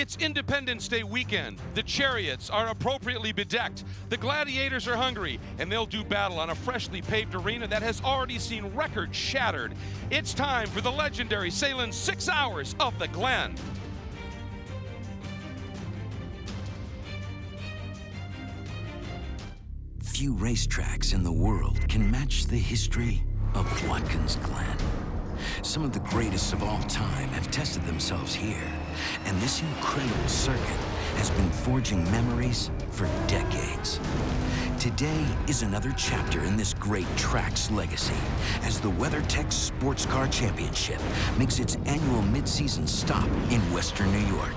It's Independence Day weekend. The chariots are appropriately bedecked. The gladiators are hungry, and they'll do battle on a freshly paved arena that has already seen records shattered. It's time for the legendary SAHLEN'S 6 Hours of the Glen. Few racetracks in the world can match the history of Watkins Glen. Some of the greatest of all time have tested themselves here, and this incredible circuit has been forging memories for decades. Today is another chapter in this great track's legacy as the WeatherTech SportsCar Championship makes its annual mid-season stop in Western New York.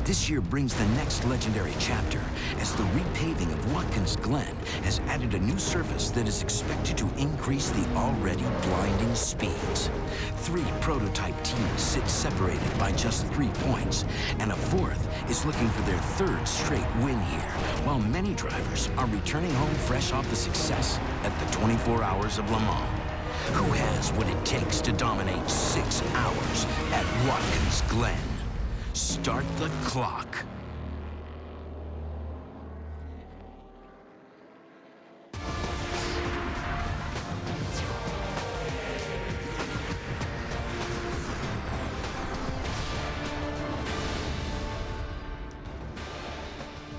This year brings the next legendary chapter as the repaving of Watkins Glen has added a new surface that is expected to increase the already blinding speeds. 3 prototype teams sit separated by just 3 points, and a 4th is looking for their 3rd straight win here, while many drivers are returning home fresh off the success at the 24 Hours of Le Mans. Who has what it takes to dominate 6 hours at Watkins Glen? Start the clock.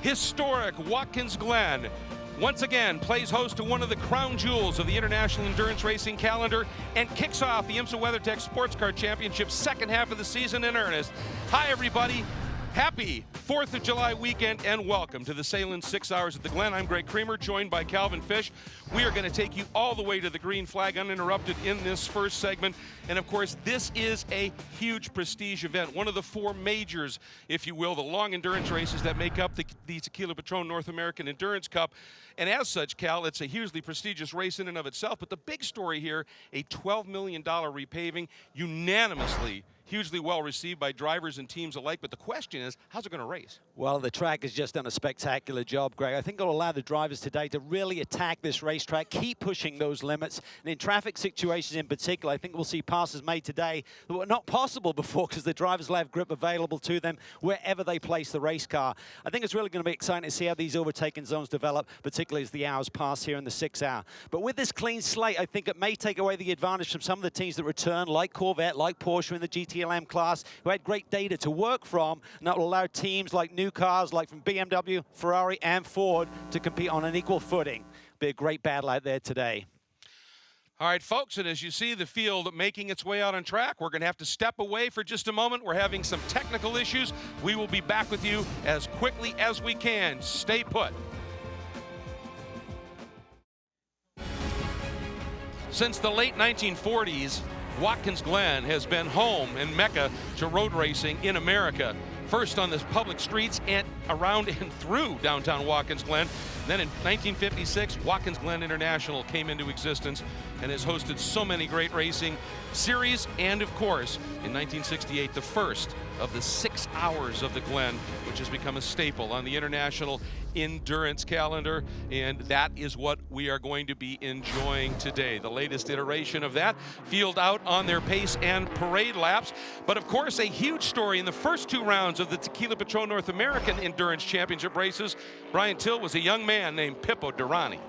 Historic Watkins Glen once again plays host to one of the crown jewels of the international endurance racing calendar and kicks off the IMSA WeatherTech SportsCar Championship second half of the season in earnest. Hi everybody, happy 4th of July weekend and welcome to the SAHLEN'S 6 Hours at the Glen. I'm Greg Creamer, joined by Calvin Fish. We are going to take you all the way to the green flag uninterrupted in this first segment. And of course, this is a huge prestige event, one of the 4 majors, if you will, the long endurance races that make up the Tequila Patrón North American Endurance Cup. And as such, Cal, it's a hugely prestigious race in and of itself. But the big story here, a $12 million repaving, unanimously hugely well received by drivers and teams alike. But the question is, how's it going to race? Well, the track has just done a spectacular job, Greg. I think it'll allow the drivers today to really attack this racetrack, keep pushing those limits. And in traffic situations in particular, I think we'll see passes made today that were not possible before because the drivers will have grip available to them wherever they place the race car. I think it's really going to be exciting to see how these overtaking zones develop, particularly as the hours pass here in the 6 hour. But with this clean slate, I think it may take away the advantage from some of the teams that return, like Corvette, like Porsche in the GTLM class, who had great data to work from, and that will allow teams like new cars, like from BMW, Ferrari, and Ford, to compete on an equal footing. Be a great battle out there today. All right, folks, and as you see the field making its way out on track, we're going to have to step away for just a moment. We're having some technical issues. We will be back with you as quickly as we can. Stay put. Since the late 1940s, Watkins Glen has been home and mecca to road racing in America. First on the public streets and around and through downtown Watkins Glen. Then in 1956, Watkins Glen International came into existence and has hosted so many great racing series. And of course, in 1968, the first of the 6 Hours of the Glen, which has become a staple on the international endurance calendar. And that is what we are going to be enjoying today. The latest iteration of that, field out on their pace and parade laps. But of course, a huge story in the first 2 rounds of the Tequila Patrón North American Endurance Championship races. Brian Till was a young man named PIPO DERANI.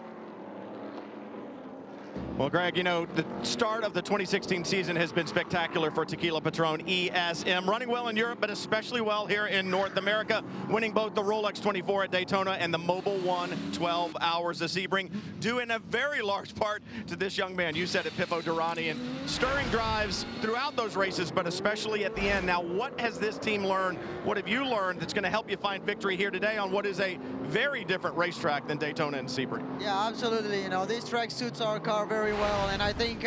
Well, Greg, you know, the start of the 2016 season has been spectacular for Tequila Patrón ESM. Running well in Europe, but especially well here in North America, winning both the Rolex 24 at Daytona and the Mobil 1 12 Hours of Sebring, due in a very large part to this young man. You said it, PIPO DERANI, and stirring drives throughout those races, but especially at the end. Now, what has this team learned? What have you learned that's going to help you find victory here today on what is a very different racetrack than Daytona and Sebring? Yeah, absolutely. You know, this track suits our car very well, and I think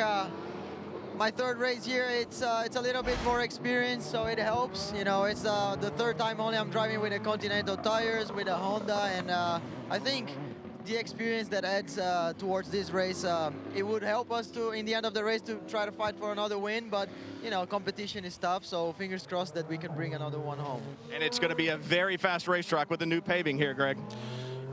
my 3rd race here, it's a little bit more experience, so it helps. You know, it's the 3rd time only I'm driving with the Continental tires, with a Honda, and I think the experience that adds towards this race, it would help us to, in the end of the race, to try to fight for another win. But you know, competition is tough, so fingers crossed that we can bring another one home. And it's going to be a very fast racetrack with the new paving here, Greg.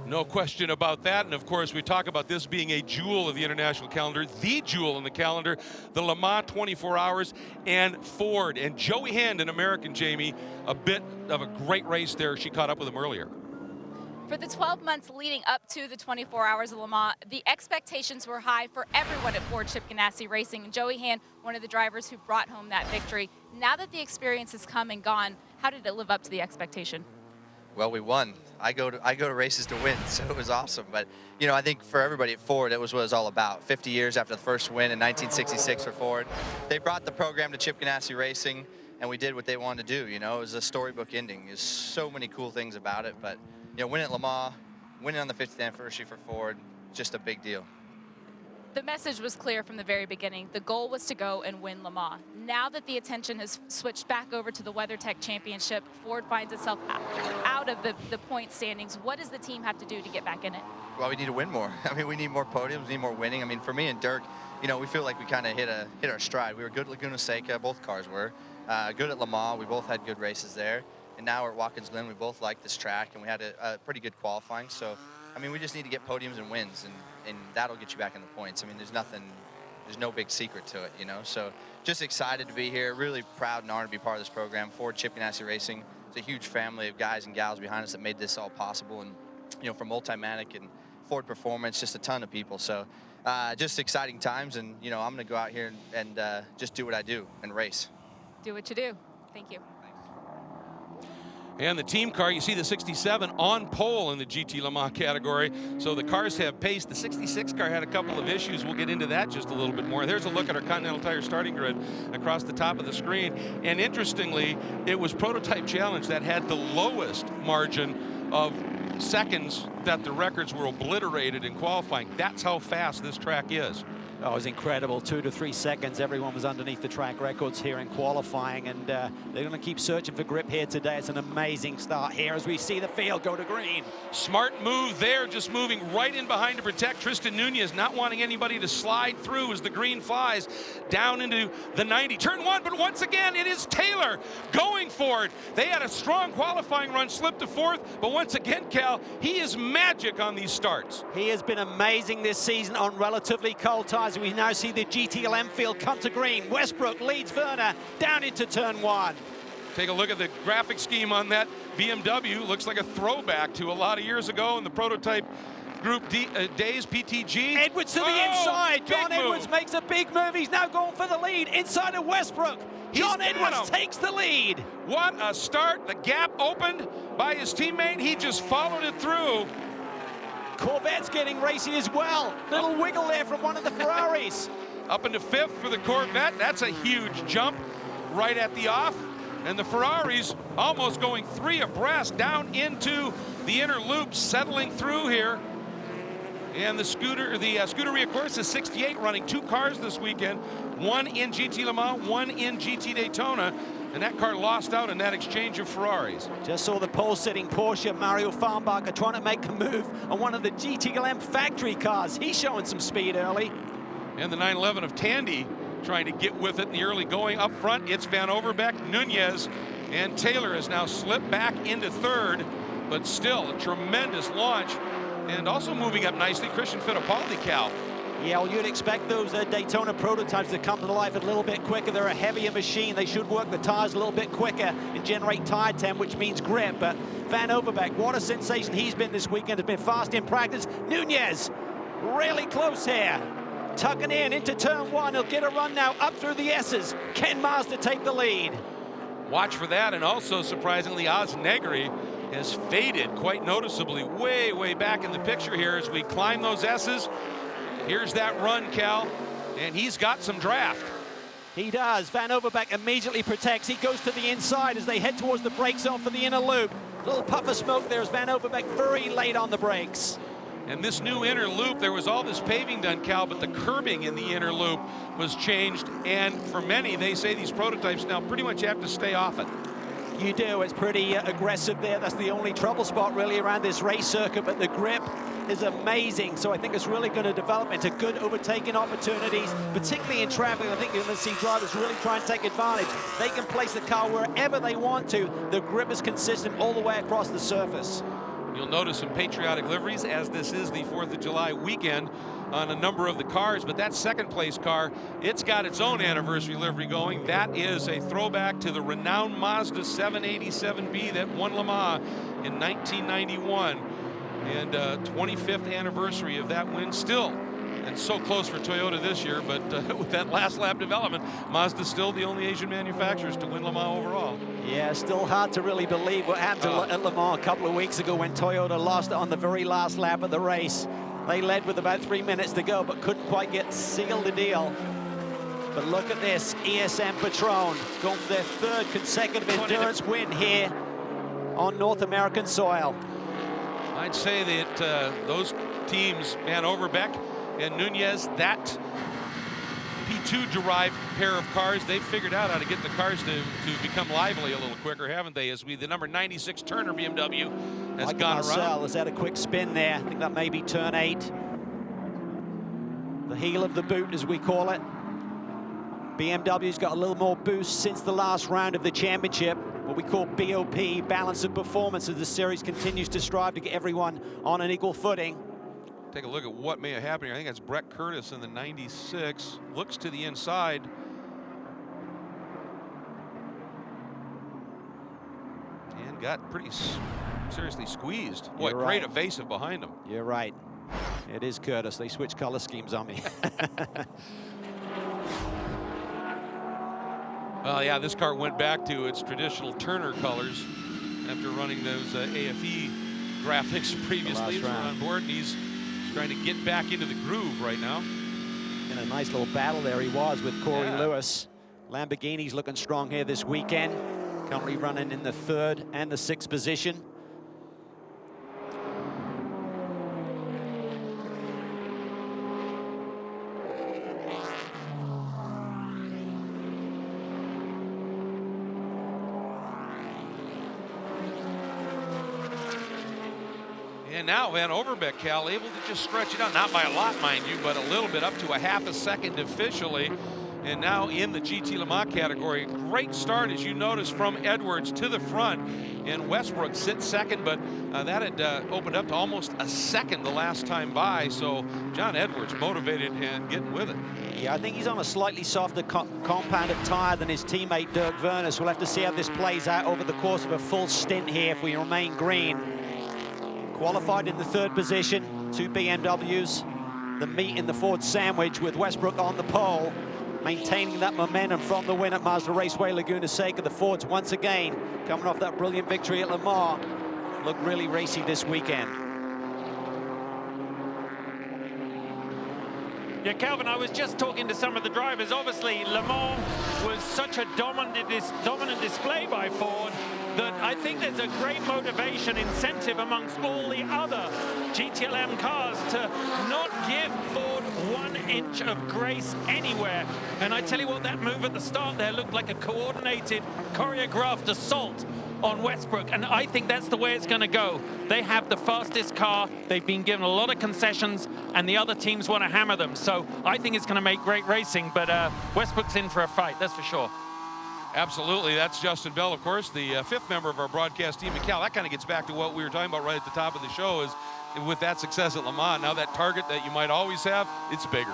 No question about that. And of course, we talk about this being a jewel of the international calendar, the jewel in the calendar, the Le Mans 24 Hours, and Ford. And Joey Hand, an American, Jamie, a bit of a great race there. She caught up with him earlier. For the 12 months leading up to the 24 Hours of Le Mans, the expectations were high for everyone at Ford Chip Ganassi Racing. And Joey Hand, one of the drivers who brought home that victory. Now that the experience has come and gone, how did it live up to the expectation? Well, we won. I go to races to win, so it was awesome. But, you know, I think for everybody at Ford, it was what it was all about. 50 years after the first win in 1966 for Ford, they brought the program to Chip Ganassi Racing, and we did what they wanted to do. You know, it was a storybook ending. There's so many cool things about it. But, you know, winning at Le Mans, winning on the 50th anniversary for Ford, just a big deal. The message was clear from the very beginning. The goal was to go and win Le Mans. Now that the attention has switched back over to the WeatherTech Championship, Ford finds itself out of the point standings. What does the team have to do to get back in it? Well, we need to win more. I mean, we need more podiums, we need more winning. I mean, for me and Dirk, you know, we feel like we kind of hit our stride. We were good at Laguna Seca, both cars were. Good at Le Mans, we both had good races there. And now we're at Watkins Glen, we both like this track, and we had a pretty good qualifying. So, I mean, we just need to get podiums and wins, and that'll get you back in the points. I mean, there's no big secret to it, you know. So just excited to be here, really proud and honored to be part of this program. Ford Chip Ganassi Racing, it's a huge family of guys and gals behind us that made this all possible. And, you know, from Multimatic and Ford Performance, just a ton of people. So just exciting times, and, you know, I'm going to go out here and just do what I do and race. Do what you do. Thank you. And the team car, you see the 67 on pole in the GT Le Mans category. So the cars have pace. The 66 car had a couple of issues. We'll get into that just a little bit more. There's a look at our Continental Tire starting grid across the top of the screen. And interestingly, it was Prototype Challenge that had the lowest margin of seconds that the records were obliterated in qualifying. That's how fast this track is. Oh, it was incredible. 2 to 3 seconds. Everyone was underneath the track records here in qualifying, and they're going to keep searching for grip here today. It's an amazing start here as we see the field go to green. Smart move there, just moving right in behind to protect Tristan Nunez, not wanting anybody to slide through as the green flies down into the 90. Turn one, but once again, it is Taylor going for it. They had a strong qualifying run, slipped to fourth, but once again, Cal, he is magic on these starts. He has been amazing this season on relatively cold tires. We now see the GTLM field come to green. Westbrook leads Werner down into turn one. Take a look at the graphic scheme on that BMW. Looks like a throwback to a lot of years ago in the prototype group days, PTG. Edwards to the inside. John Edwards makes a big move. He's now going for the lead inside of Westbrook. John Edwards takes the lead. What a start. The gap opened by his teammate. He just followed it through. Corvette's getting racy as well. Little wiggle there from one of the Ferraris. Up into fifth for the Corvette. That's a huge jump right at the off. And the Ferraris almost going 3 abreast down into the inner loop, settling through here. And the Scuderia Corsa 68 running 2 cars this weekend. One in GT Le Mans, one in GT Daytona. And that car lost out in that exchange of Ferraris. Just saw the pole-sitting Porsche, Mario Farnbacher, trying to make a move on one of the GTLM factory cars. He's showing some speed early. And the 911 of Tandy trying to get with it in the early going. Up front, it's Van Overbeek, Nunez, and Taylor has now slipped back into third, but still a tremendous launch. And also moving up nicely, Christian Fittipaldi, Cal. Yeah, well, you'd expect those Daytona prototypes to come to life a little bit quicker. They're a heavier machine. They should work the tires a little bit quicker and generate tire temp, which means grip. But Van Overbeek, what a sensation he's been this weekend. Has been fast in practice. Nunez, really close here. Tucking in into turn one. He'll get a run now up through the S's. Ken Mars to take the lead. Watch for that. And also, surprisingly, Oz Negri has faded quite noticeably way, way back in the picture here as we climb those S's. Here's that run, Cal, and he's got some draft. He does. Van Overbeek immediately protects. He goes to the inside as they head towards the brake zone for the inner loop. A little puff of smoke there as Van Overbeek very late on the brakes. And this new inner loop, there was all this paving done, Cal, but the curbing in the inner loop was changed. And for many, they say these prototypes now pretty much have to stay off it. You do. It's pretty aggressive there. That's the only trouble spot really around this race circuit, but the grip is amazing. So I think it's really going to develop into good overtaking opportunities, particularly in traffic. I think you're going to see drivers really try and take advantage. They can place the car wherever they want to. The grip is consistent all the way across the surface. You'll notice some patriotic liveries, as this is the 4th of July weekend, on a number of the cars, but that second place car, it's got its own anniversary livery going. That is a throwback to the renowned Mazda 787B that won Le Mans in 1991, and 25th anniversary of that win still. And so close for Toyota this year, but with that last lap development, Mazda's still the only Asian manufacturers to win Le Mans overall. Yeah, still hard to really believe what happened at Le Mans a couple of weeks ago when Toyota lost it on the very last lap of the race. They led with about 3 minutes to go, but couldn't quite seal the deal. But look at this, ESM Patrón going for their 3rd consecutive endurance win here on North American soil. I'd say that those teams, Van Overbeek and Nunez, that P2-derived pair of cars, they've figured out how to get the cars to become lively a little quicker, haven't they? As the number 96 Turner BMW has gone around. Has had a quick spin there. I think that may be turn 8. The heel of the boot, as we call it. BMW's got a little more boost since the last round of the championship, what we call BOP, balance of performance, as the series continues to strive to get everyone on an equal footing. Take a look at what may have happened here. I think that's Brett Curtis in the 96. Looks to the inside. And got pretty seriously squeezed. Boy, great evasive behind him. You're right. It is Curtis. They switch color schemes on me. Well, yeah, this car went back to its traditional Turner colors after running those AFE graphics previously. He's on board, and he's trying to get back into the groove right now. In a nice little battle there he was with Corey Lewis. Lamborghini's looking strong here this weekend. Currently running in the 3rd and the 6th position. And now Van Overbeek, Cal, able to just stretch it out, not by a lot, mind you, but a little bit, up to a half a second officially. And now in the GT Le Mans category, great start, as you notice, from Edwards to the front. And Westbrook sits second, but that had opened up to almost a second the last time by. So John Edwards motivated and getting with it. Yeah, I think he's on a slightly softer compounded tire than his teammate Dirk Werner. So we'll have to see how this plays out over the course of a full stint here if we remain green. Qualified in the 3rd position, 2 BMWs. The meat in the Ford sandwich with Westbrook on the pole, maintaining that momentum from the win at Mazda Raceway Laguna Seca. The Fords once again coming off that brilliant victory at Le Mans. Look really racy this weekend. Yeah, Calvin, I was just talking to some of the drivers. Obviously, Le Mans was such a dominant display by Ford that I think there's a great motivation, incentive amongst all the other GTLM cars to not give Ford 1 inch of grace anywhere. And I tell you what, that move at the start there looked like a coordinated, choreographed assault on Westbrook, and I think that's the way it's going to go. They have the fastest car, they've been given a lot of concessions, and the other teams want to hammer them. So I think it's going to make great racing, but Westbrook's in for a fight, that's for sure. Absolutely. That's Justin Bell, of course, the 5th member of our broadcast team. And Cal, that kind of gets back to what we were talking about right at the top of the show, is with that success at Le Mans, now that target that you might always have, it's bigger.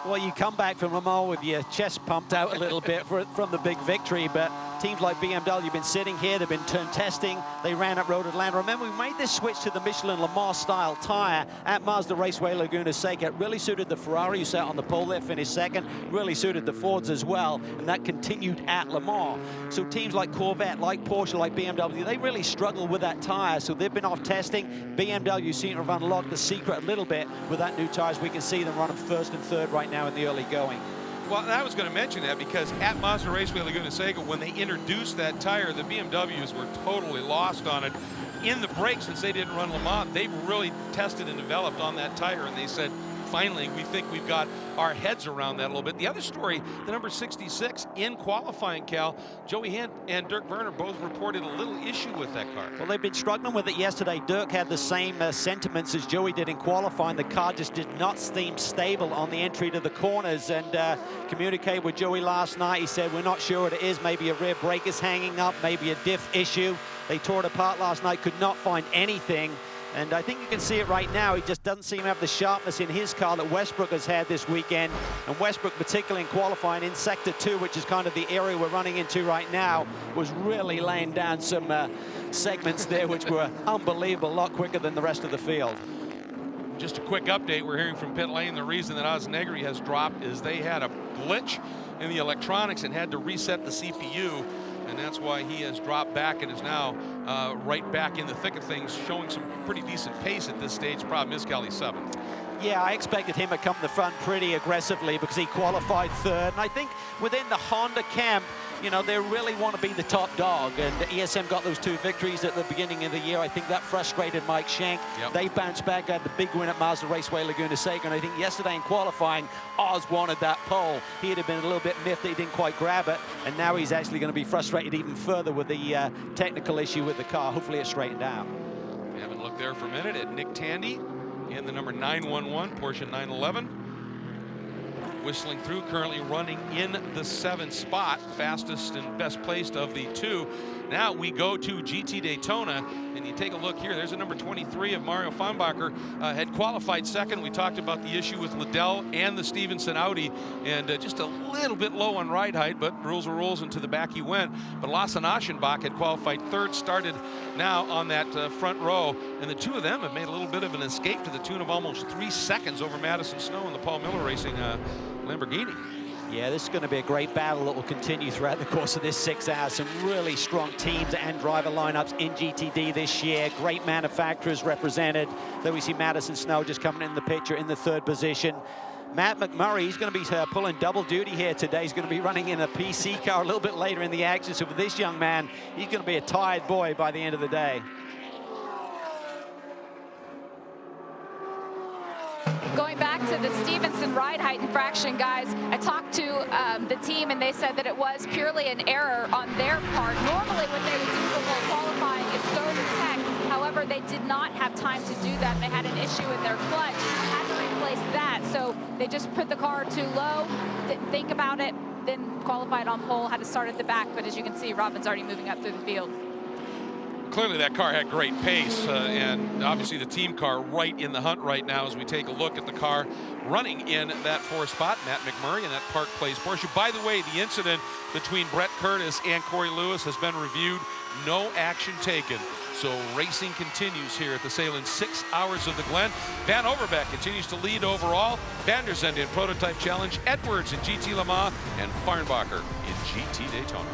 Well, you come back from Le Mans with your chest pumped out a little bit from the big victory, but teams like BMW have been sitting here, they've been testing, they ran up Road Atlanta. Remember, we made this switch to the Michelin Le Mans style tire at Mazda Raceway Laguna Seca. It really suited the Ferrari, who sat on the pole there, finished second, really suited the Fords as well, and that continued at Le Mans. So teams like Corvette, like Porsche, like BMW, they really struggle with that tire, so they've been off testing. BMW seem to have unlocked the secret a little bit with that new tires. We can see them running 1st and 3rd right now in the early going. Well, I was going to mention that because at Mazda Raceway Laguna Seca, when they introduced that tire, the BMWs were totally lost on it. In the break, since they didn't run Le Mans, they've really tested and developed on that tire, and they said, finally, we think we've got our heads around that a little bit. The other story, the number 66 in qualifying, Cal, Joey Hint and Dirk Werner both reported a little issue with that car. Well, they've been struggling with it yesterday. Dirk had the same sentiments as Joey did in qualifying. The car just did not seem stable on the entry to the corners, and communicated with Joey last night. He said, we're not sure what it is. Maybe a rear brake is hanging up, maybe a diff issue. They tore it apart last night, could not find anything. And I think you can see it right now. He just doesn't seem to have the sharpness in his car that Westbrook has had this weekend. And Westbrook, particularly in qualifying in Sector 2, which is kind of the area we're running into right now, was really laying down some segments there which were unbelievable, a lot quicker than the rest of the field. Just a quick update, we're hearing from pit lane, the reason that Oz Negri has dropped is they had a glitch in the electronics and had to reset the CPU. And that's why he has dropped back and is now right back in the thick of things, showing some pretty decent pace at this stage. Problem is, Cal, he's 7th. Yeah, I expected him to come to the front pretty aggressively because he qualified 3rd. And I think within the Honda camp, you know, they really want to be the top dog. And ESM got those 2 victories at the beginning of the year. I think that frustrated Mike Schenck. Yep. They bounced back, had the big win at Mazda Raceway Laguna Seca. And I think yesterday in qualifying, Oz wanted that pole. He'd have been a little bit miffed that he didn't quite grab it. And now he's actually going to be frustrated even further with the technical issue with the car. Hopefully it's straightened out. We haven't looked there for a minute at Nick Tandy in the number 911, Porsche 911. Whistling through, currently running in the 7th spot, fastest and best placed of the 2. Now we go to GT Daytona, and you take a look here. There's a number 23 of Mario Feinbacher, had qualified 2nd. We talked about the issue with Liddell and the Stevenson Audi, and just a little bit low on ride height, but rules are rules, and to the back he went. But Lawson Aschenbach had qualified 3rd, started now on that front row, and the 2 of them have made a little bit of an escape to the tune of almost 3 seconds over Madison Snow and the Paul Miller Racing Lamborghini. Yeah, this is going to be a great battle that will continue throughout the course of this 6 hours. Some really strong teams and driver lineups in GTD this year. Great manufacturers represented. There we see Madison Snow just coming in the picture in the 3rd position. Matt McMurray, he's going to be pulling double duty here today. He's going to be running in a PC car a little bit later in the action. So for this young man, he's going to be a tired boy by the end of the day. Going back to the Stevenson ride height infraction, guys, I talked to the team and they said that it was purely an error on their part. Normally what they would do before qualifying is go to tech. However, they did not have time to do that. They had an issue in their clutch, had to replace that. So they just put the car too low, didn't think about it, then qualified on pole, had to start at the back. But as you can see, Robin's already moving up through the field. Clearly that car had great pace, and obviously the team car right in the hunt right now as we take a look at the car running in that 4th spot, Matt McMurray in that Park Place Porsche. By the way, the incident between Brett Curtis and Corey Lewis has been reviewed. No action taken. So racing continues here at the SAHLEN'S 6 hours of the Glen. Van Overbeek continues to lead overall. Van der Zende in Prototype Challenge, Edwards in GT Le Mans, and Feinbacher in GT Daytona.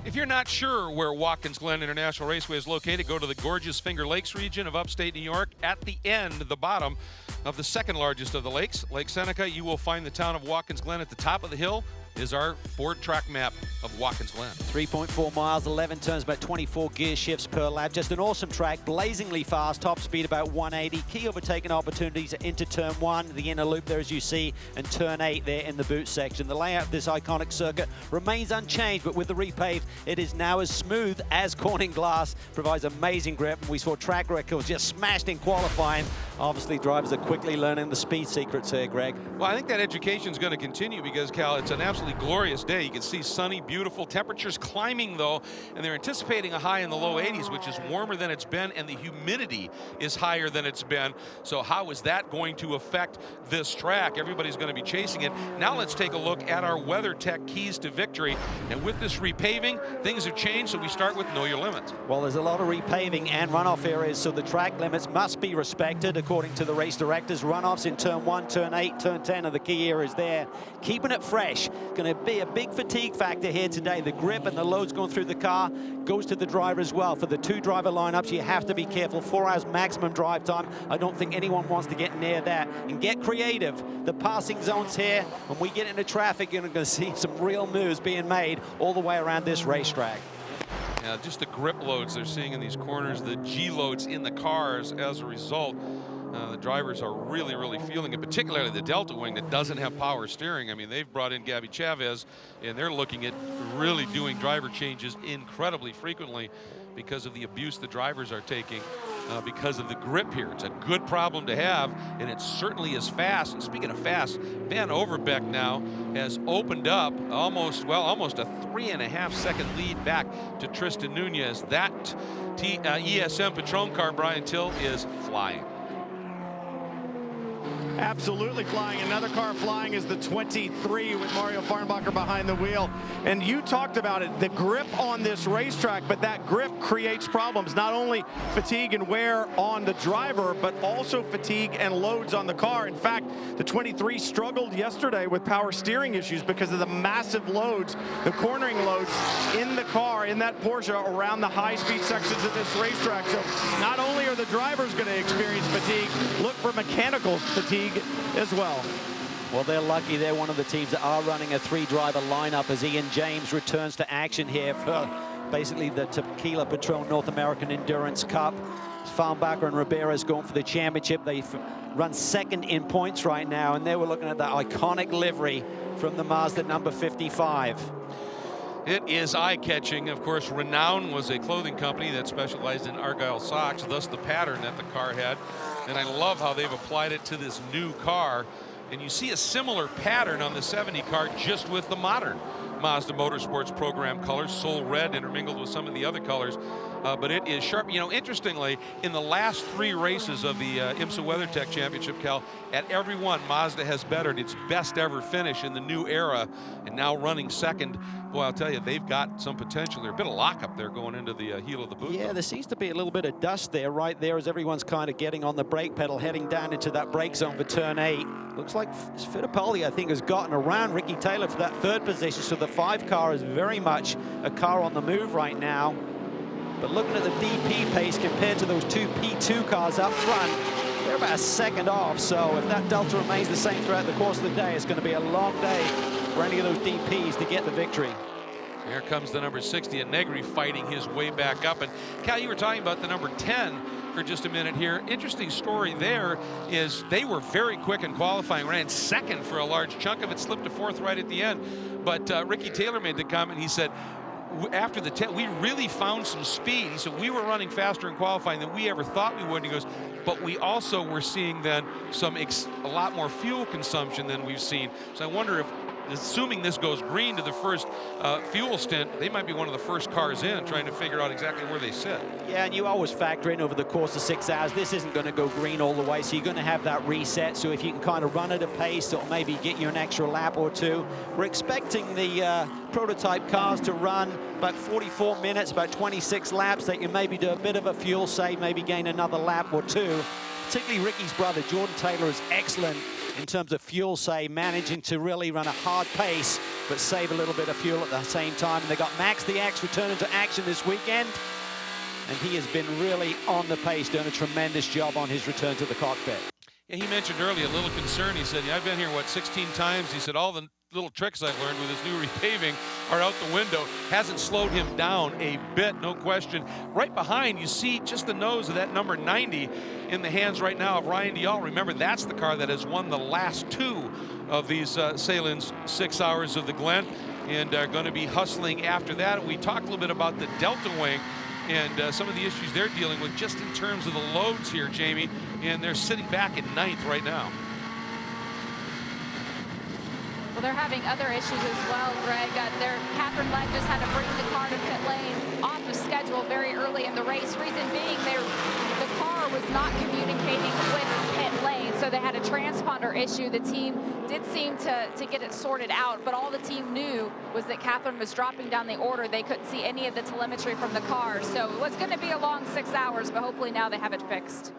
If you're not sure where Watkins Glen International Raceway is located, go to the gorgeous Finger Lakes region of upstate New York. At the end, the bottom of the 2nd largest of the lakes, Lake Seneca, you will find the town of Watkins Glen. At the top of the hill is our Ford track map of Watkins Glen. 3.4 miles, 11 turns, about 24 gear shifts per lap. Just an awesome track, blazingly fast, top speed about 180. Key overtaking opportunities into turn 1, the inner loop there as you see, and turn 8 there in the boot section. The layout of this iconic circuit remains unchanged, but with the repave, it is now as smooth as Corning glass, provides amazing grip. We saw track records just smashed in qualifying. Obviously, drivers are quickly learning the speed secrets here, Greg. Well, I think that education is going to continue because, Cal, it's an absolutely glorious day. You can see sunny, beautiful temperatures climbing, though, and they're anticipating a high in the low 80s, which is warmer than it's been, and the humidity is higher than it's been. So how is that going to affect this track? Everybody's going to be chasing it. Now let's take a look at our WeatherTech keys to victory. And with this repaving, things have changed, so we start with Know Your Limits. Well, there's a lot of repaving and runoff areas, so the track limits must be respected according to the race directors. Runoffs in turn 1, turn 8, turn 10 are the key areas there. Keeping it fresh, going to be a big fatigue factor here today. The grip and the loads going through the car goes to the driver as well. For the 2 driver lineups, you have to be careful. 4 hours maximum drive time. I don't think anyone wants to get near that. And get creative. The passing zones here, when we get into traffic, you're going to see some real moves being made all the way around this racetrack. Yeah, just the grip loads they're seeing in these corners, the G loads in the cars as a result. The drivers are really, really feeling it, particularly the Delta wing that doesn't have power steering. I mean, they've brought in Gabby Chavez, and they're looking at really doing driver changes incredibly frequently because of the abuse the drivers are taking because of the grip here. It's a good problem to have, and it certainly is fast. And speaking of fast, Van Overbeek now has opened up almost a 3.5 second lead back to Tristan Nunez. That ESM Patrón car, Brian Till, is flying. Absolutely flying. Another car flying is the 23 with Mario Farnbacher behind the wheel. And you talked about it, the grip on this racetrack, but that grip creates problems. Not only fatigue and wear on the driver, but also fatigue and loads on the car. In fact, the 23 struggled yesterday with power steering issues because of the massive loads, the cornering loads in the car, in that Porsche, around the high-speed sections of this racetrack. So not only are the drivers going to experience fatigue, look for mechanical fatigue as well. Well, they're lucky. They're one of the teams that are running a 3-driver lineup as Ian James returns to action here for basically the Tequila Patrón North American Endurance Cup. Farnbacher and Ribera's going for the championship. They run second in points right now, and they were looking at that iconic livery from the Mazda number 55. It is eye-catching. Of course, Renown was a clothing company that specialized in Argyle socks, thus the pattern that the car had. And I love how they've applied it to this new car. And you see a similar pattern on the 70 car, just with the modern Mazda Motorsports program colors, Soul Red intermingled with some of the other colors. But it is sharp. You know, interestingly, in the last 3 races of the IMSA WeatherTech Championship, Cal, at every one, Mazda has bettered its best ever finish in the new era, and now running second. Boy, I'll tell you, they've got some potential. There's a bit of lockup there going into the heel of the boot. Yeah, there seems to be a little bit of dust there, right there, as everyone's kind of getting on the brake pedal, heading down into that brake zone for turn 8. Looks like Fittipaldi, I think, has gotten around Ricky Taylor for that 3rd position, so the 5 car is very much a car on the move right now. But looking at the DP pace compared to those 2 P2 cars up front, they're about a second off. So if that delta remains the same throughout the course of the day, it's going to be a long day for any of those DPs to get the victory. Here comes the number 60, and Negri fighting his way back up. And Cal, you were talking about the number 10 for just a minute here. Interesting story there is they were very quick in qualifying, ran second for a large chunk of it, slipped to 4th right at the end. But Ricky Taylor made the comment, he said, after the 10, we really found some speed. He said, we were running faster in qualifying than we ever thought we would. And he goes, but we also were seeing then a lot more fuel consumption than we've seen. So I wonder if, assuming this goes green to the first fuel stint, they might be one of the first cars in, trying to figure out exactly where they sit. Yeah, and you always factor in over the course of 6 hours, this isn't going to go green all the way, so you're going to have that reset. So if you can kind of run at a pace, it'll maybe get you an extra lap or 2. We're expecting the prototype cars to run about 44 minutes, about 26 laps. They can maybe do a bit of a fuel save, maybe gain another lap or 2. Particularly Ricky's brother, Jordan Taylor, is excellent in terms of fuel save, managing to really run a hard pace, but save a little bit of fuel at the same time. And they got Max the Axe returning to action this weekend, and he has been really on the pace, doing a tremendous job on his return to the cockpit. Yeah, he mentioned earlier a little concern. He said, yeah, I've been here, 16 times? He said, all the little tricks I've learned with this new repaving are out the window. Hasn't slowed him down a bit, no question. Right behind, you see just the nose of that number 90 in the hands right now of Ryan Dial. Remember, that's the car that has won the last 2 of these SAHLEN'S 6 hours of the Glen, and are going to be hustling after that. We talked a little bit about the Delta wing and some of the issues they're dealing with just in terms of the loads here, Jamie, and they're sitting back in 9th right now. Well, they're having other issues as well, Greg. Catherine Legg just had to bring the car to pit lane off of schedule very early in the race. Reason being, the car was not communicating with pit lane, so they had a transponder issue. The team did seem to get it sorted out, but all the team knew was that Catherine was dropping down the order. They couldn't see any of the telemetry from the car, so it was going to be a long 6 hours, but hopefully now they have it fixed.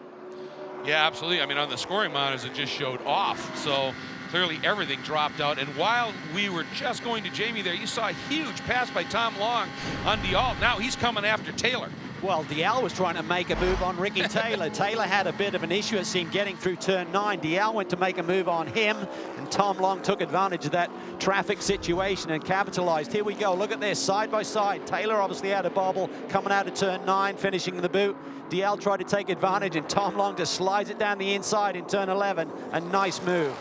Yeah, absolutely. I mean, on the scoring monitors, it just showed off, so clearly everything dropped out. And while we were just going to Jamie there, you saw a huge pass by Tom Long on Dial. Now he's coming after Taylor. Well, Dial was trying to make a move on Ricky Taylor. Taylor had a bit of an issue, it seemed, getting through turn 9. Dial went to make a move on him, and Tom Long took advantage of that traffic situation and capitalized. Here we go, look at this, side by side. Taylor obviously had a bobble, coming out of turn 9, finishing in the boot. DL tried to take advantage, and Tom Long just slides it down the inside in turn 11. A nice move.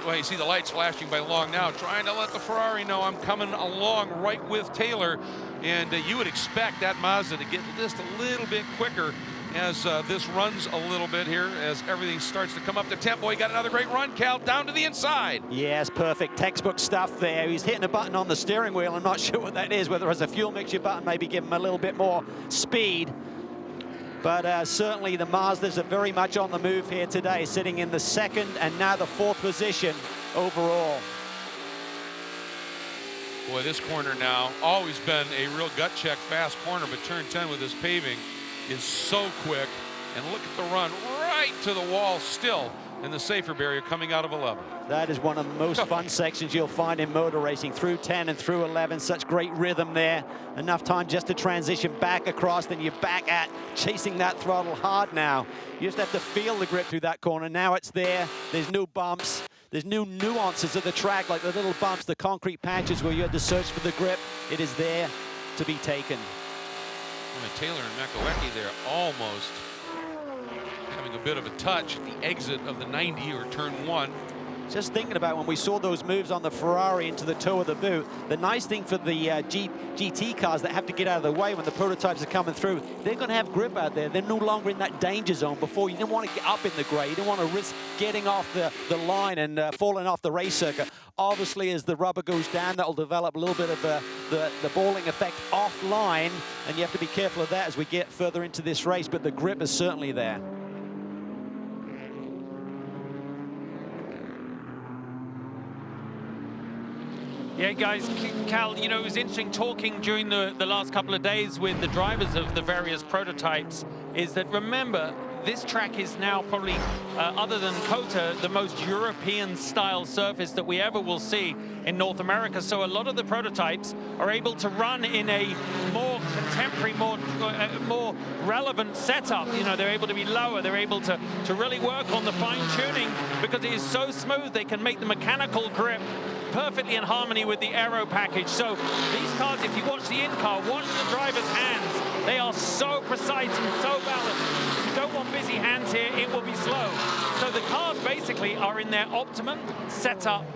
Well, you see the lights flashing by Long now, trying to let the Ferrari know I'm coming along right with Taylor. And you would expect that Mazda to get just a little bit quicker as this runs a little bit here, as everything starts to come up to tempo. He got another great run, Cal, down to the inside. Yes, perfect textbook stuff there. He's hitting a button on the steering wheel. I'm not sure what that is, whether it's a fuel mixture button, maybe give him a little bit more speed. But certainly the Mazdas are very much on the move here today, sitting in the 2nd and now the 4th position overall. Boy, this corner now, always been a real gut check fast corner, but turn 10 with this paving is so quick. And look at the run right to the wall still in the safer barrier coming out of 11. That is one of the most fun sections you'll find in motor racing, through 10 and through 11. Such great rhythm there. Enough time just to transition back across, then you're back at chasing that throttle hard now. You just have to feel the grip through that corner. Now it's there. There's no bumps. There's new nuances of the track, like the little bumps, the concrete patches where you had to search for the grip. It is there to be taken. Well, Taylor and Makowecki there almost having a bit of a touch at the exit of the 90 or turn 1. Just thinking about when we saw those moves on the Ferrari into the toe of the boot, the nice thing for the GT cars that have to get out of the way when the prototypes are coming through, they're going to have grip out there. They're no longer in that danger zone. Before, you didn't want to get up in the grade. You didn't want to risk getting off the line and falling off the race circuit. Obviously, as the rubber goes down, that'll develop a little bit of the balling effect offline, and you have to be careful of that as we get further into this race, but the grip is certainly there. Yeah, guys, Cal, you know, it was interesting talking during the last couple of days with the drivers of the various prototypes, is that, remember, this track is now probably, other than COTA, the most European-style surface that we ever will see in North America. So a lot of the prototypes are able to run in a more contemporary, more relevant setup. You know, they're able to be lower. They're able to really work on the fine-tuning because it is so smooth. They can make the mechanical grip perfectly in harmony with the aero package. So these cars, if you watch the in-car, watch the driver's hands. They are so precise and so balanced. If you don't want busy hands here, it will be slow. So the cars basically are in their optimum setup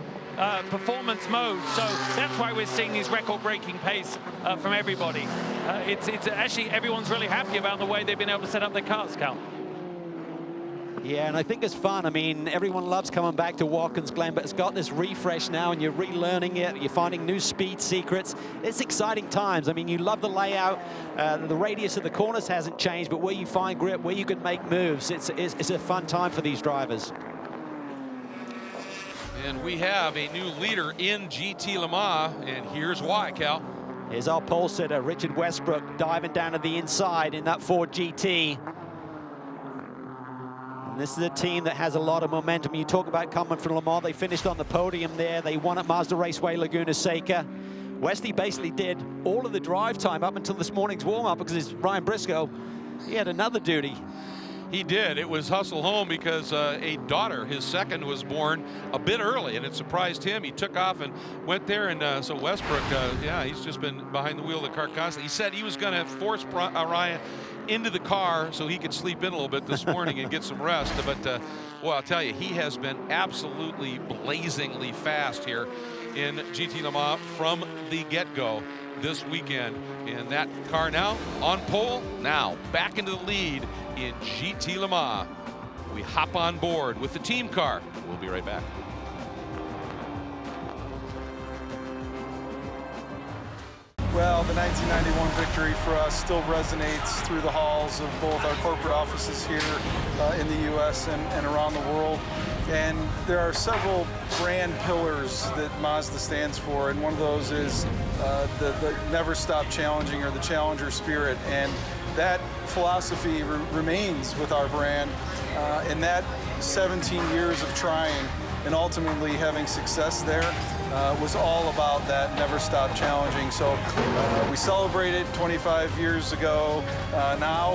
performance mode. So that's why we're seeing these record-breaking pace from everybody. It's actually, everyone's really happy about the way they've been able to set up their cars, Cal. Yeah, and I think it's fun. I mean, everyone loves coming back to Watkins Glen, but it's got this refresh now, and you're relearning it. You're finding new speed secrets. It's exciting times. I mean, you love the layout. The radius of the corners hasn't changed, but where you find grip, where you can make moves, it's a fun time for these drivers. And we have a new leader in GT Le Mans, and here's why, Cal. Here's our pole sitter, Richard Westbrook, diving down to the inside in that Ford GT. This is a team that has a lot of momentum. You talk about coming from Le Mans. They finished on the podium there. They won at Mazda Raceway Laguna Seca. Westy basically did all of the drive time up until this morning's warm-up because Ryan Briscoe, he had another duty. He did. It was hustle home because a daughter, his second, was born a bit early, and it surprised him. He took off and went there, and so Westbrook, yeah, he's just been behind the wheel of the car constantly. He said he was going to force Ryan into the car so he could sleep in a little bit this morning and get some rest. But, well, I'll tell you, he has been absolutely blazingly fast here in GT Le Mans from the get-go this weekend. And that car now on pole, now back into the lead in GT Le Mans. We hop on board with the team car. We'll be right back. Well, the 1991 victory for us still resonates through the halls of both our corporate offices here in the U.S. and around the world. And there are several brand pillars that Mazda stands for, and one of those is the never stop challenging, or the challenger spirit. And that philosophy remains with our brand. In that 17 years of trying, and ultimately having success there was all about that never stop challenging. So we celebrated 25 years ago. Now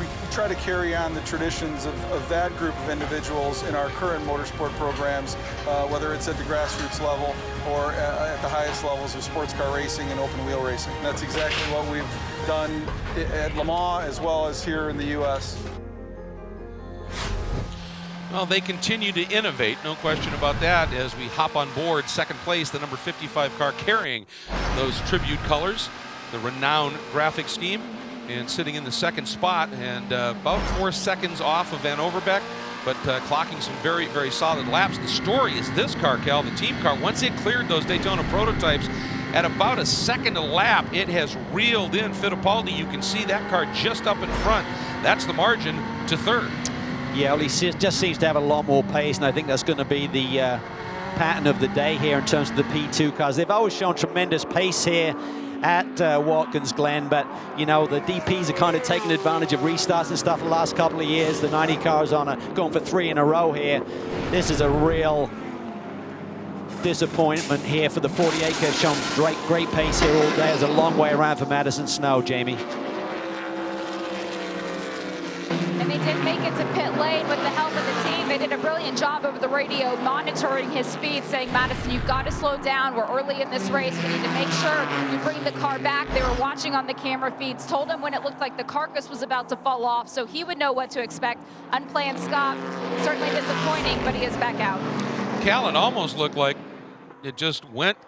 we try to carry on the traditions of that group of individuals in our current motorsport programs, whether it's at the grassroots level or at the highest levels of sports car racing and open wheel racing. And that's exactly what we've done at Le Mans as well as here in the U.S. Well, they continue to innovate, no question about that, as we hop on board second place, the number 55 car carrying those tribute colors, the renowned graphic scheme, and sitting in the second spot, and about 4 seconds off of Van Overbeek, but clocking some very, very solid laps. The story is this car, Cal, the team car, once it cleared those Daytona prototypes, at about a second a lap, it has reeled in Fittipaldi. You can see that car just up in front. That's the margin to third. Yeah, well, he just seems to have a lot more pace, and I think that's going to be the pattern of the day here in terms of the P2 cars. They've always shown tremendous pace here at Watkins Glen, but you know, the DPs are kind of taking advantage of restarts and stuff the last couple of years. The 90 cars going for 3 in a row here. This is a real disappointment here for the 48 cars. Shown great pace here all day. There's a long way around for Madison Snow, Jamie. And they did make it to pit lane with the help of the team. They did a brilliant job over the radio monitoring his speed, saying, Madison, you've got to slow down. We're early in this race. We need to make sure you bring the car back. They were watching on the camera feeds, told him when it looked like the carcass was about to fall off, so he would know what to expect. Unplanned stop, certainly disappointing, but he is back out. Cal, it almost looked like it just went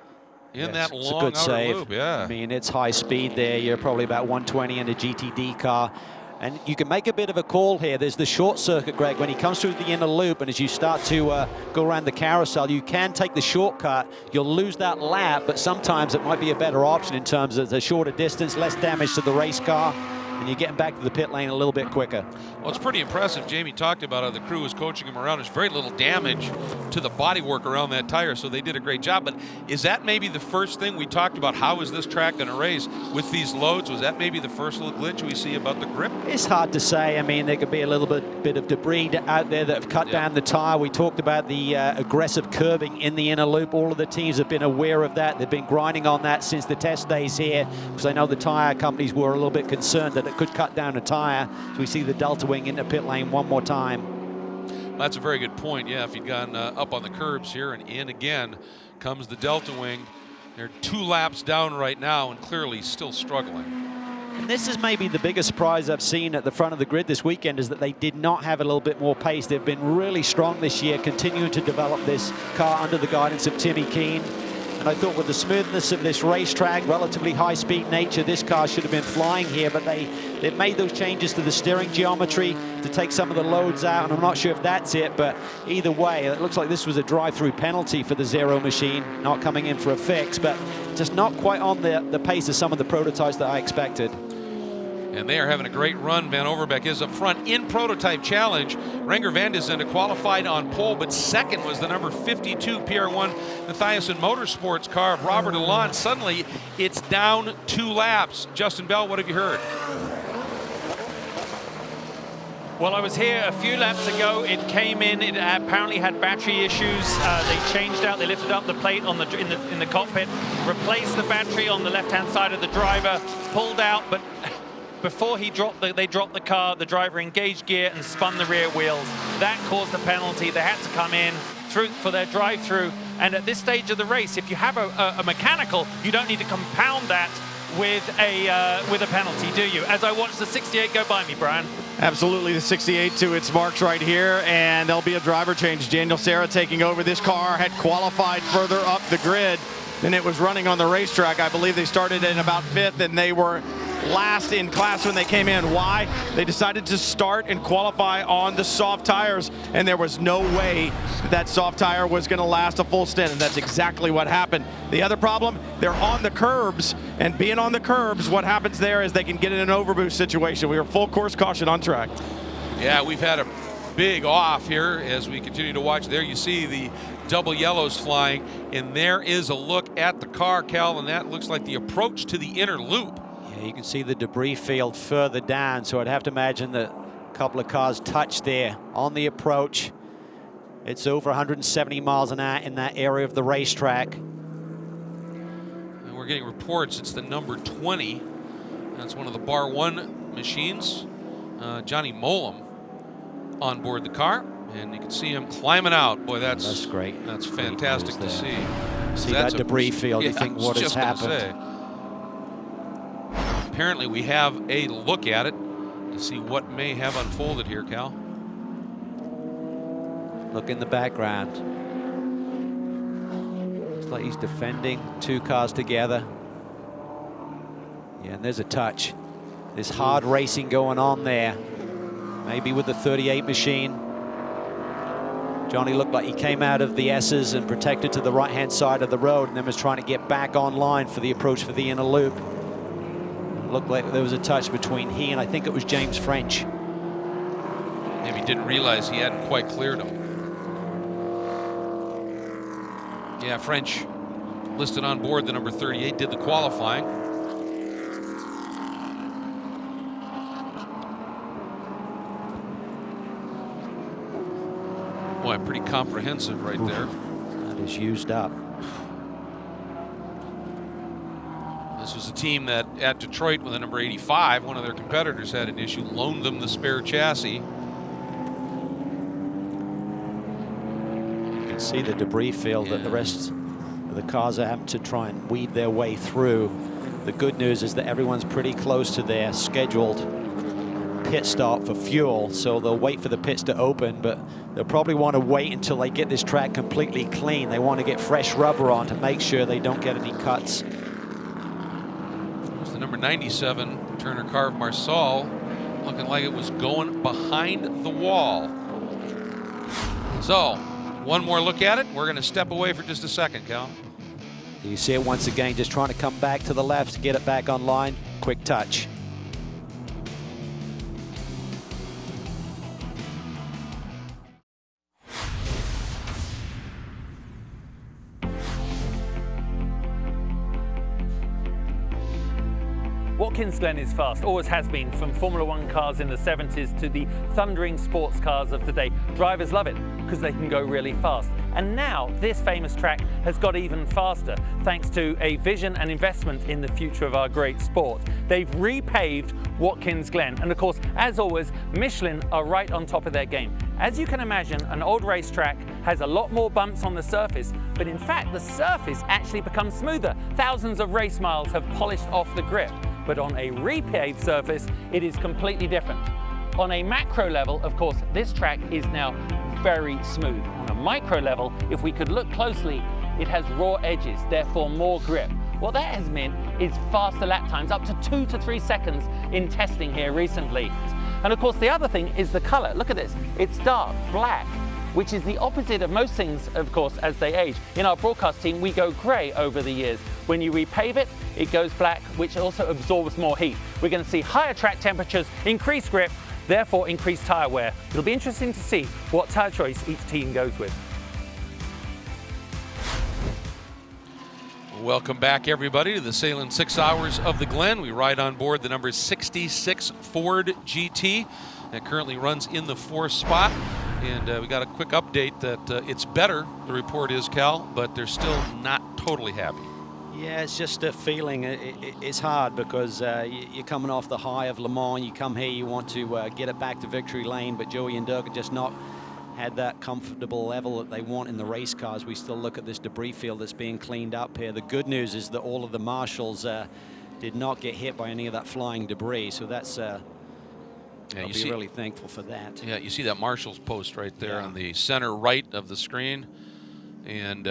in that long it's a good outer save. loop. Yeah. I mean, it's high speed there. You're probably about 120 in a GTD car. And you can make a bit of a call here. There's the short circuit, Greg, when he comes through the inner loop, and as you start to go around the carousel, you can take the shortcut. You'll lose that lap, but sometimes it might be a better option in terms of the shorter distance, less damage to the race car, and you're getting back to the pit lane a little bit quicker. Well, it's pretty impressive. Jamie talked about how the crew was coaching him around. There's very little damage to the bodywork around that tire, so they did a great job. But is that maybe the first thing we talked about? How is this track going to race with these loads? Was that maybe the first little glitch we see about the grip? It's hard to say. I mean, there could be a little bit of debris out there that have cut down the tire. We talked about the aggressive curbing in the inner loop. All of the teams have been aware of that. They've been grinding on that since the test days here, because I know the tire companies were a little bit concerned that it could cut down a tire. So we see the Delta Wing into pit lane one more time. That's a very good point. Yeah, if he'd gone up on the curbs here and in again comes the Delta Wing. They're 2 laps down right now and clearly still struggling. And this is maybe the biggest surprise I've seen at the front of the grid this weekend, is that they did not have a little bit more pace. They've been really strong this year, continuing to develop this car under the guidance of Timmy Keane. And I thought with the smoothness of this racetrack, relatively high-speed nature, this car should have been flying here, but they've made those changes to the steering geometry to take some of the loads out, and I'm not sure if that's it, but either way, it looks like this was a drive-through penalty for the Zero machine, not coming in for a fix, but just not quite on the pace of some of the prototypes that I expected. And they are having a great run. Van Overbeek is up front in prototype challenge. Renger van de Zende qualified on pole, but second was the number 52 PR1 Mathiasen Motorsports car of Robert Alon. Suddenly, it's down 2 laps. Justin Bell, what have you heard? Well, I was here a few laps ago. It came in. It apparently had battery issues. They changed out. They lifted up the plate on in the cockpit, replaced the battery on the left-hand side of the driver, pulled out, but before they dropped the car, the driver engaged gear and spun the rear wheels. That caused a penalty. They had to come in for their drive-through. And at this stage of the race, if you have a mechanical, you don't need to compound that with a penalty, do you? As I watch the 68 go by me, Brian. Absolutely, the 68 to its marks right here, and there'll be a driver change. Daniel Serra taking over. This car had qualified further up the grid than it was running on the racetrack. I believe they started in about 5th, and they were last in class when they came in. Why? They decided to start and qualify on the soft tires, and there was no way that soft tire was going to last a full stint, and that's exactly what happened. The other problem, they're on the curbs, and being on the curbs, what happens there is they can get in an overboost situation. We were full course caution on track. Yeah, we've had a big off here as we continue to watch. There you see the double yellows flying, and there is a look at the car, Cal, and that looks like the approach to the inner loop. You can see the debris field further down, so I'd have to imagine that a couple of cars touched there on the approach. It's over 170 miles an hour in that area of the racetrack. And we're getting reports it's the number 20. That's one of the Bar 1 machines. Johnny Mollum on board the car, and you can see him climbing out. Boy, that's great. That's fantastic to see. See that debris field, you think what has happened. Apparently we have a look at it to see what may have unfolded here, Cal. Look in the background. It's like he's defending two cars together. Yeah, and there's a touch. There's hard racing going on there. Maybe with the 38 machine. Johnny looked like he came out of the S's and protected to the right-hand side of the road and then was trying to get back online for the approach for the inner loop. It looked like there was a touch between he and I think it was James French. Maybe didn't realize he hadn't quite cleared him. Yeah, French listed on board the number 38, did the qualifying. Boy, pretty comprehensive right there. That is used up. This was a team that at Detroit with the number 85, one of their competitors had an issue, loaned them the spare chassis. You can see the debris field that the rest of the cars are having to try and weave their way through. The good news is that everyone's pretty close to their scheduled pit stop for fuel, so they'll wait for the pits to open, but they'll probably want to wait until they get this track completely clean. They want to get fresh rubber on to make sure they don't get any cuts. It's the number 97 Turner car of Marsal, looking like it was going behind the wall. So, one more look at it. We're going to step away for just a second, Cal. You see it once again, just trying to come back to the left to get it back online. Quick touch. Watkins Glen is fast, always has been, from Formula One cars in the 70s to the thundering sports cars of today. Drivers love it because they can go really fast. And now this famous track has got even faster thanks to a vision and investment in the future of our great sport. They've repaved Watkins Glen, and of course, as always, Michelin are right on top of their game. As you can imagine, an old racetrack has a lot more bumps on the surface, but in fact the surface actually becomes smoother. Thousands of race miles have polished off the grip. But on a repaved surface, it is completely different. On a macro level, of course, this track is now very smooth. On a micro level, if we could look closely, it has raw edges, therefore more grip. What that has meant is faster lap times, up to 2 to 3 seconds in testing here recently. And of course, the other thing is the color. Look at this, it's dark black, which is the opposite of most things, of course, as they age. In our broadcast team, we go gray over the years. When you repave it, it goes black, which also absorbs more heat. We're going to see higher track temperatures, increased grip, therefore increased tire wear. It'll be interesting to see what tire choice each team goes with. Welcome back, everybody, to the SAHLEN'S 6 Hours of the Glen. We ride on board the number 66 Ford GT that currently runs in the 4th spot. And we got a quick update that it's better, the report is, Cal, but they're still not totally happy. Yeah, it's just a feeling. It's hard because you're coming off the high of Le Mans. You come here, you want to get it back to victory lane, but Joey and Dirk are just not had that comfortable level that they want in the race cars. We still look at this debris field that's being cleaned up here. The good news is that all of the marshals did not get hit by any of that flying debris, so that's I'll be really thankful for that. Yeah, you see that marshal's post right there on the center right of the screen, and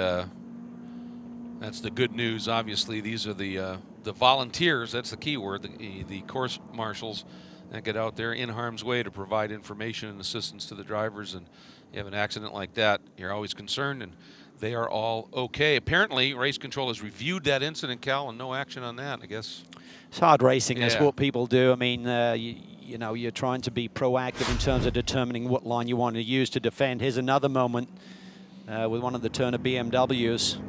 that's the good news. Obviously, these are the volunteers. That's the key word. The course marshals that get out there in harm's way to provide information and assistance to the drivers. And you have an accident like that, you're always concerned, and they are all okay. Apparently, race control has reviewed that incident, Cal, and no action on that, I guess. It's hard racing. That's what people do. I mean, you know, you're trying to be proactive in terms of determining what line you want to use to defend. Here's another moment with one of the Turner BMWs.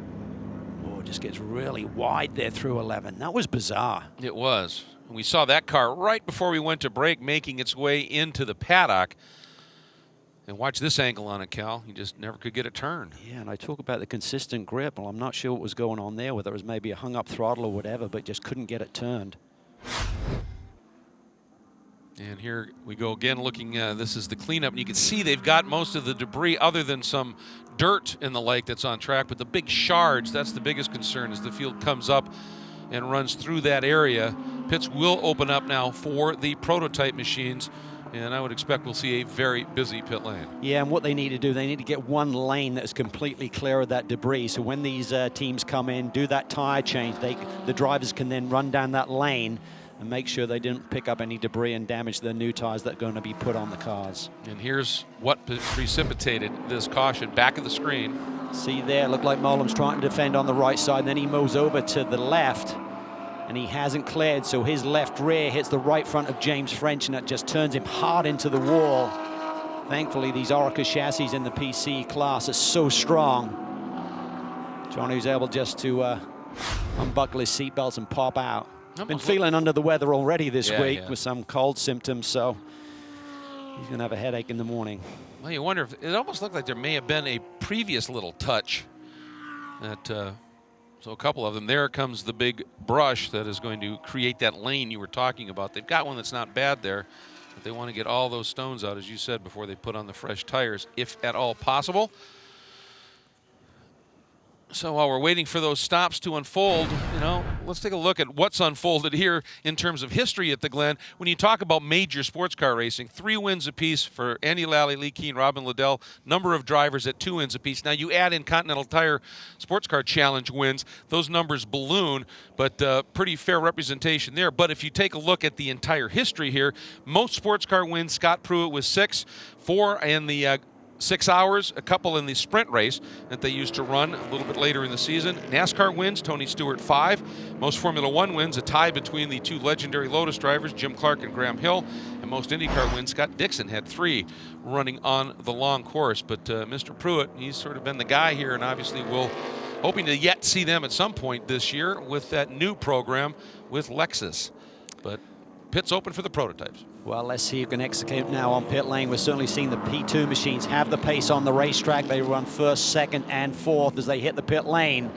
Oh, it just gets really wide there through 11. That was bizarre. It was. We saw that car right before we went to break making its way into the paddock. And watch this angle on it, Cal. He just never could get it turned. Yeah, and I talk about the consistent grip. Well, I'm not sure what was going on there, whether it was maybe a hung-up throttle or whatever, but just couldn't get it turned. And here we go again looking, this is the cleanup. And you can see they've got most of the debris other than some dirt in the lake that's on track. But the big shards, that's the biggest concern as the field comes up and runs through that area. Pits will open up now for the prototype machines. And I would expect we'll see a very busy pit lane. Yeah, and what they need to do, they need to get one lane that is completely clear of that debris. So when these teams come in, do that tire change, the drivers can then run down that lane and make sure they didn't pick up any debris and damage the new tires that are going to be put on the cars. And here's what precipitated this caution. Back of the screen. See there, looked like Mollum's trying to defend on the right side, then he moves over to the left. And he hasn't cleared, so his left rear hits the right front of James French, and that just turns him hard into the wall. Thankfully, these Orica chassis in the PC class are so strong. Johnny was able just to unbuckle his seatbelts and pop out. Been feeling under the weather already this week with some cold symptoms, so he's going to have a headache in the morning. Well, you wonder if it almost looked like there may have been a previous little touch that. So a couple of them. There comes the big brush that is going to create that lane you were talking about. They've got one that's not bad there, but they want to get all those stones out, as you said, before they put on the fresh tires, if at all possible. So while we're waiting for those stops to unfold, you know, let's take a look at what's unfolded here in terms of history at the Glen. When you talk about major sports car racing, 3 wins apiece for Andy Lally, Lee Keane, Robin Liddell, number of drivers at 2 wins apiece. Now you add in Continental Tire Sports Car Challenge wins, those numbers balloon, but pretty fair representation there. But if you take a look at the entire history here, most sports car wins, Scott Pruitt was 6, 4 in the 6 hours, a couple in the sprint race that they used to run a little bit later in the season. NASCAR wins, Tony Stewart 5. Most Formula One wins, a tie between the 2 legendary Lotus drivers, Jim Clark and Graham Hill. And most IndyCar wins, Scott Dixon had 3 running on the long course. But Mr. Pruitt, he's sort of been the guy here, and obviously we'll hoping to yet see them at some point this year with that new program with Lexus. But pit's open for the prototypes. Well, let's see who can execute now on pit lane. We're certainly seeing the P2 machines have the pace on the racetrack. They run 1st, 2nd, and 4th as they hit the pit lane.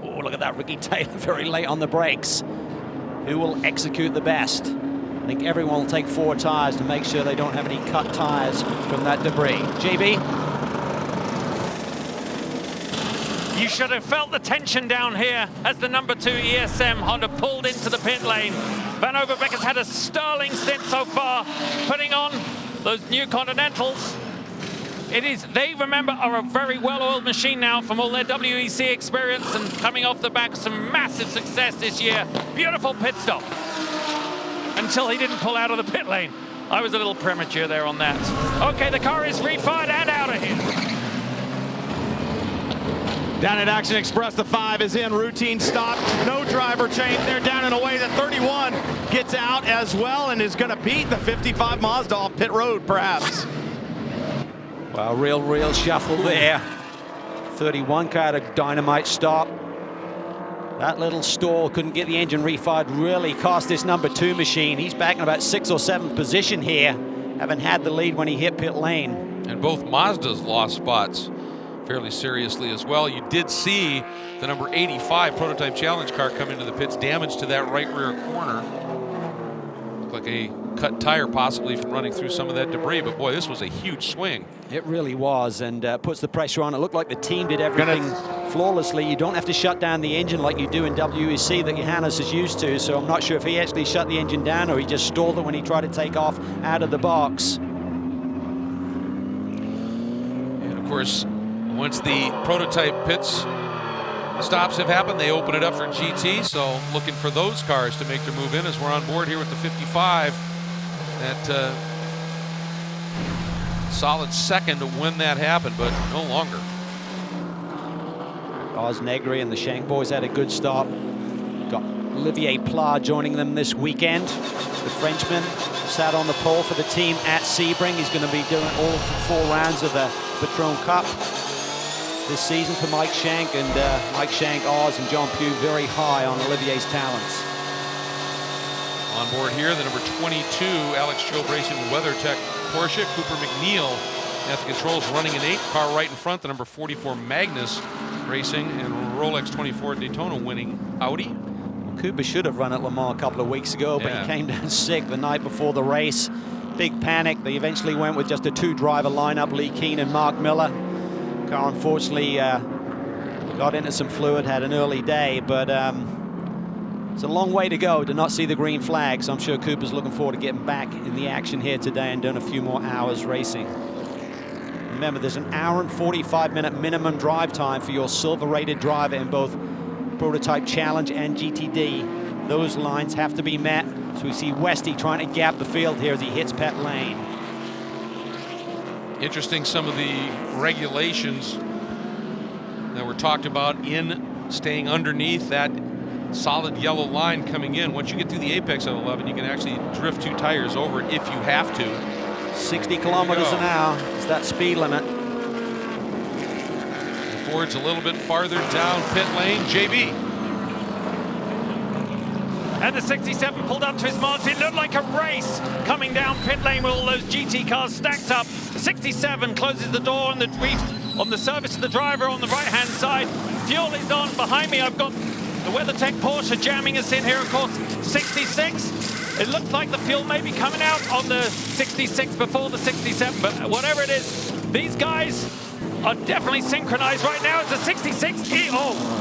Oh, look at that, Ricky Taylor very late on the brakes. Who will execute the best? I think everyone will take 4 tires to make sure they don't have any cut tires from that debris. GB? You should have felt the tension down here as the number 2 ESM Honda pulled into the pit lane. Van Overbeek has had a sterling stint so far, putting on those new Continentals. They remember, are a very well-oiled machine now from all their WEC experience and coming off the back of some massive success this year. Beautiful pit stop. Until he didn't pull out of the pit lane. I was a little premature there on that. Okay, the car is refired and out of here. Down at Action Express, the 5 is in, routine stop, no driver change. They're down and away. The 31 gets out as well and is going to beat the 55 Mazda off pit road, perhaps. Well, real shuffle there. 31 car had a dynamite stop. That little stall, couldn't get the engine refired, really cost this number 2 machine. He's back in about 6th or 7th position here, having had the lead when he hit pit lane. And both Mazdas lost spots fairly seriously as well. You did see the number 85 prototype challenge car come into the pits, damage to that right rear corner. Looked like a cut tire possibly from running through some of that debris, but boy, this was a huge swing. It really was, and puts the pressure on. It looked like the team did everything flawlessly. You don't have to shut down the engine like you do in WEC that Johannes is used to, so I'm not sure if he actually shut the engine down or he just stalled it when he tried to take off out of the box. And of course, once the prototype pits stops have happened, they open it up for GT, so looking for those cars to make their move in as we're on board here with the 55. That solid second when that happened, but no longer. Oz Negri and the Shank boys had a good stop. Got Olivier Pla joining them this weekend. The Frenchman sat on the pole for the team at Sebring. He's going to be doing all 4 rounds of the Patrón Cup this season for Mike Shank, and Mike Shank, Oz, and John Pugh very high on Olivier's talents. On board here, the number 22 Alex Job racing WeatherTech Porsche. Cooper McNeil at the controls, running an 8th car right in front, the number 44 Magnus Racing, and Rolex 24 at Daytona winning Audi. Cooper should have run at Le Mans a couple of weeks ago, but he came down sick the night before the race. Big panic. They eventually went with just a 2-driver lineup, Lee Keane and Mark Miller. Car unfortunately got into some fluid, had an early day, but it's a long way to go to not see the green flag, so I'm sure Cooper's looking forward to getting back in the action here today and doing a few more hours racing. Remember, there's an hour and 45-minute minimum drive time for your silver-rated driver in both Prototype Challenge and GTD. Those lines have to be met. So we see Westy trying to gap the field here as he hits pit lane. Interesting, some of the regulations that were talked about in staying underneath that solid yellow line coming in. Once you get through the apex of 11, you can actually drift 2 tires over it if you have to. 60 kilometers an hour is that speed limit. Ford's a little bit farther down pit lane. JB. And the 67 pulled up to his marks. It looked like a race coming down pit lane with all those GT cars stacked up. The 67 closes the door on the service to the driver on the right-hand side. Fuel is on. Behind me, I've got the WeatherTech Porsche jamming us in here, of course. 66. It looks like the fuel may be coming out on the 66 before the 67, but whatever it is, these guys are definitely synchronized right now. It's a 66.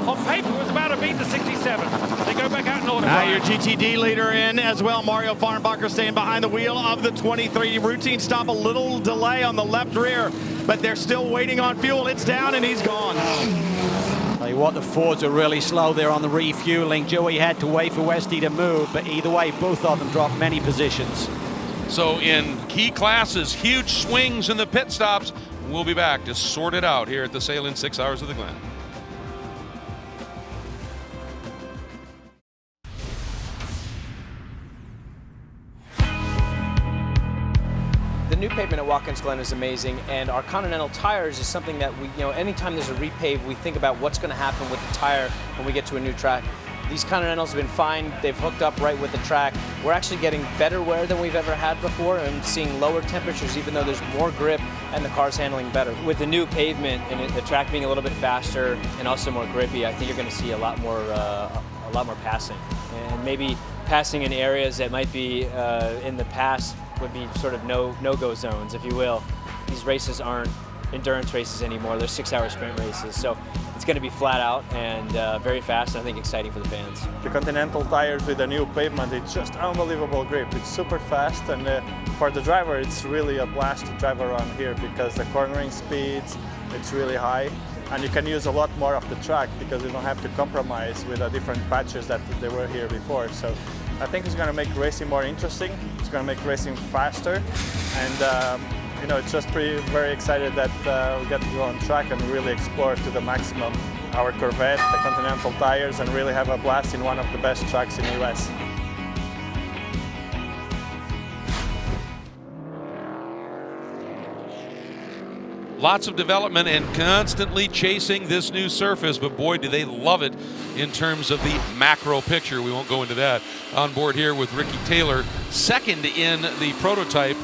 On paper, it was about to beat the 67. They go back out in order. Now your GTD leader in as well. Mario Farnbacher staying behind the wheel of the 23. Routine stop, a little delay on the left rear, but they're still waiting on fuel. It's down and he's gone. Tell you what, the Fords are really slow there on the refueling. Joey had to wait for Westy to move, but either way, both of them dropped many positions. So in key classes, huge swings in the pit stops. We'll be back to sort it out here at the SAHLEN'S 6 Hours of the Glen. The new pavement at Watkins Glen is amazing, and our Continental tires is something that we, anytime there's a repave, we think about what's going to happen with the tire when we get to a new track. These Continentals have been fine. They've hooked up right with the track. We're actually getting better wear than we've ever had before and seeing lower temperatures even though there's more grip and the car's handling better. With the new pavement and the track being a little bit faster and also more grippy, I think you're going to see a lot more passing. And maybe passing in areas that might be in the past would be sort of no-go zones, if you will. These races aren't endurance races anymore. They're 6-hour sprint races. So it's going to be flat out and very fast, and I think exciting for the fans. The Continental tires with the new pavement, it's just unbelievable grip. It's super fast, and for the driver, it's really a blast to drive around here because the cornering speeds, it's really high, and you can use a lot more of the track because you don't have to compromise with the different patches that they were here before. So I think it's going to make racing more interesting. It's going to make racing faster, and it's just very excited that we get to go on track and really explore to the maximum our Corvette, the Continental tires, and really have a blast in one of the best tracks in the US. Lots of development and constantly chasing this new surface, but boy, do they love it in terms of the macro picture. We won't go into that. On board here with Ricky Taylor, second in the prototype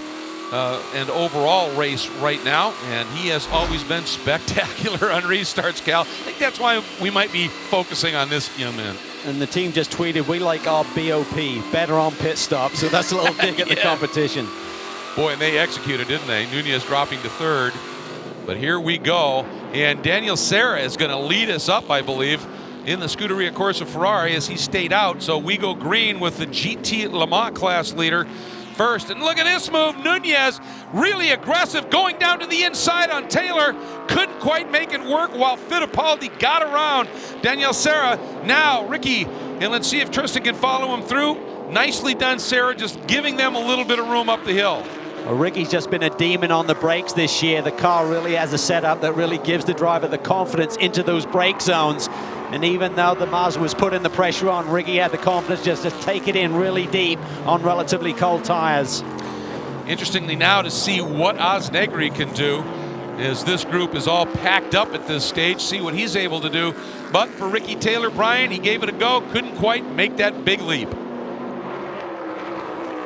and overall race right now, and he has always been spectacular on restarts, Cal. I think that's why we might be focusing on this young man. And the team just tweeted, we like our BOP, better on pit stop, so that's a little dig at the competition. Boy, and they executed, didn't they? Nunez dropping to third. But here we go, and Daniel Serra is going to lead us up, I believe, in the Scuderia Corsa Ferrari as he stayed out. So we go green with the GT Le Mans class leader first. And look at this move, Nunez, really aggressive, going down to the inside on Taylor. Couldn't quite make it work while Fittipaldi got around Daniel Serra. Now Ricky, and let's see if Tristan can follow him through. Nicely done, Serra, just giving them a little bit of room up the hill. Well, Ricky's just been a demon on the brakes this year. The car really has a setup that really gives the driver the confidence into those brake zones. And even though the Mazda was putting the pressure on, Ricky had the confidence just to take it in really deep on relatively cold tires. Interestingly now to see what Osnegri can do as this group is all packed up at this stage, see what he's able to do. But for Ricky Taylor, Brian, he gave it a go, couldn't quite make that big leap.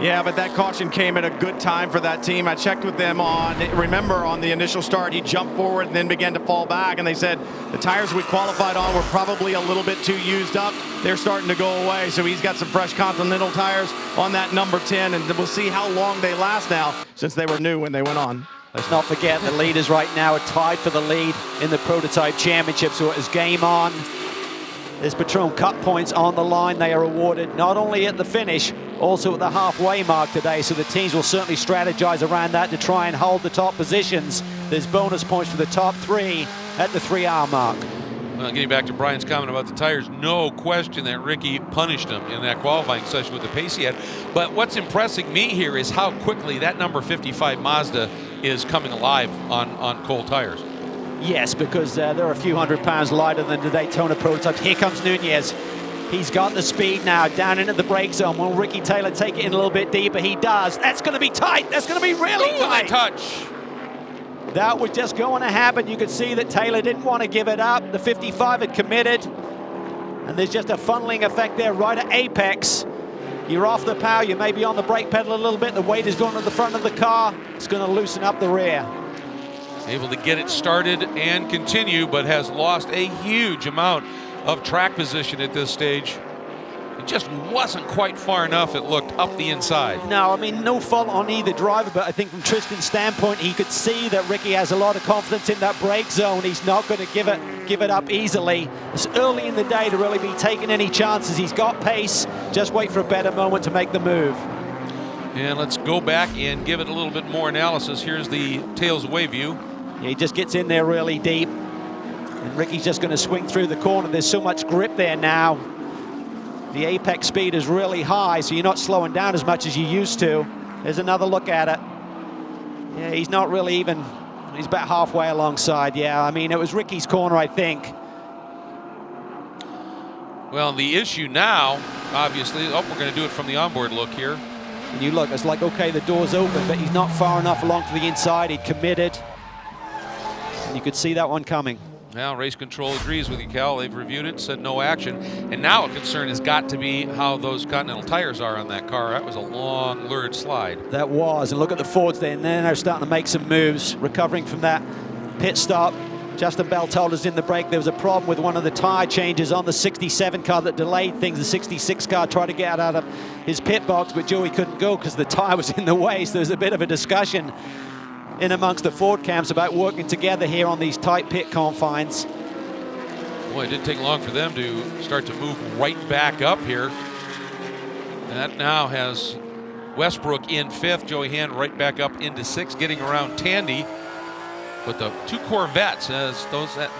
Yeah, but that caution came at a good time for that team. I checked with them on the initial start, he jumped forward and then began to fall back, and they said the tires we qualified on were probably a little bit too used up. They're starting to go away, so he's got some fresh Continental tires on that number 10, and we'll see how long they last now, since they were new when they went on. Let's not forget the leaders right now are tied for the lead in the Prototype Championship, so it is game on. There's Patrón Cup points on the line. They are awarded not only at the finish, also at the halfway mark today, so the teams will certainly strategize around that to try and hold the top positions. There's bonus points for the top 3 at the 3-hour mark. Well, getting back to Brian's comment about the tires, no question that Ricky punished him in that qualifying session with the pace he had. But what's impressing me here is how quickly that number 55 Mazda is coming alive on cold tires. Yes, because they're a few hundred pounds lighter than the Daytona prototypes. Here comes Nunez. He's got the speed now down into the brake zone. Will Ricky Taylor take it in a little bit deeper? He does. That's going to be tight. That's going to be really tight. Touch. That was just going to happen. You could see that Taylor didn't want to give it up. The 55 had committed. And there's just a funneling effect there right at apex. You're off the power. You may be on the brake pedal a little bit. The weight is going to the front of the car. It's going to loosen up the rear. Able to get it started and continue, but has lost a huge amount of track position at this stage. It just wasn't quite far enough, it looked, up the inside. No, I mean, no fault on either driver, but I think from Tristan's standpoint, he could see that Ricky has a lot of confidence in that brake zone. He's not going to give it up easily. It's early in the day to really be taking any chances. He's got pace. Just wait for a better moment to make the move. And let's go back and give it a little bit more analysis. Here's the tails away view. Yeah, he just gets in there really deep. And Ricky's just going to swing through the corner. There's so much grip there now. The apex speed is really high, so you're not slowing down as much as you used to. There's another look at it. Yeah, he's not really even, he's about halfway alongside. Yeah, I mean, it was Ricky's corner, I think. Well, the issue now, obviously, we're going to do it from the onboard look here. And you look, it's like, okay, the door's open, but he's not far enough along to the inside. He'd committed. And you could see that one coming. Now, race control agrees with you, Cal. They've reviewed it, said no action. And now a concern has got to be how those Continental tires are on that car. That was a long, lurid slide. That was. And look at the Fords there. And then they're starting to make some moves, recovering from that pit stop. Justin Bell told us in the break there was a problem with one of the tire changes on the 67 car that delayed things. The 66 car tried to get out of his pit box, but Joey couldn't go because the tire was in the way. So there was a bit of a discussion in amongst the Ford camps about working together here on these tight pit confines. Boy, it didn't take long for them to start to move right back up here. That now has Westbrook in 5th, Joey Hand right back up into 6th, getting around Tandy. But the 2 Corvettes, as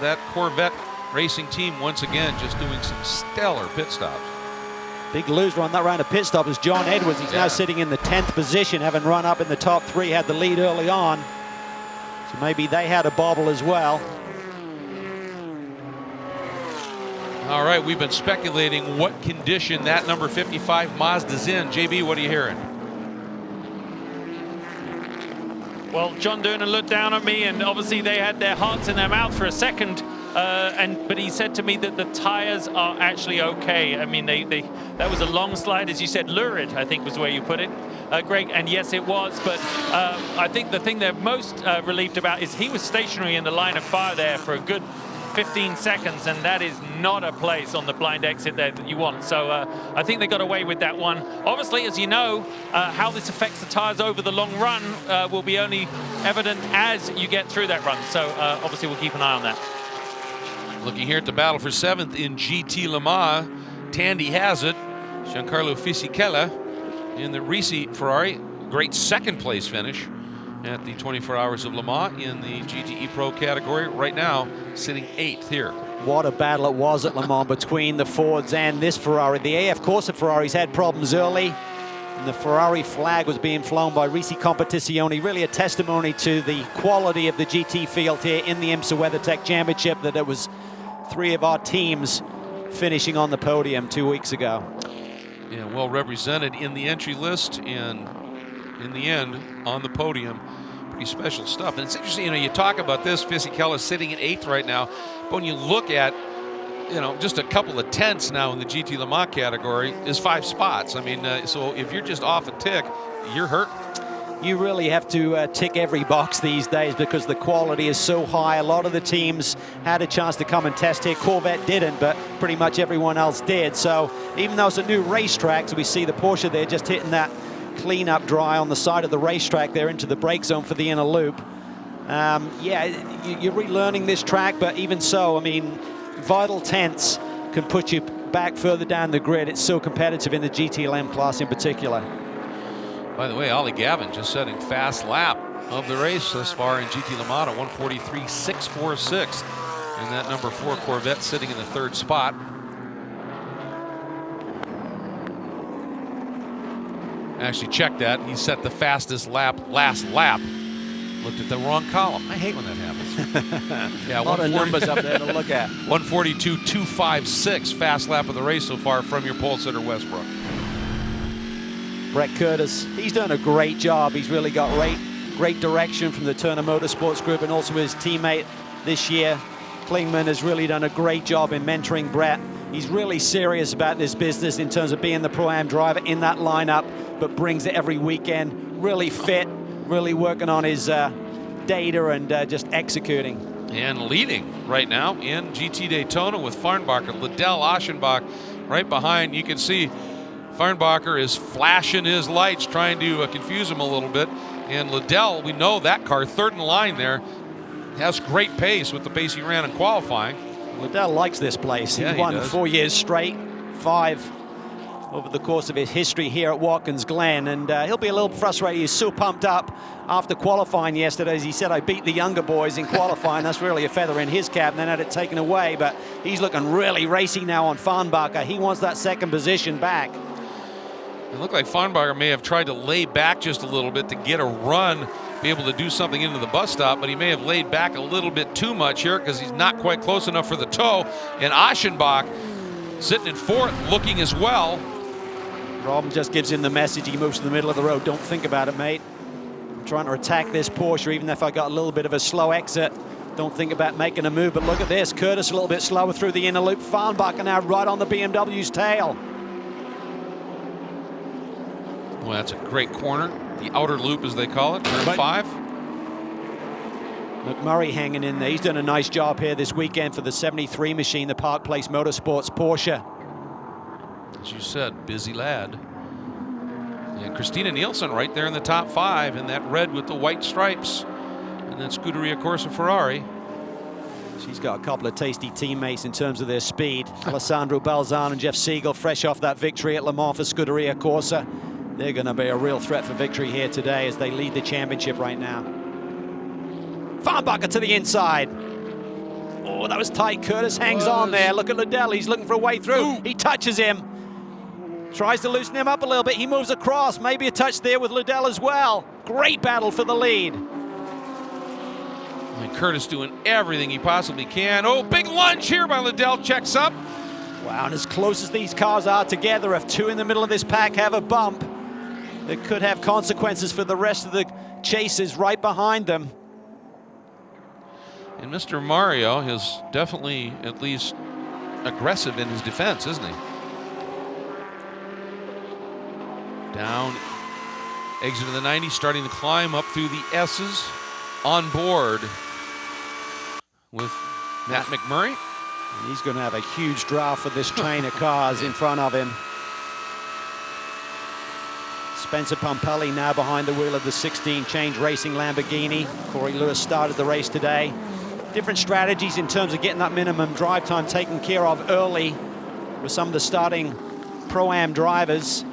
that Corvette racing team once again just doing some stellar pit stops. Big loser on that round of pit stop is John Edwards. He's now sitting in the 10th position, having run up in the top 3, had the lead early on. So maybe they had a bobble as well. All right, we've been speculating what condition that number 55 Mazda's in. JB, what are you hearing? Well, John Doonan looked down at me, and obviously they had their hearts in their mouth for a second. But he said to me that the tires are actually okay. I mean, that was a long slide, as you said, lurid, I think was the way you put it, Greg. And yes, it was. But I think the thing they're most relieved about is he was stationary in the line of fire there for a good 15 seconds, and that is not a place on the blind exit there that you want. So I think they got away with that one. Obviously, as you know, how this affects the tires over the long run will be only evident as you get through that run. So obviously we'll keep an eye on that. Looking here at the battle for 7th in GT Le Mans, Tandy has it. Giancarlo Fisichella in the Risi Ferrari. Great 2nd place finish at the 24 Hours of Le Mans in the GTE Pro category. Right now, sitting 8th here. What a battle it was at Le Mans between the Fords and this Ferrari. The AF Corsa Ferraris had problems early, and the Ferrari flag was being flown by Risi Competizione. Really a testimony to the quality of the GT field here in the IMSA WeatherTech Championship, that it was 3 of our teams finishing on the podium 2 weeks ago. Yeah, well represented in the entry list, and in the end on the podium. Pretty special stuff. And it's interesting, you know, you talk about this, Fisichella sitting at 8th right now, but when you look at you know, just a couple of tenths now in the GT Le Mans category is 5 spots. I mean, so if you're just off a tick, you're hurt. You really have to tick every box these days because the quality is so high. A lot of the teams had a chance to come and test here. Corvette didn't, but pretty much everyone else did. So even though it's a new racetrack, so we see the Porsche there just hitting that cleanup dry on the side of the racetrack there into the brake zone for the inner loop. Yeah, you're relearning this track, but even so, I mean, vital tenths can put you back further down the grid. It's so competitive in the GTLM class in particular. By the way, Ollie Gavin just setting fast lap of the race thus far in GT Le Mans at 1:43.646. And that number 4 Corvette sitting in the 3rd spot. Actually checked that. He set the fastest lap last lap. Looked at the wrong column. I hate when that happens. Yeah, a lot of numbers up there to look at. 1:42.256 fast lap of the race so far from your pole sitter Westbrook. Brett Curtis, he's done a great job. He's really got great direction from the Turner Motorsports Group and also his teammate this year. Klingman has really done a great job in mentoring Brett. He's really serious about this business in terms of being the Pro-Am driver in that lineup, but brings it every weekend. Really fit, really working on his data and just executing. And leading right now in GT Daytona with Farnbacher, Liddell Aschenbach right behind. You can see Farnbacher is flashing his lights, trying to confuse him a little bit. And Liddell, we know that car, 3rd in line there, has great pace with the pace he ran in qualifying. Liddell likes this place. Yeah, He's won 4 years straight, 5 over the course of his history here at Watkins Glen, and he'll be a little frustrated. He's so pumped up after qualifying yesterday. As he said, I beat the younger boys in qualifying. That's really a feather in his cap, and then had it taken away, but he's looking really racy now on Farnbacher. He wants that 2nd position back. It looked like Farnbacher may have tried to lay back just a little bit to get a run, be able to do something into the bus stop, but he may have laid back a little bit too much here because he's not quite close enough for the toe. And Aschenbach sitting in 4th, looking as well. Rob just gives him the message. He moves to the middle of the road. Don't think about it, mate. I'm trying to attack this Porsche, even if I got a little bit of a slow exit. Don't think about making a move, but look at this. Curtis a little bit slower through the inner loop. Farnbacher now right on the BMW's tail. Well, that's a great corner. The outer loop, as they call it, turn 5. McMurray hanging in there. He's done a nice job here this weekend for the 73 machine, the Park Place Motorsports Porsche. As you said, busy lad. And Christina Nielsen right there in the top 5 in that red with the white stripes. And then Scuderia Corsa Ferrari. She's got a couple of tasty teammates in terms of their speed. Alessandro Balzan and Jeff Siegel fresh off that victory at Le Mans for Scuderia Corsa. They're going to be a real threat for victory here today as they lead the championship right now. Farnbacher to the inside. Oh, that was tight. Curtis hangs on there. Look at Liddell. He's looking for a way through. He touches him. Tries to loosen him up a little bit. He moves across. Maybe a touch there with Liddell as well. Great battle for the lead. And Curtis doing everything he possibly can. Oh, big lunge here by Liddell. Checks up. Wow, and as close as these cars are together, if 2 in the middle of this pack have a bump, it could have consequences for the rest of the chasers right behind them. And Mr. Mario is definitely at least aggressive in his defense, isn't he? Down, exit of the 90, starting to climb up through the S's, on board with Matt McMurray. And he's going to have a huge draft for this train of cars in front of him. Spencer Pompelli now behind the wheel of the 16-change racing Lamborghini. Corey Lewis started the race today. Different strategies in terms of getting that minimum drive time taken care of early with some of the starting Pro-Am drivers.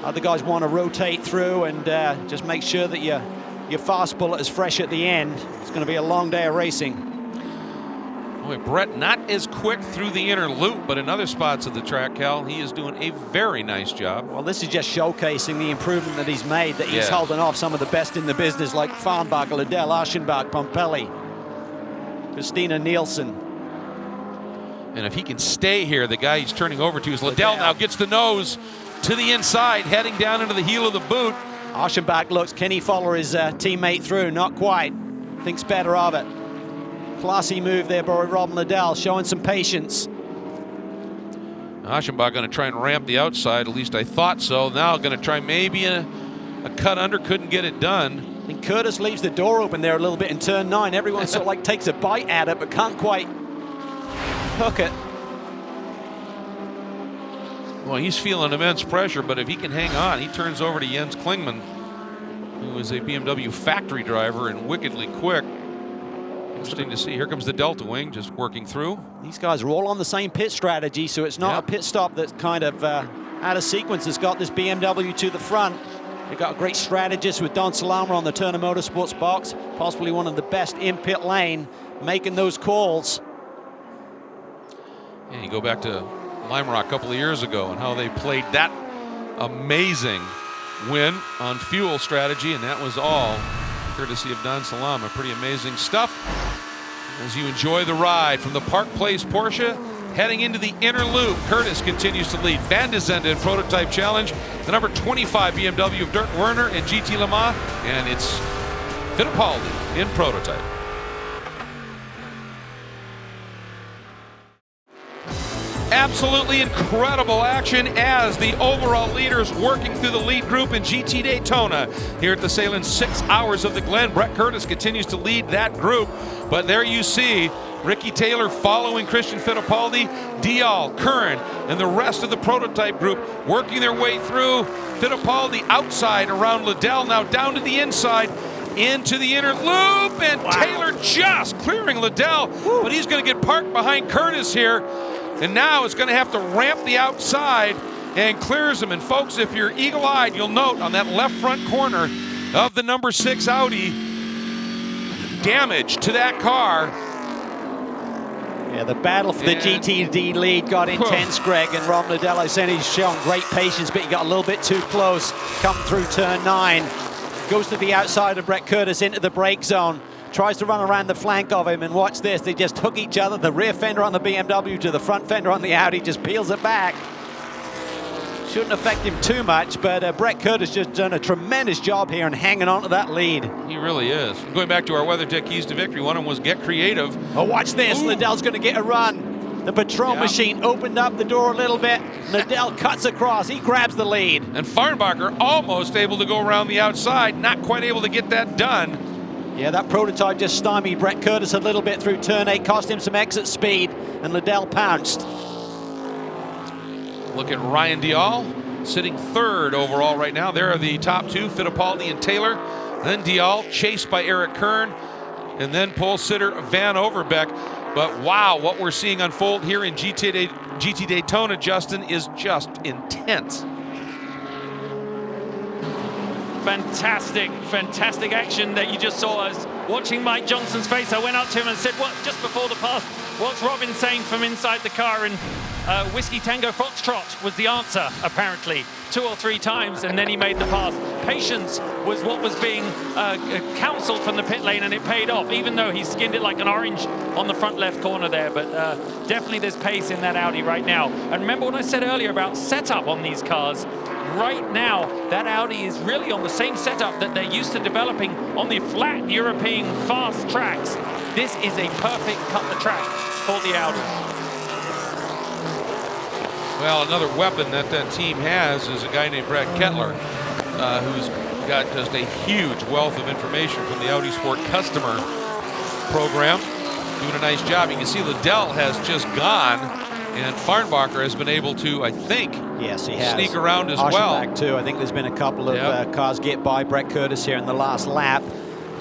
Other guys want to rotate through and just make sure that your fast bullet is fresh at the end. It's going to be a long day of racing. Boy, Brett not as quick through the inner loop, but in other spots of the track, Cal, he is doing a very nice job. Well, this is just showcasing the improvement that he's made, that he's holding off some of the best in the business like Farnbacher, Liddell, Aschenbach, Pompelli, Christina Nielsen. And if he can stay here, the guy he's turning over to is Liddell. Now gets the nose to the inside, heading down into the heel of the boot. Aschenbach looks, can he follow his teammate through? Not quite. Thinks better of it. Classy move there by Rob Liddell, showing some patience. Aschenbach going to try and ramp the outside, at least I thought so. Now going to try maybe a cut under, couldn't get it done. And Curtis leaves the door open there a little bit in turn 9. Everyone sort of like takes a bite at it, but can't quite hook it. Well, he's feeling immense pressure, but if he can hang on, he turns over to Jens Klingmann, who is a BMW factory driver and wickedly quick. Interesting to see. Here comes the Delta Wing just working through. These guys are all on the same pit strategy, so it's not a pit stop that's kind of out of sequence. It's got this BMW to the front. They've got a great strategist with Don Salama on the Turner Motorsports box, possibly one of the best in pit lane, making those calls. And you go back to Lime Rock a couple of years ago and how they played that amazing win on fuel strategy, and that was all courtesy of Don Salama. Pretty amazing stuff. As you enjoy the ride from the Park Place Porsche, heading into the inner loop, Curtis continues to lead. Van de Zende in Prototype Challenge, the number 25 BMW of Dirk Werner in GT Le Mans, and it's Fittipaldi in Prototype. Absolutely incredible action as the overall leaders working through the lead group in GT Daytona. Here at the SAHLEN'S 6 Hours of the Glen, Brett Curtis continues to lead that group. But there you see Ricky Taylor following Christian Fittipaldi, Dial, Curran, and the rest of the prototype group working their way through. Fittipaldi outside around Liddell, now down to the inside, into the inner loop, and Taylor just clearing Liddell, but he's going to get parked behind Curtis here. And now it's going to have to ramp the outside and clears him. And folks, if you're eagle-eyed, you'll note on that left front corner of the number 6 Audi, damage to that car. Yeah, the battle for the GTD lead got intense, Greg, and Ron Liddell, I said he's shown great patience, but he got a little bit too close, come through turn 9. Goes to the outside of Brett Curtis into the brake zone. Tries to run around the flank of him, and watch this, they just hook each other. The rear fender on the BMW to the front fender on the Audi, just peels it back. Shouldn't affect him too much, but Brett Curtis just done a tremendous job here and hanging on to that lead. He really is. Going back to our WeatherTech keys to victory, one of them was get creative. Oh, watch this, Liddell's gonna get a run. The Patrón machine opened up the door a little bit. Liddell cuts across, he grabs the lead. And Farnbacher almost able to go around the outside, not quite able to get that done. Yeah, that prototype just stymied Brett Curtis a little bit through turn 8, cost him some exit speed, and Liddell pounced. Look at Ryan Dial, sitting 3rd overall right now. There are the top 2, Fittipaldi and Taylor. Then Dial, chased by Eric Kern, and then pole sitter Van Overbeck. But wow, what we're seeing unfold here in GT Daytona, Justin, is just intense. Fantastic action that you just saw. I was watching Mike Johnson's face. I went up to him and said, "What?" Just before the pass, what's Robin saying from inside the car? And Whiskey Tango Foxtrot was the answer, apparently, 2 or 3 times, and then he made the pass. Patience was what was being counseled from the pit lane, and it paid off, even though he skinned it like an orange on the front left corner there. But definitely there's pace in that Audi right now. And remember what I said earlier about setup on these cars. Right now, that Audi is really on the same setup that they're used to developing on the flat European fast tracks. This is a perfect cut the track for the Audi. Well, another weapon that team has is a guy named Brad Kettler, who's got just a huge wealth of information from the Audi Sport customer program. Doing a nice job. You can see Liddell has just gone, and Farnbacher has been able to, I think, yes, he has, sneak around as well. Back too. I think there's been a couple of cars get by Brett Curtis here in the last lap.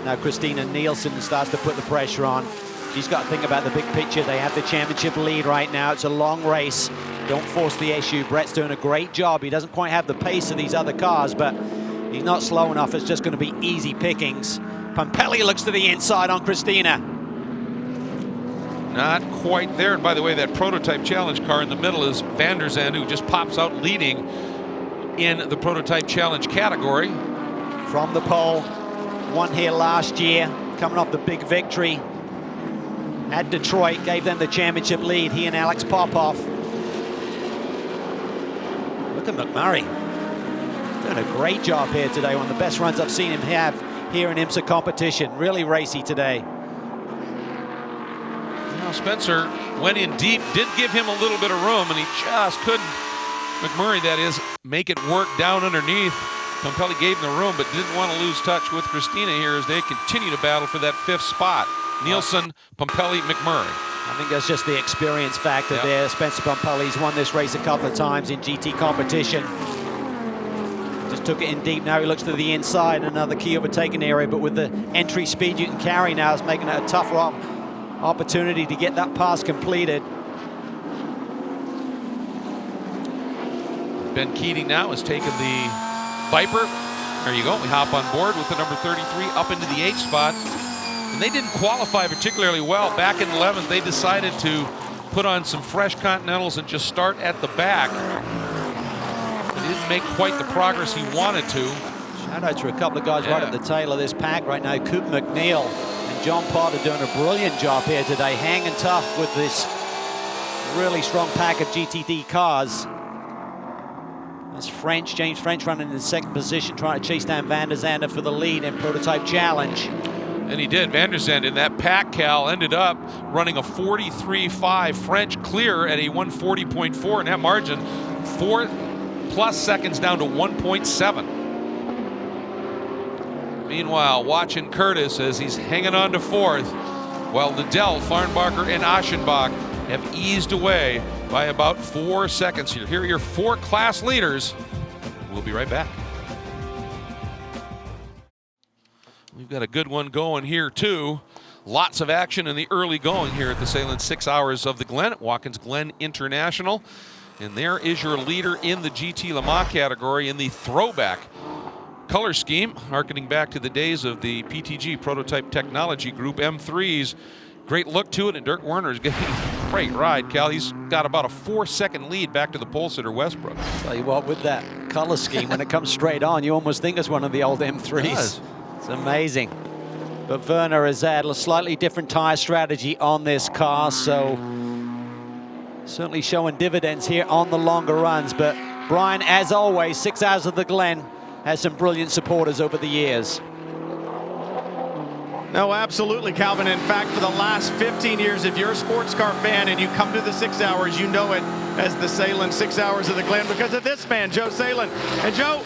Now Christina Nielsen starts to put the pressure on. She's got to think about the big picture. They have the championship lead right now. It's a long race. Don't force the issue. Brett's doing a great job. He doesn't quite have the pace of these other cars, but he's not slow enough. It's just going to be easy pickings. Pampelli looks to the inside on Christina. Not quite there. And by the way, that prototype challenge car in the middle is Van der Zande, who just pops out leading in the prototype challenge category. From the pole, won here last year, coming off the big victory at Detroit, gave them the championship lead, he and Alex Popov. Look at McMurray, doing a great job here today, one of the best runs I've seen him have here in IMSA competition. Really racy today. Well, Spencer went in deep, did give him a little bit of room, and he just couldn't, McMurray that is, make it work down underneath. Pumpelly gave him the room, but didn't want to lose touch with Christina here as they continue to battle for that 5th spot. Nielsen, Pumpelly, McMurray. I think that's just the experience factor there. Spencer Pumpelly's won this race a couple of times in GT competition. Just took it in deep. Now he looks to the inside, another key overtaking area, but with the entry speed you can carry now, it's making it a tougher opportunity to get that pass completed. Ben Keating now has taken the Viper. There you go. We hop on board with the number 33 up into the 8th spot. And they didn't qualify particularly well. Back in 11th, they decided to put on some fresh Continentals and just start at the back. But he didn't make quite the progress he wanted to. Shout out to a couple of guys right at the tail of this pack right now. Coop McNeil and John Potter doing a brilliant job here today, hanging tough with this really strong pack of GTD cars. That's French, James French running in the 2nd position, trying to chase down Van der Zande for the lead in Prototype Challenge. And he did. Van der Zande in that pack, Cal, ended up running a 43.5. French clear at a 140.4, and that margin 4+ seconds down to 1.7. Meanwhile, watching Curtis as he's hanging on to 4th, while Liddell, Farnbacher, and Aschenbach have eased away by about 4 seconds here. Here are your 4 class leaders. We'll be right back. We've got a good one going here, too. Lots of action in the early going here at the SAHLEN'S 6 Hours of the Glen at Watkins Glen International. And there is your leader in the GT Le Mans category in the throwback color scheme, harkening back to the days of the PTG Prototype Technology Group M3s. Great look to it, and Dirk Werner is getting a great ride, Cal. He's got about a 4-second lead back to the pole sitter Westbrook. Tell you what, with that color scheme, when it comes straight on, you almost think it's one of the old M3s. It's amazing. But Werner has had a slightly different tire strategy on this car, so certainly showing dividends here on the longer runs. But Brian, as always, 6 Hours of the Glen has some brilliant supporters over the years. No, absolutely, Calvin. In fact, for the last 15 years, if you're a sports car fan and you come to the 6 Hours, you know it as the SAHLEN'S 6 Hours of the Glen because of this man, Joe Sahlen. And Joe,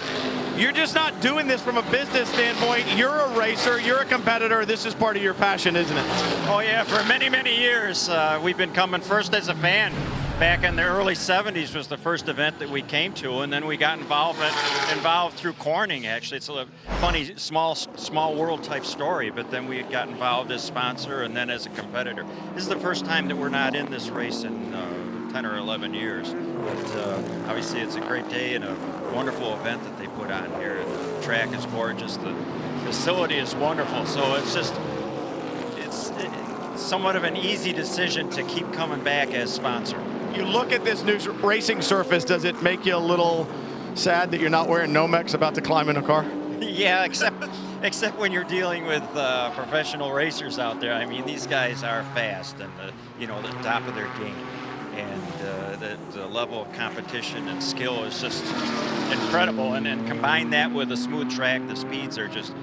you're just not doing this from a business standpoint. You're a racer, you're a competitor. This is part of your passion, isn't it? Oh yeah, for many, many years. We've been coming first as a fan. Back in the early 70s was the first event that we came to, and then we got involved through Corning, actually. It's a funny, small world type story, but then we got involved as sponsor and then as a competitor. This is the first time that we're not in this race in 10 or 11 years. But obviously it's a great day and a wonderful event that they put on here. The track is gorgeous, the facility is wonderful, so it's just, it's somewhat of an easy decision to keep coming back as sponsor. You look at this new racing surface, does it make you a little sad that you're not wearing Nomex about to climb in a car? Yeah, except when you're dealing with professional racers out there. I mean, these guys are fast and the top of their game, and the level of competition and skill is just incredible. And then combine that with a smooth track, the speeds are just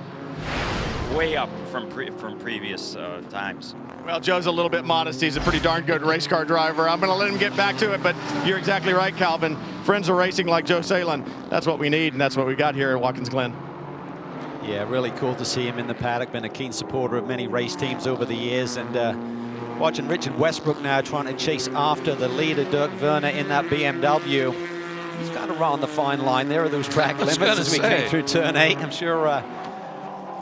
way up from previous times. Well, Joe's a little bit modest. He's a pretty darn good race car driver. I'm going to let him get back to it, but you're exactly right, Calvin. Friends of racing like Joe Sahlen, that's what we need, and that's what we got here at Watkins Glen. Yeah, really cool to see him in the paddock. Been a keen supporter of many race teams over the years, and watching Richard Westbrook now trying to chase after the leader, Dirk Werner, in that BMW. He's kind of right on the fine line. There are those track limits as we came through turn 8. I'm sure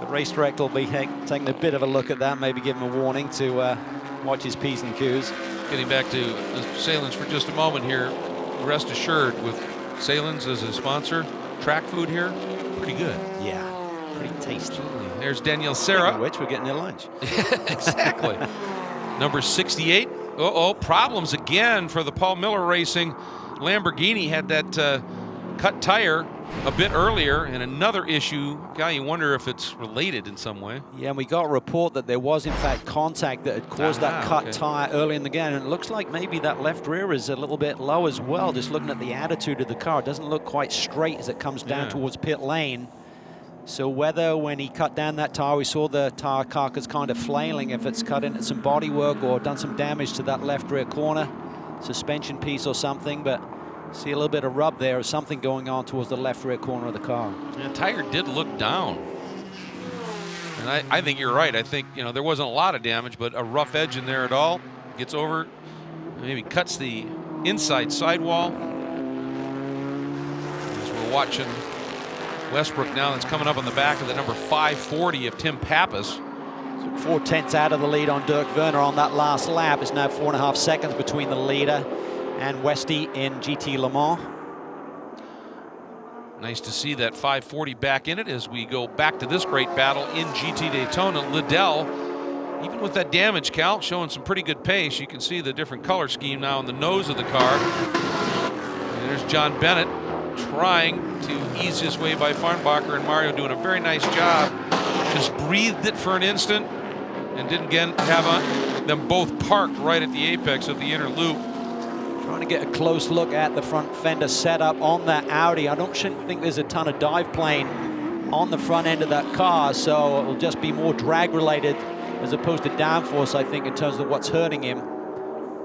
the race director will be taking a bit of a look at that, maybe give him a warning to watch his P's and Q's. Getting back to the SAHLEN'S for just a moment here, rest assured with SAHLEN'S as a sponsor, track food here, pretty good. Yeah, pretty tasty. There's Danielle Serra. Speaking of which, we're getting their lunch. Exactly. Number 68. Problems again for the Paul Miller Racing Lamborghini. Had that cut tire a bit earlier, and another issue. Guy, you wonder if it's related in some way. Yeah, and we got a report that there was in fact contact that had caused that cut tire early in the game, and it looks like maybe that left rear is a little bit low as well. Just looking at the attitude of the car, it doesn't look quite straight as it comes down towards pit lane. So whether when he cut down that tire, we saw the tire carcass kind of flailing, if it's cut into some body work or done some damage to that left rear corner, suspension piece or something, but see a little bit of rub there or something going on towards the left rear corner of the car. The tire did look down. And I think you're right. I think, you know, there wasn't a lot of damage, but a rough edge in there at all. Gets over, maybe cuts the inside sidewall. As we're watching Westbrook now, that's coming up on the back of the number 540 of Tim Pappas. So 4/10 out of the lead on Dirk Werner on that last lap. It's now 4.5 seconds between the leader and Westy in GT Le Mans. Nice to see that 540 back in it as we go back to this great battle in GT Daytona. Liddell, even with that damage, Cal, showing some pretty good pace. You can see the different color scheme now on the nose of the car. And there's John Bennett trying to ease his way by Farnbacher, and Mario doing a very nice job. Just breathed it for an instant and didn't have them both parked right at the apex of the inner loop. Trying to get a close look at the front fender setup on that Audi. I don't think there's a ton of dive plane on the front end of that car, so it'll just be more drag related as opposed to downforce, I think, in terms of what's hurting him.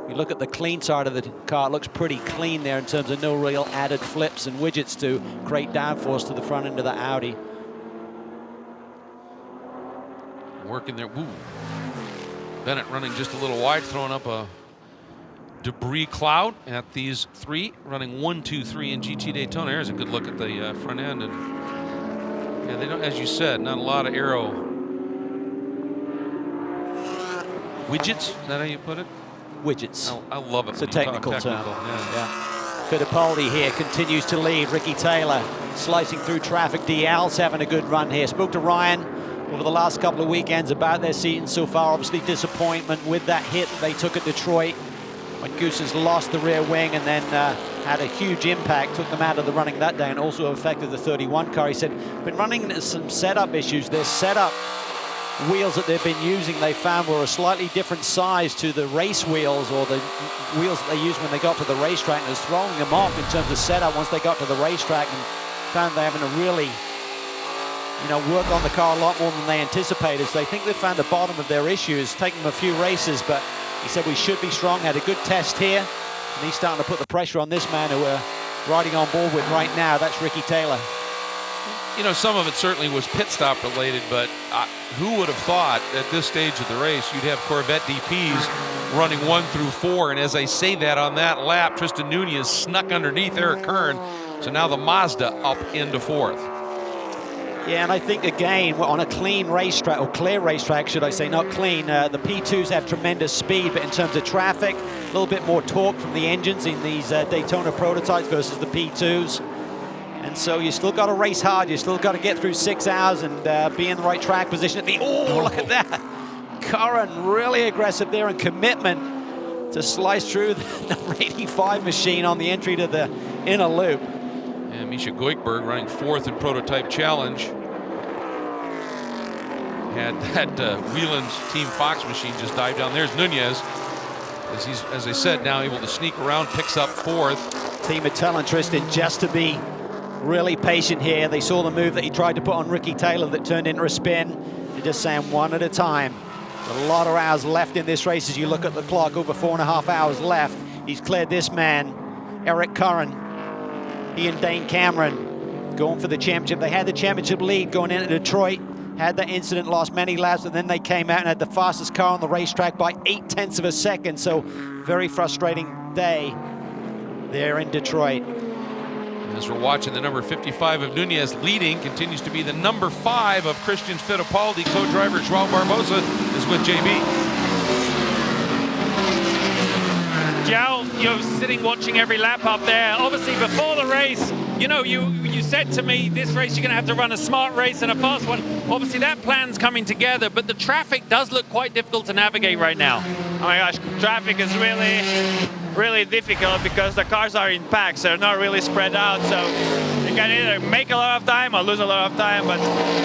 You look at the clean side of the car, it looks pretty clean there in terms of no real added flips and widgets to create downforce to the front end of the Audi. Working there. Woo. Bennett running just a little wide, throwing up a debris cloud at these three, running 1, 2, 3 in GT Daytona. There's a good look at the front end, and yeah, they don't, as you said, not a lot of aero widgets. Is that how you put it? Widgets. I love it. It's a technical term. Yeah. Fittipaldi here continues to lead. Ricky Taylor slicing through traffic. DL's having a good run here. Spoke to Ryan over the last couple of weekends about their season so far. Obviously disappointment with that hit that they took at Detroit when Goosens lost the rear wing and then had a huge impact, took them out of the running that day and also affected the 31 car. He said, been running into some setup issues. Their setup wheels that they've been using, they found were a slightly different size to the race wheels or the wheels that they used when they got to the racetrack, and it was throwing them off in terms of setup once they got to the racetrack, and found they're having to really, you know, work on the car a lot more than they anticipated. So they think they found the bottom of their issues. Taking them a few races, but he said we should be strong. Had a good test here, and he's starting to put the pressure on this man who we're riding on board with right now. That's Ricky Taylor. You know, some of it certainly was pit stop related, but who would have thought at this stage of the race you'd have Corvette DPs running 1 through 4, and as I say that, on that lap, Tristan Nunez snuck underneath Eric Kern, so now the Mazda up into 4th. Yeah, and I think, again, on a clean racetrack, or clear racetrack, should I say, not clean, the P2s have tremendous speed, but in terms of traffic, a little bit more torque from the engines in these Daytona prototypes versus the P2s. And so you still got to race hard. You still got to get through 6 hours and be in the right track position. Oh, look at that. Curran really aggressive there and commitment to slice through the number 85 machine on the entry to the inner loop. And Misha Goikberg running 4th in Prototype Challenge. Had that Whelan's Team Fox machine just dive down. There's Nunez, as he's, as I said, now able to sneak around, picks up 4th. Team are telling Tristan just to be really patient here. They saw the move that he tried to put on Ricky Taylor that turned into a spin. They're just saying one at a time. A lot of hours left in this race as you look at the clock, over 4.5 hours left. He's cleared this man, Eric Curran. He and Dane Cameron going for the championship. They had the championship lead going into Detroit, had that incident, lost many laps, and then they came out and had the fastest car on the racetrack by 0.8 of a second. So very frustrating day there in Detroit. As we're watching, the number 55 of Nunez leading continues to be the number 5 of Christian Fittipaldi. Co-driver Joao Barbosa is with JB. Joao, you're sitting watching every lap up there. Obviously, before the race, you know, you said to me, this race you're going to have to run a smart race and a fast one. Obviously, that plan's coming together, but the traffic does look quite difficult to navigate right now. Oh my gosh, traffic is really difficult because the cars are in packs. They're not really spread out, so you can either make a lot of time or lose a lot of time, but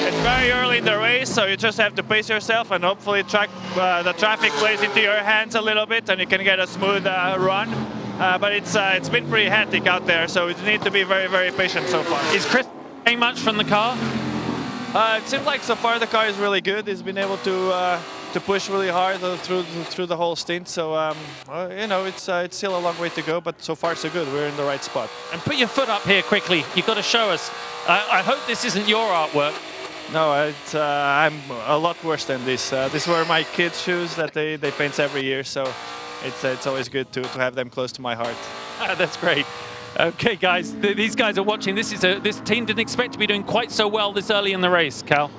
it's very early in the race, so you just have to pace yourself and hopefully the traffic plays into your hands a little bit and you can get a smooth run. But it's been pretty hectic out there, so you need to be very, very patient so far. Is Chris getting much from the car? It seems like so far the car is really good. He's been able to push really hard through the whole stint. So you know, it's still a long way to go, but so far so good. We're in the right spot. And put your foot up here quickly. You've got to show us. I hope this isn't your artwork. No, I'm a lot worse than this. These were my kids' shoes that they paint every year, so it's always good to have them close to my heart. That's great. Okay, guys, these guys are watching. This team didn't expect to be doing quite so well this early in the race, Cal.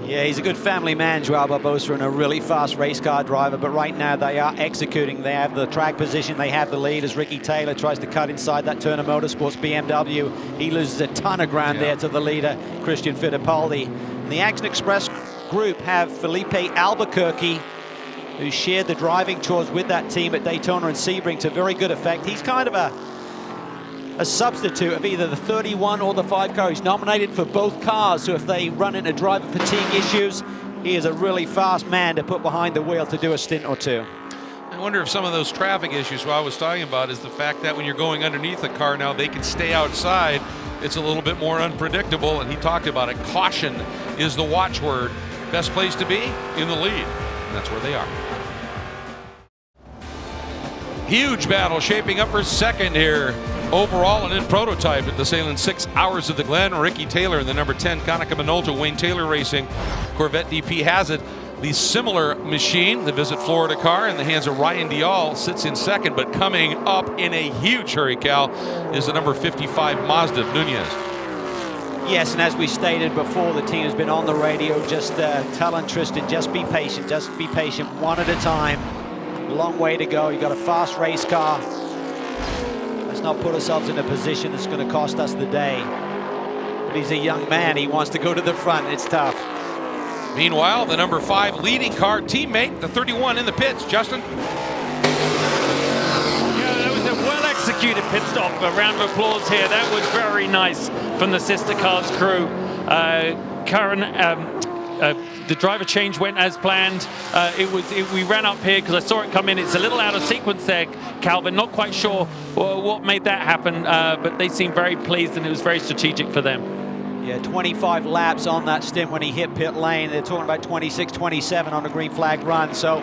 Yeah, he's a good family man, Joao Barbosa, and a really fast race car driver, but right now they are executing. They have the track position, they have the lead as Ricky Taylor tries to cut inside that Turner Motorsports BMW. He loses a ton of ground there to the leader, Christian Fittipaldi. And the Action Express group have Felipe Albuquerque, who shared the driving chores with that team at Daytona and Sebring to very good effect. He's kind of a substitute of either the 31 or the 5 car. He's nominated for both cars, so if they run into driver fatigue issues, he is a really fast man to put behind the wheel to do a stint or two. I wonder if some of those traffic issues what I was talking about is the fact that when you're going underneath the car now, they can stay outside. It's a little bit more unpredictable, and he talked about it. Caution is the watchword. Best place to be? In the lead. And that's where they are. Huge battle shaping up for second here. Overall and in prototype at the SAHLEN'S 6 Hours of the Glen. Ricky Taylor in the number 10 Konica Minolta Wayne Taylor Racing Corvette DP has it. The similar machine, the Visit Florida car, in the hands of Ryan Dial, sits in second, but coming up in a huge hurry, Cal, is the number 55 Mazda of Nunez. Yes, and as we stated before, the team has been on the radio just telling Tristan, just be patient, one at a time. Long way to go. You got a fast race car. Let's not put ourselves in a position that's going to cost us the day. But he's a young man. He wants to go to the front. It's tough. Meanwhile, the number 5 leading car teammate, the 31 in the pits, Justin. Yeah, that was a well-executed pit stop. A round of applause here. That was very nice from the sister cars crew. Karen, the driver change went as planned. We ran up here because I saw it come in. It's a little out of sequence there, Calvin. Not quite sure what made that happen, but they seemed very pleased, and it was very strategic for them. Yeah, 25 laps on that stint when he hit pit lane. They're talking about 26, 27 on a green flag run. So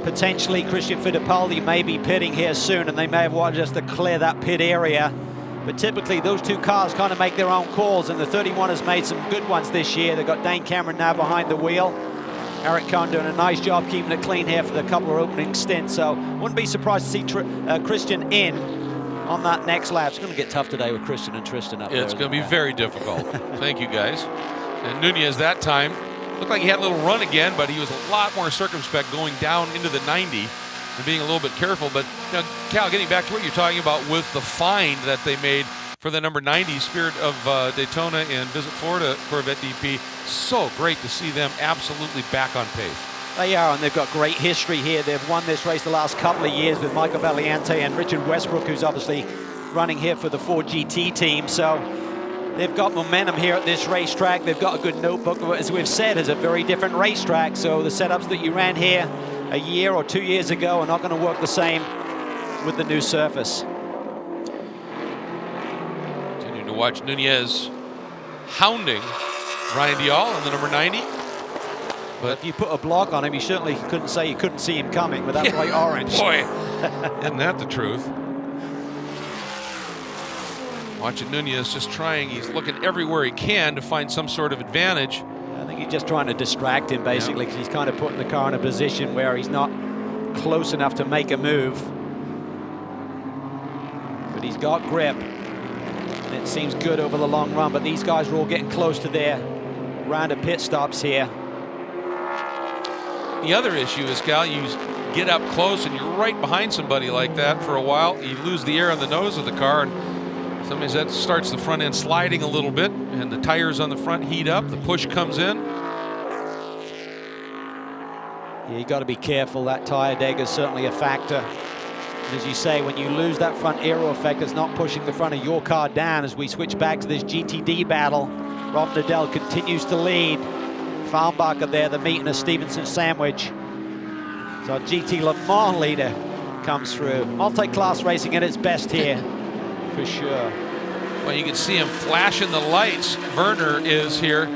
potentially Christian Fittipaldi may be pitting here soon, and they may have wanted just to clear that pit area. But typically those two cars kind of make their own calls, and the 31 has made some good ones this year. They've got Dane Cameron now behind the wheel. Eric Cohn doing a nice job keeping it clean here for the couple of opening stints. So wouldn't be surprised to see Christian in on that next lap. It's going to get tough today with Christian and Tristan up there. It's going to be very difficult. Thank you, guys. And Nunez that time looked like he had a little run again, but he was a lot more circumspect going down into the 90 and being a little bit careful. But you know, Cal, getting back to what you're talking about with the find that they made for the number 90 Spirit of Daytona and Visit Florida Corvette DP, so great to see them absolutely back on pace. They are, and they've got great history here. They've won this race the last couple of years with Michael Valiante and Richard Westbrook, who's obviously running here for the Ford GT team. So they've got momentum here at this racetrack. They've got a good notebook, as we've said, is a very different racetrack. So the setups that you ran here a year or 2 years ago are not going to work the same with the new surface. Continuing to watch Nunez hounding Ryan Dial in the number 90. But if you put a block on him, you certainly couldn't say you couldn't see him coming with that bright orange. Boy, isn't that the truth? Watching Nunez just trying, he's looking everywhere he can to find some sort of advantage. I think he's just trying to distract him, basically, because he's kind of putting the car in a position where he's not close enough to make a move. But he's got grip, and it seems good over the long run. But these guys are all getting close to their round of pit stops here. The other issue is, Cal, you get up close and you're right behind somebody like that for a while. You lose the air on the nose of the car, and sometimes that starts the front end sliding a little bit, and the tires on the front heat up. The push comes in. Yeah, you got to be careful. That tire deg is certainly a factor. And as you say, when you lose that front aero effect, it's not pushing the front of your car down. As we switch back to this GTD battle, Rob Nadell continues to lead. Farnbacher there, the meat and a Stevenson sandwich. So our GT Le Mans leader comes through. Multi-class racing at its best here, for sure. Well, you can see him flashing the lights. Werner is here.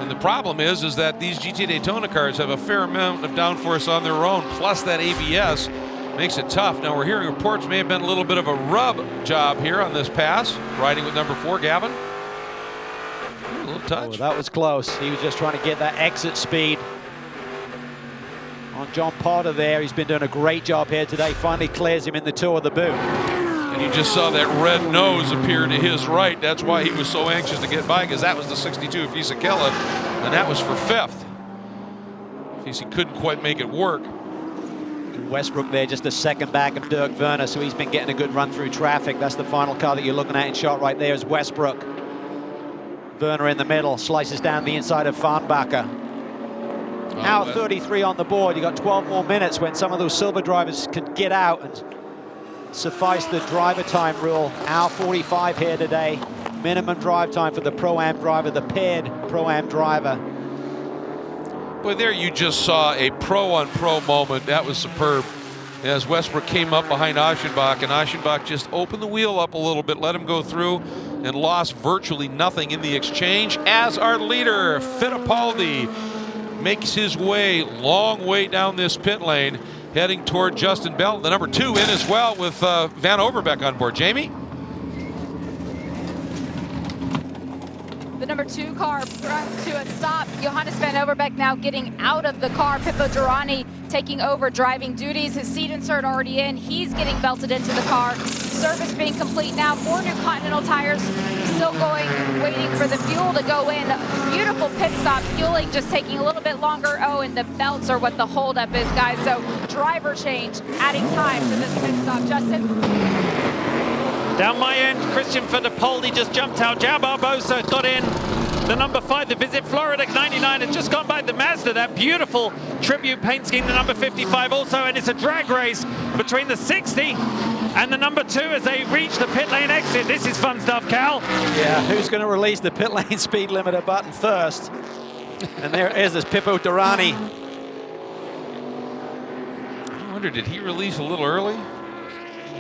And the problem is that these GT Daytona cars have a fair amount of downforce on their own, plus that ABS makes it tough. Now we're hearing reports may have been a little bit of a rub job here on this pass, riding with number 4, Gavin. A little touch. Oh, that was close. He was just trying to get that exit speed on John Potter there. He's been doing a great job here today. Finally clears him in the toe of the boot. And you just saw that red nose appear to his right. That's why he was so anxious to get by, because that was the 62 Fisichella, and that was for 5th. He couldn't quite make it work. Westbrook there just a second back of Dirk Werner, so he's been getting a good run through traffic. That's the final car that you're looking at in shot right there is Westbrook. Werner in the middle, slices down the inside of Farnbacher. Now 33 on the board. You got 12 more minutes when some of those silver drivers could get out and suffice the driver time rule. Hour 45 here today. Minimum drive time for the Pro-Am driver, the paired Pro-Am driver. Well, there you just saw a pro-on-pro moment. That was superb. As Westbrook came up behind Aschenbach, and Aschenbach just opened the wheel up a little bit, let him go through, and lost virtually nothing in the exchange. As our leader, Fittipaldi, makes his way, long way down this pit lane, heading toward Justin Bell. The number 2 in as well with Van Overbeek on board. Jamie? The number 2 car brought to a stop. Johannes Van Overbeek now getting out of the car. PIPO DERANI taking over driving duties. His seat insert already in. He's getting belted into the car. Service being complete now. 4 new Continental tires still going, waiting for the fuel to go in. Beautiful pit stop. Fueling just taking a little bit longer. Oh, and the belts are what the holdup is, guys. So driver change, adding time to this pit stop. Justin? Down my end, Christian Fittipaldi just jumped out. João Barbosa got in. The number 5, the Visit Florida 99, has just gone by the Mazda. That beautiful tribute paint scheme, the number 55 also. And it's a drag race between the 60 and the number 2 as they reach the pit lane exit. This is fun stuff, Cal. Yeah, who's going to release the pit lane speed limiter button first? And there it is, this PIPO DERANI. I wonder, did he release a little early?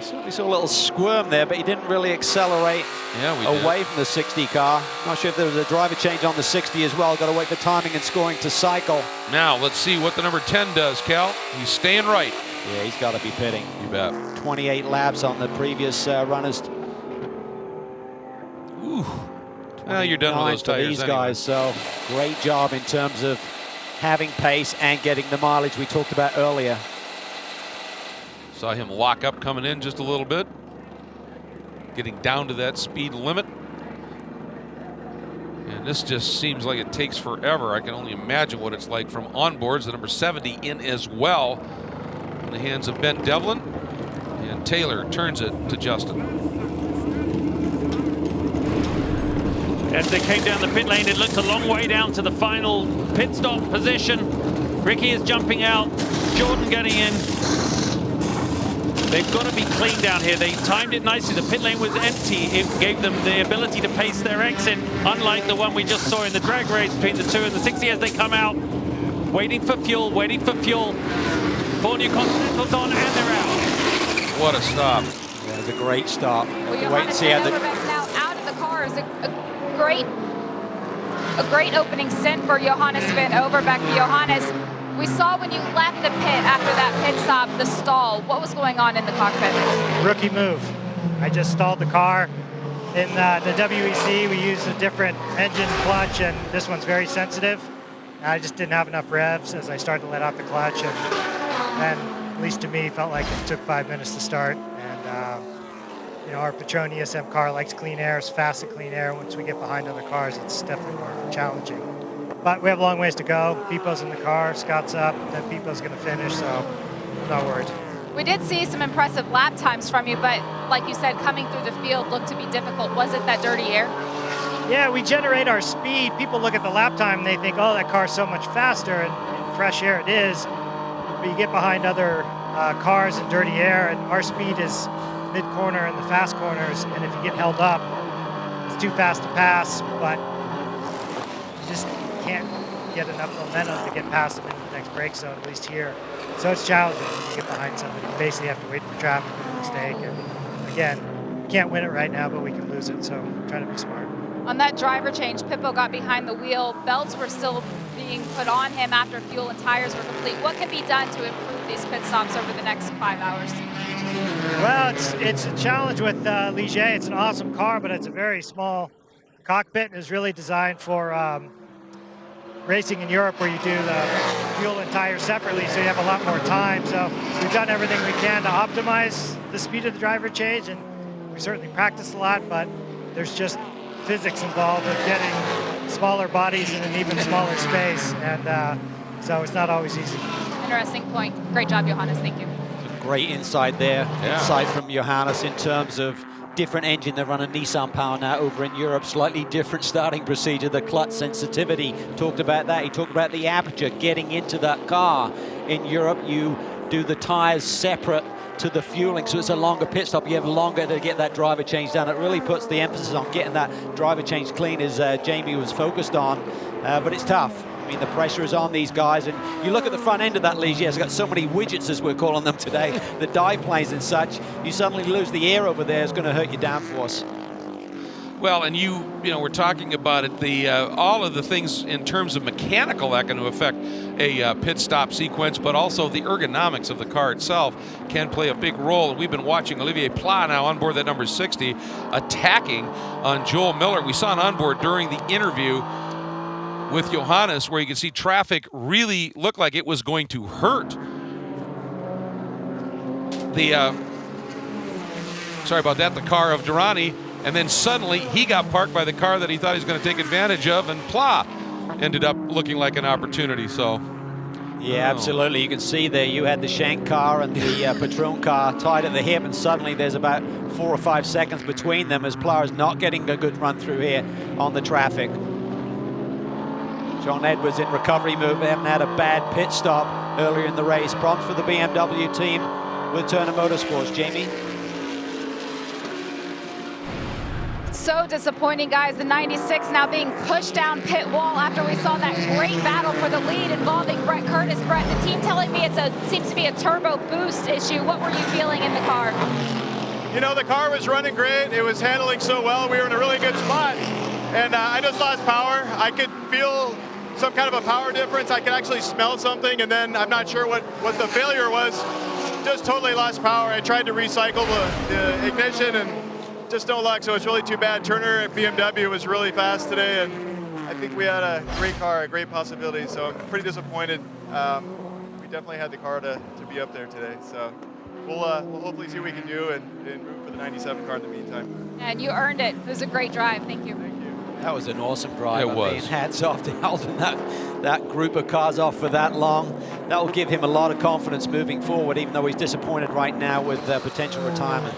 Certainly saw a little squirm there, but he didn't really accelerate away from the 60 car. Not sure if there was a driver change on the 60 as well. Got to wait for timing and scoring to cycle. Now, let's see what the number 10 does, Cal. He's staying right. Yeah, he's got to be pitting. You bet. 28 laps on the previous runners. Ooh. Well, you're done with those tires these anyway. guys, so great job in terms of having pace and getting the mileage we talked about earlier. Saw him lock up coming in just a little bit. Getting down to that speed limit. And this just seems like it takes forever. I can only imagine what it's like from onboards. The number 70 in as well. In the hands of Ben Devlin. And Taylor turns it to Justin. As they came down the pit lane, it looked a long way down to the final pit stop position. Ricky is jumping out. Jordan getting in. They've got to be clean down here. They timed it nicely. The pit lane was empty. It gave them the ability to pace their exit, unlike the one we just saw in the drag race between the 2 and the 60 as they come out. Waiting for fuel, waiting for fuel. 4 new Continentals on, and they're out. What a stop. Yeah, it was a great stop. Well, Wait and see how now out of the car is a great opening stint for Johannes Van Overbeek. Johannes, we saw when you left the pit after that pit stop, the stall. What was going on in the cockpit? Rookie move. I just stalled the car. In the WEC, we use a different engine clutch, and this one's very sensitive. I just didn't have enough revs as I started to let out the clutch, and at least to me, felt like it took 5 minutes to start. And you know, our Patrón ESM car likes clean air, it's fast and clean air. Once we get behind other cars, it's definitely more challenging. But we have a long ways to go. PIPO's in the car, Scott's up, then PIPO's going to finish, so I'm not worried. We did see some impressive lap times from you, but like you said, coming through the field looked to be difficult. Was it that dirty air? Yeah, we generate our speed. People look at the lap time and they think, oh, that car's so much faster, and fresh air it is. But you get behind other cars in dirty air, and our speed is mid-corner and the fast corners, and if you get held up, it's too fast to pass, but you just can't get enough momentum to get past them into the next brake zone, at least here. So it's challenging when you get behind somebody. You basically have to wait for traffic to make a mistake. And again, can't win it right now, but we can lose it, so I'm trying to be smart. On that driver change, PIPO got behind the wheel. Belts were still being put on him after fuel and tires were complete. What can be done to improve these pit stops over the next 5 hours? Well, it's a challenge with Ligier. It's an awesome car, but it's a very small cockpit and is really designed for racing in Europe where you do the fuel and tires separately, so you have a lot more time. So we've done everything we can to optimize the speed of the driver change, and we certainly practice a lot, but there's just physics involved with getting smaller bodies in an even smaller space, and so it's not always easy. Interesting point. Great job, Johannes. Thank you. Great insight there. Insight from Johannes in terms of different engine. They run a Nissan Power now over in Europe. Slightly different starting procedure. The clutch sensitivity. Talked about that. He talked about the aperture getting into that car. In Europe, you do the tires separate to the fueling, so it's a longer pit stop. You have longer to get that driver change done. It really puts the emphasis on getting that driver change clean, as Jamie was focused on, but it's tough. I mean, the pressure is on these guys, and you look at the front end of that Ligier, it's got so many widgets, as we're calling them today, the dive planes and such. You suddenly lose the air over there, it's going to hurt your downforce. Well, and you know, we're talking about it, the all of the things in terms of mechanical that are going to affect a pit stop sequence, but also the ergonomics of the car itself can play a big role. And we've been watching Olivier Pla now on board that number 60, attacking on Joel Miller. We saw an onboard during the interview with Johannes where you could see traffic really look like it was going to hurt the, sorry about that, the car of DERANI. And then suddenly he got parked by the car that he thought he was going to take advantage of, and Pla ended up looking like an opportunity. So, yeah, absolutely. You can see there you had the Shank car and the Patrón car tied at the hip, and suddenly there's about 4 or 5 seconds between them as Pla is not getting a good run through here on the traffic. John Edwards in recovery move. They haven't had a bad pit stop earlier in the race. Problems for the BMW team with Turner Motorsports. Jamie? So disappointing, guys. The 96 now being pushed down pit wall after we saw that great battle for the lead involving Brett Curtis. Brett, the team telling me seems to be a turbo boost issue. What were you feeling in the car? You know, the car was running great. It was handling so well. We were in a really good spot. And I just lost power. I could feel some kind of a power difference. I could actually smell something, and then I'm not sure what the failure was. Just totally lost power. I tried to recycle the ignition and just no luck, so it's really too bad. Turner at BMW was really fast today, and I think we had a great car, a great possibility, so I'm pretty disappointed. We definitely had the car to be up there today, so we'll hopefully see what we can do and root for the 97 car in the meantime. And you earned it. It was a great drive. Thank you. Thank you. That was an awesome drive. It was. I mean, hats off to Alden, that group of cars off for that long. That will give him a lot of confidence moving forward, even though he's disappointed right now with potential retirement.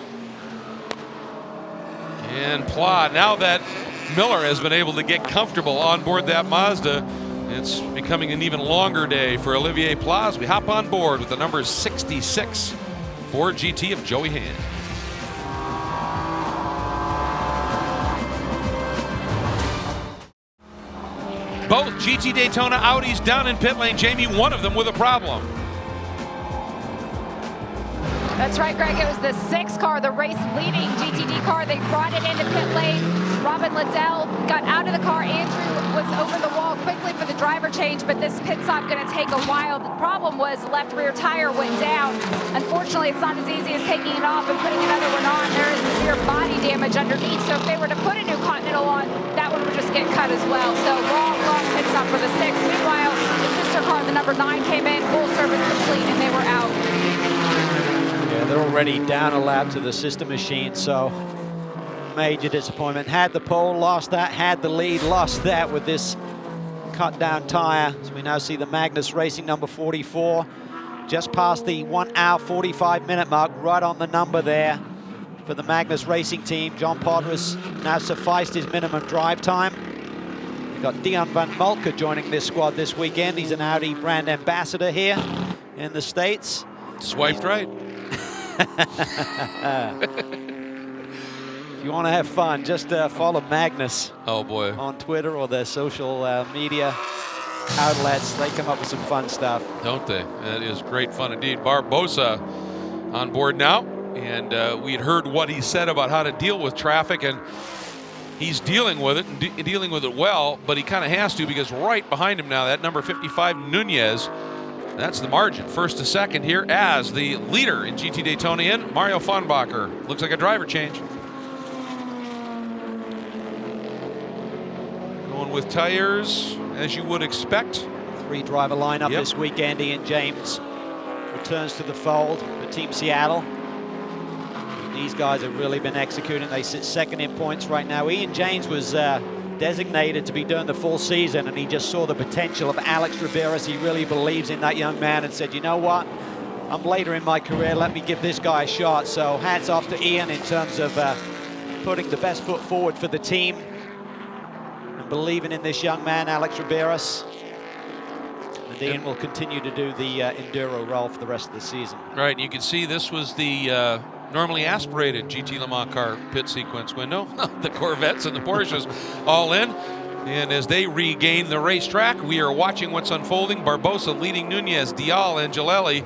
And Pla, now that Miller has been able to get comfortable on board that Mazda, it's becoming an even longer day for Olivier Pla as we hop on board with the number 66 Ford GT of Joey Hand. Both GT Daytona Audis down in pit lane. Jamie, one of them with a problem. That's right, Greg. It was the 6 car, the race-leading GTD car. They brought it into pit lane. Robin Liddell got out of the car. Andrew was over the wall quickly for the driver change, but this pit stop going to take a while. The problem was left rear tire went down. Unfortunately, it's not as easy as taking it off and putting another one on. There is severe body damage underneath, so if they were to put a new Continental on, that one would just get cut as well. So long pit stop for the 6. Meanwhile, the sister car, the number 9, came in, full service complete, and they were out. Yeah, they're already down a lap to the sister machine, so major disappointment. Had the pole, lost that. Had the lead, lost that with this cut down tire. So we now see the Magnus Racing number 44 just past the 1 hour 45 minute mark, right on the number there for the Magnus Racing team. John Podres now sufficed his minimum drive time. We've got Dion van Mulker joining this squad this weekend. He's an Audi brand ambassador here in the States. Swiped right. If you want to have fun, just follow Magnus. Oh boy. On Twitter or their social media outlets. They come up with some fun stuff. Don't they? That is great fun indeed. Barbosa on board now, and we had heard what he said about how to deal with traffic, and He's dealing with it and dealing with it well, but he kind of has to because right behind him now, that number 55, Nunez, that's the margin. First to second here as the leader in GT Daytona in Mario Fonbacher. Looks like a driver change. Going with tires, as you would expect. 3-driver lineup this week. Ian James returns to the fold for Team Seattle. These guys have really been executing. They sit second in points right now. Ian James was designated to be doing the full season, and he just saw the potential of Alex Riberas. He really believes in that young man and said, you know what? I'm later in my career. Let me give this guy a shot. So hats off to Ian in terms of putting the best foot forward for the team and believing in this young man, Alex Riberas. And Ian will continue to do the enduro role for the rest of the season. Right, and you can see this was the normally aspirated GT Le Mans car pit sequence window. The Corvettes and the Porsches all in. And as they regain the racetrack, we are watching what's unfolding. Barbosa leading Nunez, Dial, Angelelli,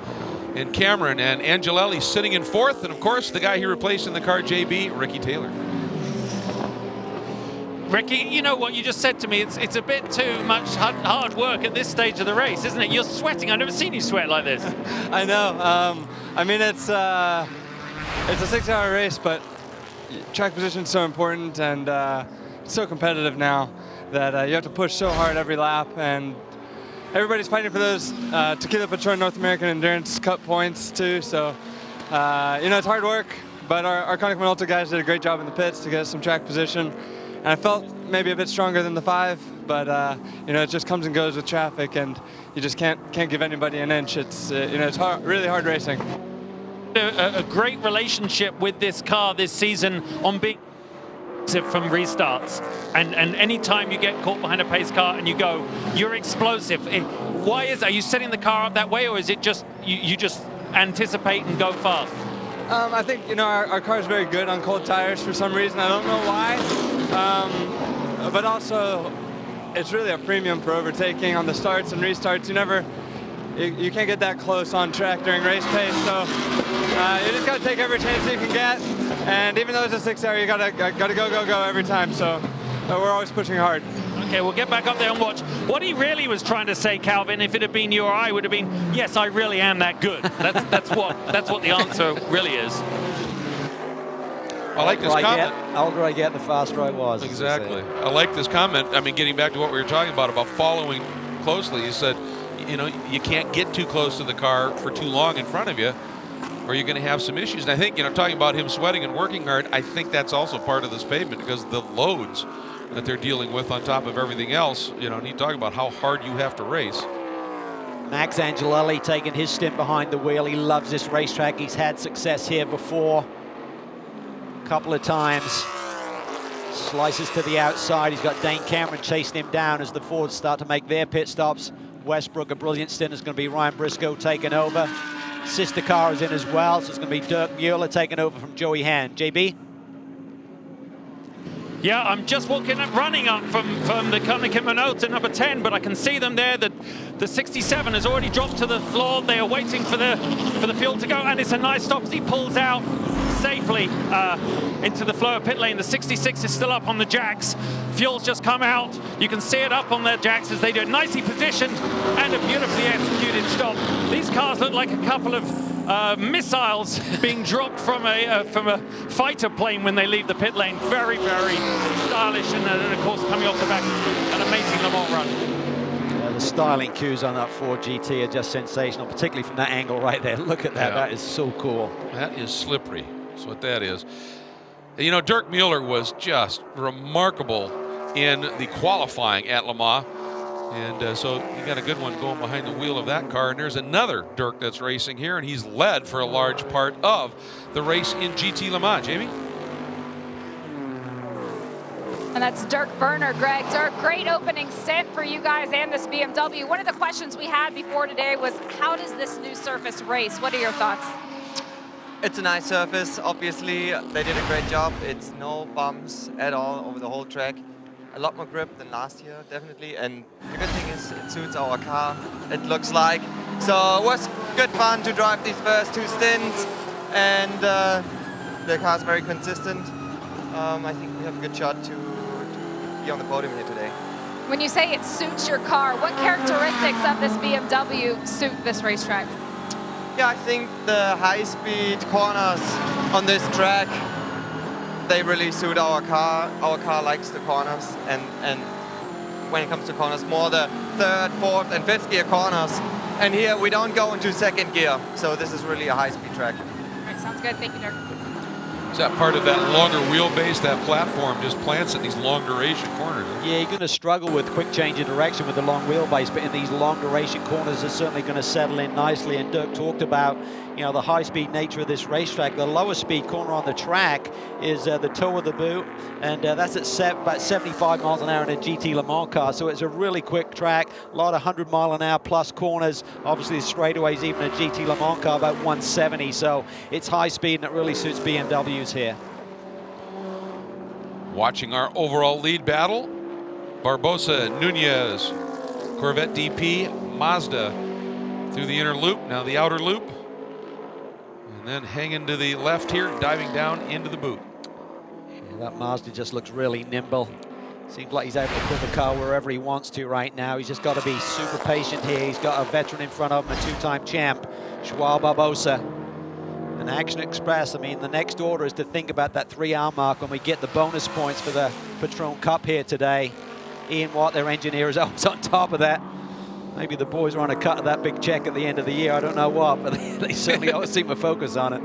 and Cameron. And Angelelli sitting in fourth. And of course, the guy he replaced in the car, JB, Ricky Taylor. Ricky, you know what you just said to me, it's a bit too much hard work at this stage of the race, isn't it? You're sweating. I've never seen you sweat like this. I know. I mean, it's a 6-hour race, but track position is so important and it's so competitive now that you have to push so hard every lap, and everybody's fighting for those Tequila Patrón North American Endurance Cup points too. So, you know, it's hard work, but our Konica Minolta guys did a great job in the pits to get us some track position. And I felt maybe a bit stronger than the 5, but you know, it just comes and goes with traffic, and you just can't give anybody an inch. It's you know, it's really hard racing. A great relationship with this car this season on being from restarts, and any time you get caught behind a pace car and you go, you're explosive. Why are you setting the car up that way, or is it just you just anticipate and go fast? I think, you know, our car is very good on cold tires for some reason. I don't know why, but also it's really a premium for overtaking on the starts and restarts. You can't get that close on track during race pace, so you just got to take every chance you can get. And even though it's a 6-hour, you gotta go every time. So we're always pushing hard. Okay, we'll get back up there and watch. What he really was trying to say, Calvin, if it had been you or I, would have been, yes, I really am that good. That's what the answer really is. I like this comment. The older I get, the faster I was. Exactly. I like this comment. I mean, getting back to what we were talking about following closely, you said, you know, you can't get too close to the car for too long in front of you, or you're going to have some issues. And I think, you know, talking about him sweating and working hard, I think that's also part of this pavement because the loads that they're dealing with on top of everything else, you know, and you talk about how hard you have to race. Max Angelelli taking his stint behind the wheel. He loves this racetrack. He's had success here before a couple of times. Slices to the outside. He's got Dane Cameron chasing him down as the Fords start to make their pit stops. Westbrook, a brilliant stint, is going to be Ryan Briscoe taking over. Sister car is in as well, so it's going to be Dirk Mueller taking over from Joey Hand. JB? Yeah, I'm just running up from the Konica Minolta number 10, but I can see them there. The 67 has already dropped to the floor. They are waiting for the fuel to go, and it's a nice stop as he pulls out safely into the flow of pit lane. The 66 is still up on the jacks. Fuel's just come out. You can see it up on their jacks as they do it. Nicely positioned and a beautifully executed stop. These cars look like a couple of missiles being dropped from a fighter plane when they leave the pit lane. Very, very stylish, and of course coming off the back, an amazing Le Mans run. The styling cues on that Ford GT are just sensational, particularly from that angle right there. Look at that, that is so cool. That is slippery, that's what that is. You know, Dirk Mueller was just remarkable in the qualifying at Le Mans. And so you got a good one going behind the wheel of that car. And there's another Dirk that's racing here, and he's led for a large part of the race in GT Le Mans. Jamie? And that's Dirk Werner, Greg. Dirk, great opening stint for you guys and this BMW. One of the questions we had before today was, how does this new surface race? What are your thoughts? It's a nice surface. Obviously, they did a great job. It's no bumps at all over the whole track. A lot more grip than last year, definitely. And the good thing is it suits our car, it looks like. So it was good fun to drive these first two stints. And the car's very consistent. I think we have a good shot to be on the podium here today. When you say it suits your car, what characteristics of this BMW suit this racetrack? Yeah, I think the high-speed corners on this track, they really suit our car. Our car likes the corners, and when it comes to corners, more the third, fourth, and fifth gear corners. And here we don't go into second gear, so this is really a high-speed track. All right, sounds good. Thank you, Dirk. Is that part of that longer wheelbase? That platform just plants in these long duration corners. Yeah, you're going to struggle with quick change of direction with the long wheelbase, but in these long duration corners, they're certainly going to settle in nicely. And Dirk talked about, you know, the high-speed nature of this racetrack. The lower speed corner on the track is the toe of the boot, and that's at about 75 miles an hour in a GT Le Mans car. So it's a really quick track, a lot of 100 mile an hour plus corners. Obviously, the straightaways, even a GT Le Mans car, about 170. So it's high speed, and it really suits BMWs here. Watching our overall lead battle, Barbosa, Nunez, Corvette DP, Mazda through the inner loop, now the outer loop. And then hanging to the left here, diving down into the boot. Yeah, that Mazda just looks really nimble. Seems like he's able to put the car wherever he wants to right now. He's just got to be super patient here. He's got a veteran in front of him, a two-time champ, Joao Barbosa. And Action Express, I mean, the next order is to think about that 3-hour mark when we get the bonus points for the Patrón Cup here today. Ian Watt, their engineer, is always on top of that. Maybe the boys are on a cut of that big check at the end of the year. I don't know what, but they certainly always seem to focus on it.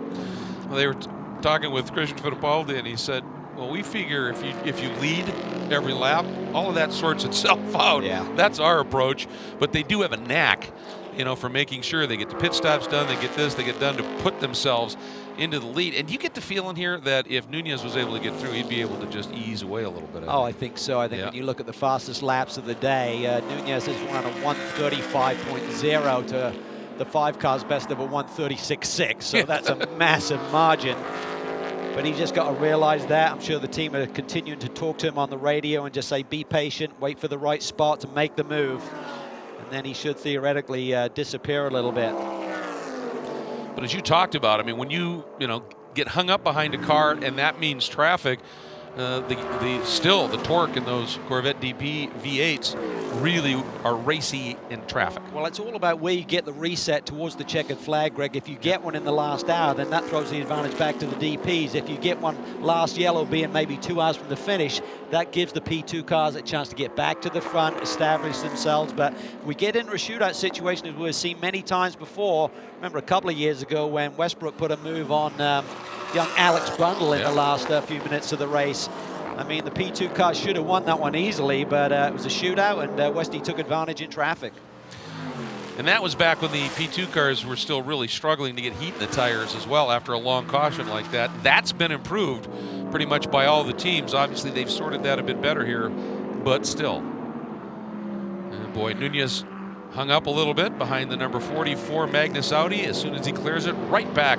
Well, they were talking with Christian Fittipaldi, and he said, well, we figure if you lead every lap, all of that sorts itself out. Yeah. That's our approach. But they do have a knack, you know, for making sure they get the pit stops done, they get this, they get done to put themselves into the lead. And you get the feeling here that if Nunez was able to get through, he'd be able to just ease away a little bit. Oh, I think so. I think when you look at the fastest laps of the day, Nunez has run a 1:35.0 to the 5 car's best of a 1:36.6. So that's a massive margin. But he's just got to realize that. I'm sure the team are continuing to talk to him on the radio and just say, be patient, wait for the right spot to make the move. And then he should theoretically disappear a little bit. But as you talked about, I mean, when you get hung up behind a car and that means traffic, still the torque in those Corvette DP V8s really are racy in traffic. Well, it's all about where you get the reset towards the checkered flag, Greg. If you get one in the last hour, then that throws the advantage back to the DPs. If you get one last yellow, being maybe 2 hours from the finish, that gives the P2 cars a chance to get back to the front, establish themselves. But if we get into a shootout situation, as we've seen many times before, remember a couple of years ago when Westbrook put a move on young Alex Brundle in the last few minutes of the race. I mean, the P2 car should have won that one easily, but it was a shootout, and Westy took advantage in traffic. And that was back when the P2 cars were still really struggling to get heat in the tires as well after a long caution like that. That's been improved pretty much by all the teams. Obviously, they've sorted that a bit better here, but still. And boy, Nunez hung up a little bit behind the number 44 Magnus Audi. As soon as he clears it, right back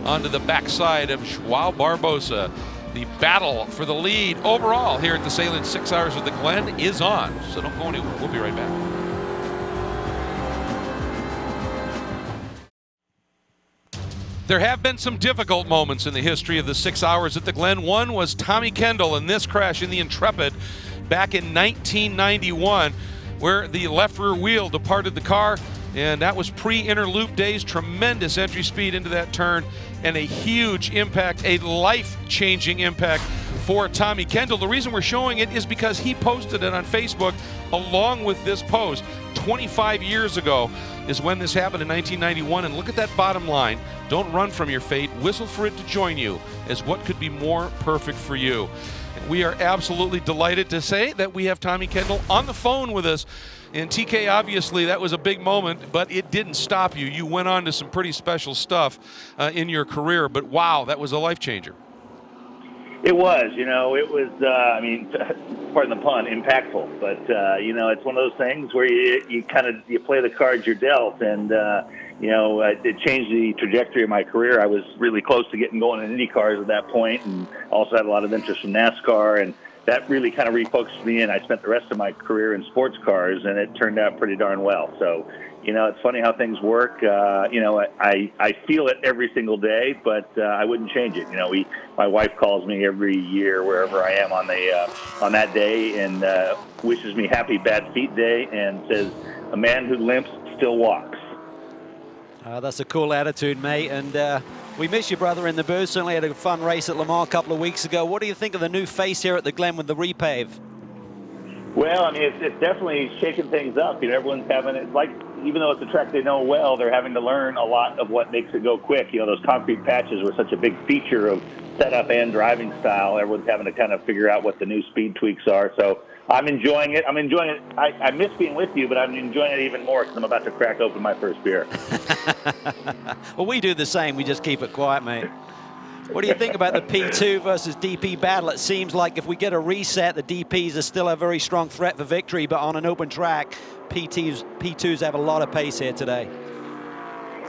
onto the backside of Joao Barbosa. The battle for the lead overall here at the SAHLEN'S 6 Hours with the Glen is on. So don't go anywhere. We'll be right back. There have been some difficult moments in the history of the 6 Hours at the Glen. One was Tommy Kendall in this crash in the Intrepid back in 1991, where the left rear wheel departed the car, and that was pre-inner loop days. Tremendous entry speed into that turn and a huge impact, a life-changing impact for Tommy Kendall. The reason we're showing it is because he posted it on Facebook along with this post. 25 years ago is when this happened in 1991, and look at that bottom line. Don't run from your fate, whistle for it to join you, as what could be more perfect for you. And we are absolutely delighted to say that we have Tommy Kendall on the phone with us. And TK, obviously, that was a big moment, but it didn't stop you. You went on to some pretty special stuff in your career, but wow, that was a life changer. It was, it was, I mean, pardon the pun, impactful. But, it's one of those things where you play the cards you're dealt. And, it changed the trajectory of my career. I was really close to getting going in Indy cars at that point, and also had a lot of interest in NASCAR. And that really kind of refocused me, and I spent the rest of my career in sports cars, and it turned out pretty darn well. So, you know, it's funny how things work. You know, I feel it every single day, but I wouldn't change it. You know, my wife calls me every year wherever I am on that day and wishes me happy bad feet day and says, "A man who limps still walks." That's a cool attitude, mate. And we miss you, brother, in the booth. Certainly had a fun race at Le Mans a couple of weeks ago. What do you think of the new face here at the Glen with the repave? Well, I mean, it's definitely shaking things up. You know, everyone's having it. Like, even though it's a track they know well, they're having to learn a lot of what makes it go quick. You know, those concrete patches were such a big feature of setup and driving style. Everyone's having to kind of figure out what the new speed tweaks are. So I'm enjoying it. I miss being with you, but I'm enjoying it even more because I'm about to crack open my first beer. Well, we do the same. We just keep it quiet, mate. What do you think about the P2 versus DP battle? It seems like if we get a reset, the DPs are still a very strong threat for victory, but on an open track, P2s have a lot of pace here today.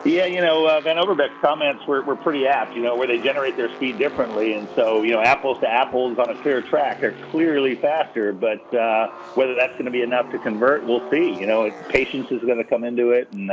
Yeah, you know, Van Overbeck's comments were pretty apt, you know, where they generate their speed differently. And so, you know, apples to apples on a clear track, they're clearly faster. But whether that's going to be enough to convert, we'll see. You know, patience is going to come into it. And,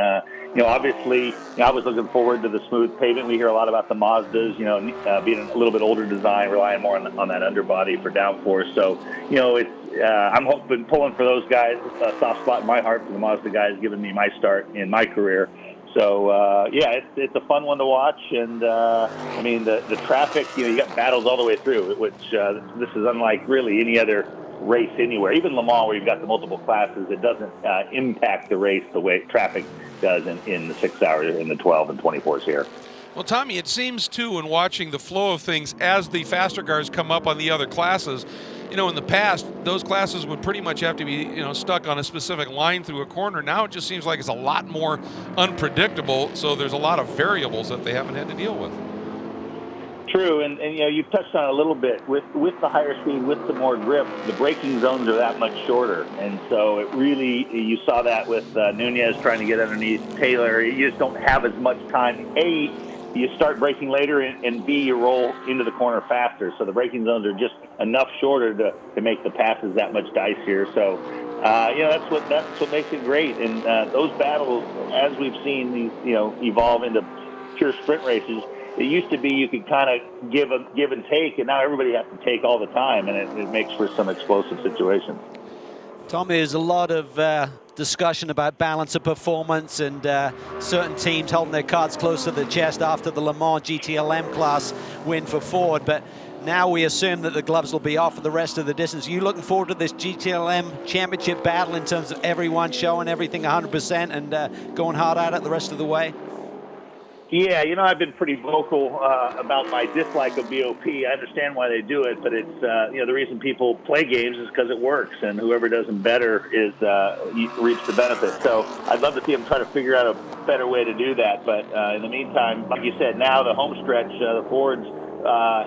you know, obviously, you know, I was looking forward to the smooth pavement. We hear a lot about the Mazdas, you know, being a little bit older design, relying more on that underbody for downforce. So, you know, I'm pulling for those guys. A soft spot in my heart for the Mazda guys, giving me my start in my career. So, yeah, it's a fun one to watch. And, I mean, the traffic, you know, you got battles all the way through, which this is unlike really any other race anywhere. Even Le Mans, where you've got the multiple classes, it doesn't impact the race the way traffic does in the 6 hours, in the 12 and 24s here. Well, Tommy, it seems, too, in watching the flow of things as the faster cars come up on the other classes, you know, in the past, those classes would pretty much have to be, you know, stuck on a specific line through a corner. Now it just seems like it's a lot more unpredictable, so there's a lot of variables that they haven't had to deal with. True, and you know, you've touched on it a little bit. With the higher speed, with the more grip, the braking zones are that much shorter. And so it really, you saw that with Nunez trying to get underneath Taylor. You just don't have as much time. A, you start braking later, and B, you roll into the corner faster. So the braking zones are just enough shorter to make the passes that much dicier. So, you know, that's what makes it great. And those battles, as we've seen these, you know, evolve into pure sprint races, it used to be you could kind of give and take, and now everybody has to take all the time, and it makes for some explosive situations. Tommy, there's a lot of discussion about balance of performance and certain teams holding their cards close to the chest after the Le Mans GTLM class win for Ford, but now we assume that the gloves will be off for the rest of the distance. Are you looking forward to this GTLM championship battle in terms of everyone showing everything 100% and going hard at it the rest of the way? Yeah, you know, I've been pretty vocal about my dislike of BOP. I understand why they do it, but it's, you know, the reason people play games is because it works, and whoever does them better reaps the benefit. So I'd love to see them try to figure out a better way to do that. But in the meantime, like you said, now the home stretch, the Fords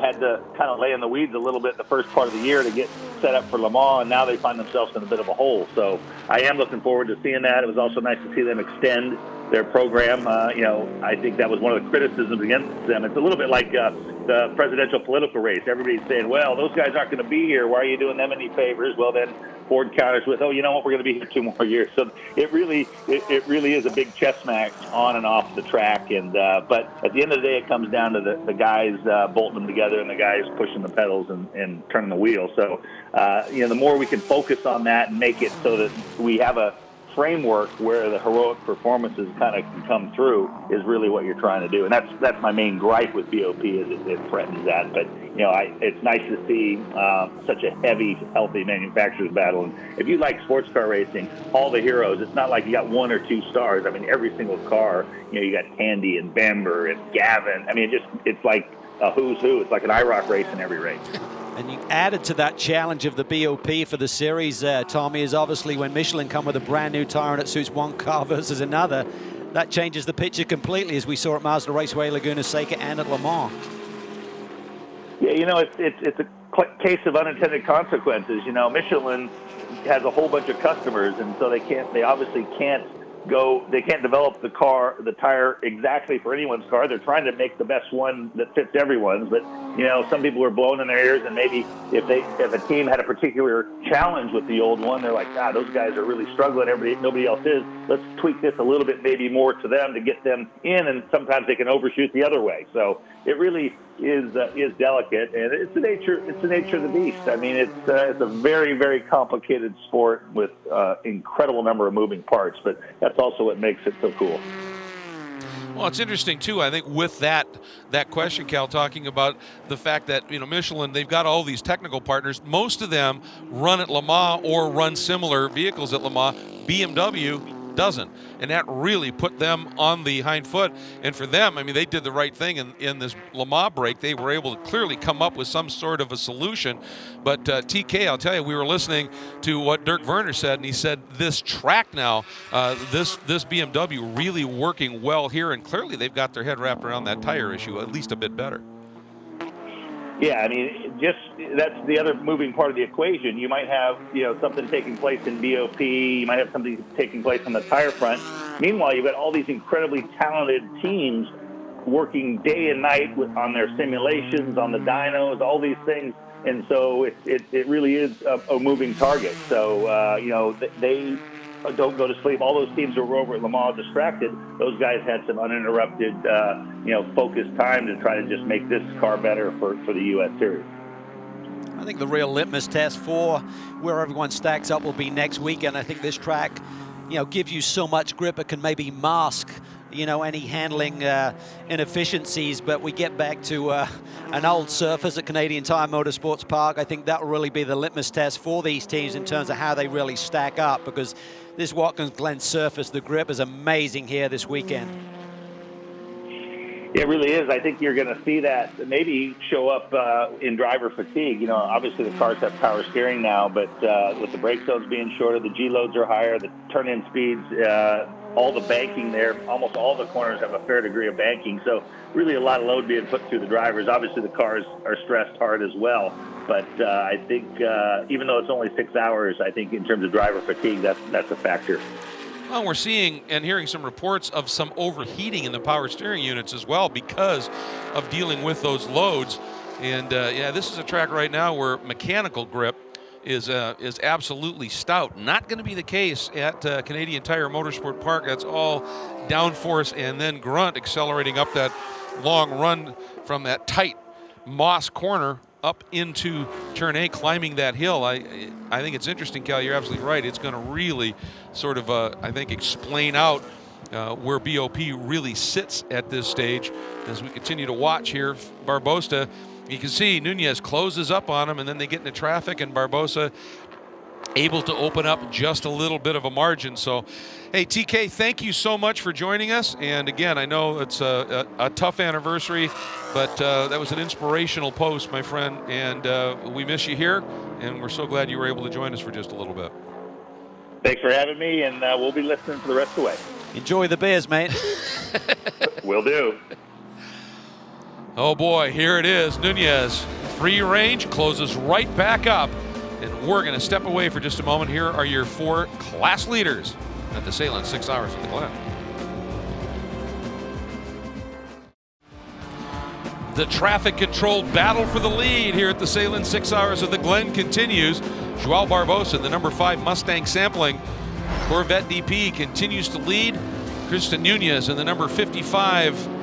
had to kind of lay in the weeds a little bit the first part of the year to get set up for Le Mans, and now they find themselves in a bit of a hole. So I am looking forward to seeing that. It was also nice to see them extend their program. You know, I think that was one of the criticisms against them. It's a little bit like the presidential political race. Everybody's saying, well, those guys aren't going to be here. Why are you doing them any favors? Well, then Ford counters with, oh, you know what, we're going to be here 2 more years. So it really is a big chess match on and off the track. And but at the end of the day, it comes down to the guys bolting them together and the guys pushing the pedals and turning the wheel. So, you know, the more we can focus on that and make it so that we have a framework where the heroic performances kind of can come through is really what you're trying to do. And that's my main gripe with BOP, is it threatens that. But, you know, it's nice to see such a heavy, healthy manufacturers battle. And if you like sports car racing, all the heroes, it's not like you got 1 or 2 stars. I mean, every single car, you know, you got Andy and Bamber and Gavin. I mean, it's like a who's who. It's like an IROC race in every race. And you added to that challenge of the BOP for the series, Tommy, is obviously when Michelin come with a brand new tire and it suits one car versus another, that changes the picture completely, as we saw at Mazda Raceway, Laguna Seca, and at Le Mans. Yeah, you know, it's a case of unintended consequences. You know, Michelin has a whole bunch of customers, and so they obviously can't develop the tire exactly for anyone's car. They're trying to make the best one that fits everyone's, but some people are blowing in their ears, and maybe if a team had a particular challenge with the old one, they're like, those guys are really struggling, nobody else is. Let's tweak this a little bit, maybe more to them to get them in, and sometimes they can overshoot the other way. So it really is delicate, and it's the nature of the beast. I mean, it's a very, very complicated sport with incredible number of moving parts, but that's also what makes it so cool. Well, it's interesting too. I think with that question, Cal, talking about the fact that Michelin, they've got all these technical partners. Most of them run at Le Mans or run similar vehicles at Le Mans. BMW doesn't, and that really put them on the hind foot. And for them, I mean, they did the right thing in this Le Mans break. They were able to clearly come up with some sort of a solution. But TK, I'll tell you, we were listening to what Dirk Werner said, and he said this track now, this BMW really working well here, and clearly they've got their head wrapped around that tire issue at least a bit better. Yeah, I mean, that's the other moving part of the equation. You might have, something taking place in BOP. You might have something taking place on the tire front. Meanwhile, you've got all these incredibly talented teams working day and night on their simulations, on the dynos, all these things. And so it really is a moving target. So, they don't go to sleep. All those teams who were over at Le Mans distracted, those guys had some uninterrupted, focused time to try to just make this car better for the U.S. Series. I think the real litmus test for where everyone stacks up will be next weekend. I think this track, gives you so much grip it can maybe mask, any handling inefficiencies. But we get back to an old surface at Canadian Tire Motorsports Park. I think that will really be the litmus test for these teams in terms of how they really stack up, because this Watkins Glen surface, the grip is amazing here this weekend. It really is. I think you're going to see that maybe show up in driver fatigue. Obviously the cars have power steering now, but with the brake zones being shorter, the G-loads are higher, the turn-in speeds, all the banking there, almost all the corners have a fair degree of banking. So really a lot of load being put through the drivers. Obviously the cars are stressed hard as well. But I think even though it's only 6 hours, I think in terms of driver fatigue, that's a factor. Well, we're seeing and hearing some reports of some overheating in the power steering units as well because of dealing with those loads. And this is a track right now where mechanical grip is absolutely stout. Not going to be the case at Canadian Tire Motorsport Park. That's all downforce and then grunt accelerating up that long run from that tight Moss corner up into turn A, climbing that hill. I think it's interesting, Cal, you're absolutely right. It's going to really sort of, I think, explain out where BOP really sits at this stage. As we continue to watch here, Barbosa, you can see Nunez closes up on him, and then they get into traffic, and Barbosa able to open up just a little bit of a margin. So, hey, TK, thank you so much for joining us. And again, I know it's a tough anniversary, but that was an inspirational post, my friend. And we miss you here, and we're so glad you were able to join us for just a little bit. Thanks for having me, and we'll be listening for the rest of the way. Enjoy the beers, mate. Will do. Oh boy, here it is. Nunez, free range, closes right back up. And we're going to step away for just a moment. Here are your 4 class leaders at the SAHLEN'S 6 Hours of the Glen. The traffic-controlled battle for the lead here at the SAHLEN'S 6 Hours of the Glen continues. Joao Barbosa, the number 5 Mustang sampling Corvette DP, continues to lead. Kristen Nunez in the number 55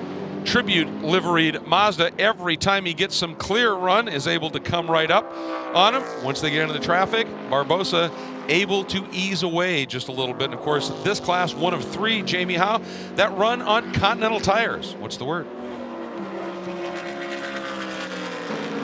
Tribute liveried Mazda, every time he gets some clear run, is able to come right up on him. Once they get into the traffic, Barbosa able to ease away just a little bit. And of course, this class, 1 of 3, Jamie Howe, that run on Continental tires. What's the word?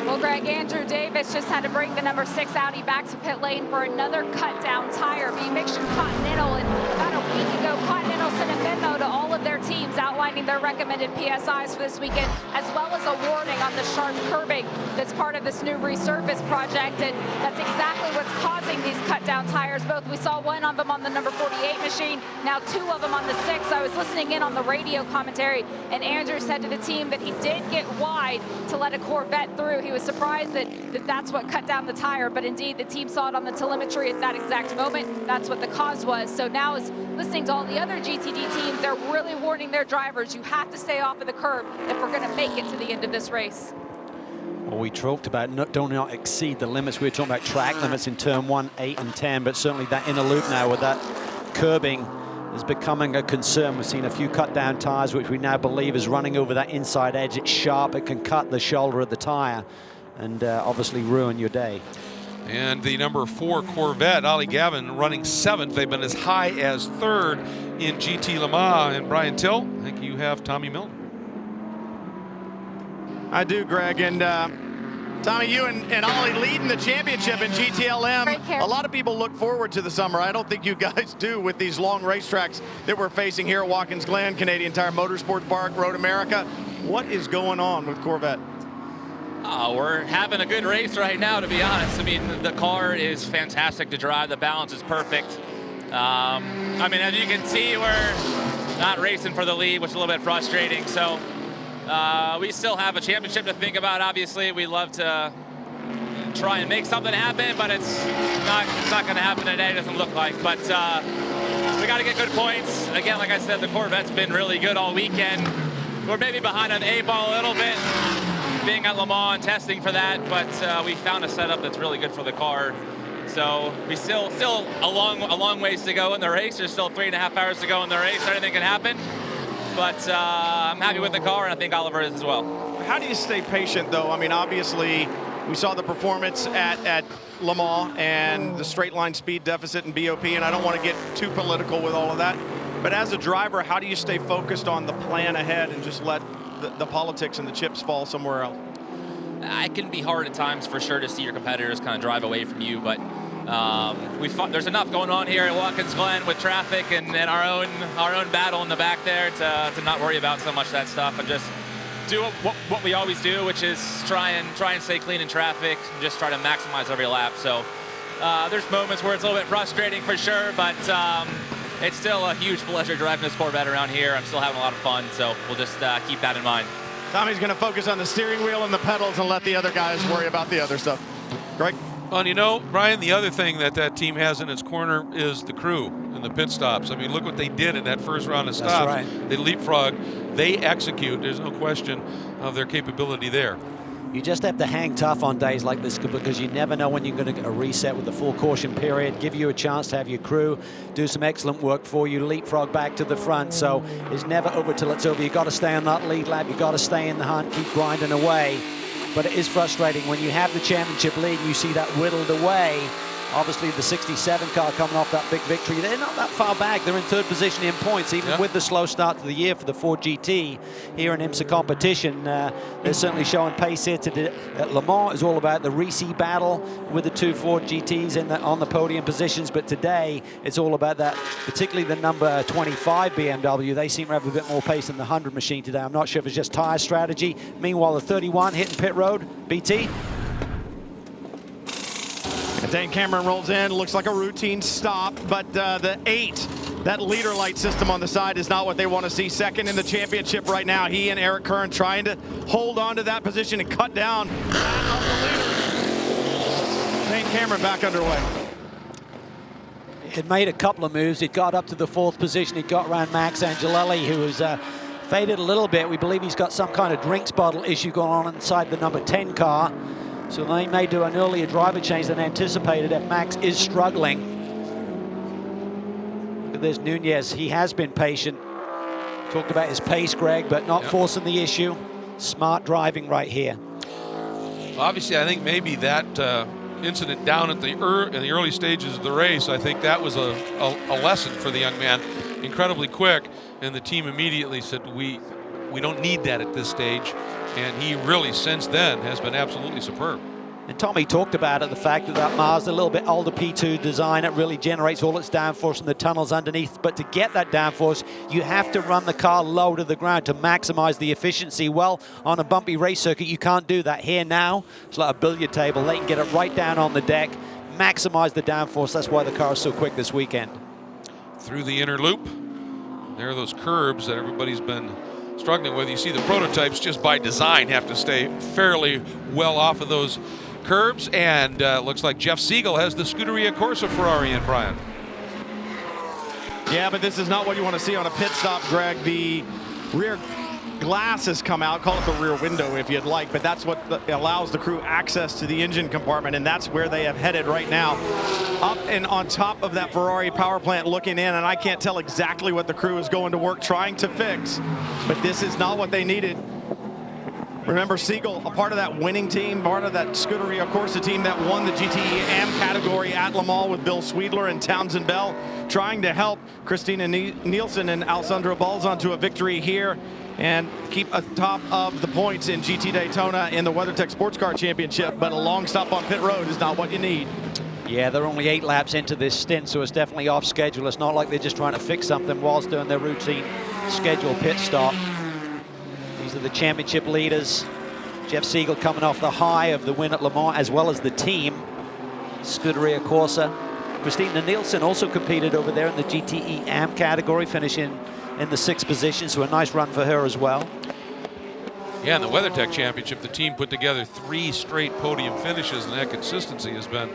Well, Greg, Andrew Davis just had to bring the number 6 Audi back to pit lane for another cut-down tire. Being mixture Continental, and about a week ago, Continental sent a memo to all of of their teams outlining their recommended PSIs for this weekend, as well as a warning on the sharp curbing that's part of this new resurface project. And that's exactly what's causing these cut-down tires. We saw one of them on the number 48 machine, now 2 of them on the 6. I was listening in on the radio commentary, and Andrew said to the team that he did get wide to let a Corvette through. He was surprised that that's what cut down the tire, but indeed the team saw it on the telemetry at that exact moment. That's what the cause was. So now, as listening to all the other GTD teams, they're really warning their drivers, you have to stay off of the curb if we're going to make it to the end of this race. Well, we talked about do not exceed the limits. We were talking about track limits in turn 1, 8, and 10, but certainly that inner loop now with that curbing is becoming a concern. We've seen a few cut down tires, which we now believe is running over that inside edge. It's sharp, it can cut the shoulder of the tire and obviously ruin your day. And the number 4 Corvette, Ollie Gavin, running 7th. They've been as high as 3rd in GT Le Mans. And Brian Till, I think you have Tommy Milton. I do, Greg. And Tommy, you and Ollie leading the championship in GTLM. A lot of people look forward to the summer. I don't think you guys do with these long racetracks that we're facing here at Watkins Glen, Canadian Tire Motorsports Park, Road America. What is going on with Corvette? We're having a good race right now, to be honest. I mean, the car is fantastic to drive. The balance is perfect. I mean, as you can see, we're not racing for the lead, which is a little bit frustrating. So we still have a championship to think about. Obviously, we love to try and make something happen, but it's not going to happen today. It doesn't look like. But we got to get good points. Again, like I said, the Corvette's been really good all weekend. We're maybe behind on the 8-ball a little bit, being at Le Mans and testing for that, but we found a setup that's really good for the car. So we still a long ways to go in the race. There's still 3.5 hours to go in the race. Anything can happen, but I'm happy with the car, and I think Oliver is as well. How do you stay patient, though? I mean, obviously, we saw the performance at Le Mans and the straight line speed deficit and BOP, and I don't want to get too political with all of that. But as a driver, how do you stay focused on the plan ahead and just let the politics and the chips fall somewhere else? It can be hard at times, for sure, to see your competitors kind of drive away from you, but there's enough going on here at Watkins Glen with traffic and our own battle in the back there to not worry about so much of that stuff and just do what we always do, which is try and stay clean in traffic and just try to maximize every lap. So there's moments where it's a little bit frustrating, for sure, but it's still a huge pleasure driving this Corvette around here. I'm still having a lot of fun, so we'll just keep that in mind. Tommy's going to focus on the steering wheel and the pedals and let the other guys worry about the other stuff. Greg? Well, you know, Brian, the other thing that team has in its corner is the crew and the pit stops. I mean, look what they did in that first round of stops. That's right. They leapfrog. They execute. There's no question of their capability there. You just have to hang tough on days like this because you never know when you're going to get a reset with the full caution period, give you a chance to have your crew do some excellent work for you, leapfrog back to the front. So it's never over till it's over. You've got to stay on that lead lap. You've got to stay in the hunt, keep grinding away. But it is frustrating when you have the championship lead and you see that whittled away. Obviously, the 67 car coming off that big victory. They're not that far back. They're in 3rd position in points, even with the slow start to the year for the Ford GT here in IMSA competition. They're certainly showing pace here at Le Mans. It's all about the Reese battle with the 2 Ford GTs on the podium positions. But today, it's all about that, particularly the number 25 BMW. They seem to have a bit more pace than the 100 machine today. I'm not sure if it's just tire strategy. Meanwhile, the 31 hitting pit road. BT? Dane Cameron rolls in, looks like a routine stop, but the 8, that leader light system on the side is not what they want to see. Second in the championship right now. He and Eric Kern trying to hold on to that position and cut down on the leader. Dane Cameron back underway. It made a couple of moves. It got up to the 4th position. It got around Max Angelelli, who was faded a little bit. We believe he's got some kind of drinks bottle issue going on inside the number 10 car. So they may do an earlier driver change than anticipated if Max is struggling. Look at this, Nunez. He has been patient. Talked about his pace, Greg, but not forcing the issue. Smart driving right here. Obviously, I think maybe that incident down at in the early stages of the race, I think that was a lesson for the young man. Incredibly quick, and the team immediately said, we don't need that at this stage. And he really, since then, has been absolutely superb. And Tommy talked about it, the fact that that Mazda, a little bit older P2 design, it really generates all its downforce from the tunnels underneath. But to get that downforce, you have to run the car low to the ground to maximize the efficiency. Well, on a bumpy race circuit, you can't do that. Here now, it's like a billiard table. They can get it right down on the deck, maximize the downforce. That's why the car is so quick this weekend. Through the inner loop. There are those curbs that everybody's been struggling with. You see the prototypes just by design have to stay fairly well off of those curbs, and looks like Jeff Siegel has the Scuderia Corsa Ferrari in, Brian. Yeah, but this is not what you want to see on a pit stop, Greg. The rear glass has come out, call it the rear window if you'd like, but that's what allows the crew access to the engine compartment, and that's where they have headed right now. Up and on top of that Ferrari power plant looking in, and I can't tell exactly what the crew is going to work trying to fix, but this is not what they needed. Remember, Siegel, a part of that winning team, part of that Scuderia Corsa team that won the GTE AM category at Le Mans with Bill Sweedler and Townsend Bell, trying to help Christina Nielsen and Alessandro Balzan to a victory here and keep atop of the points in GT Daytona in the WeatherTech SportsCar Championship. But a long stop on pit road is not what you need. Yeah, they're only 8 laps into this stint, so it's definitely off schedule. It's not like they're just trying to fix something whilst doing their routine scheduled pit stop. These are the championship leaders. Jeff Siegel coming off the high of the win at Le Mans, as well as the team, Scuderia Corsa. Christina Nielsen also competed over there in the GTE AM category, finishing in the 6th position, so a nice run for her as well. Yeah, in the WeatherTech Championship, the team put together 3 straight podium finishes, and that consistency has been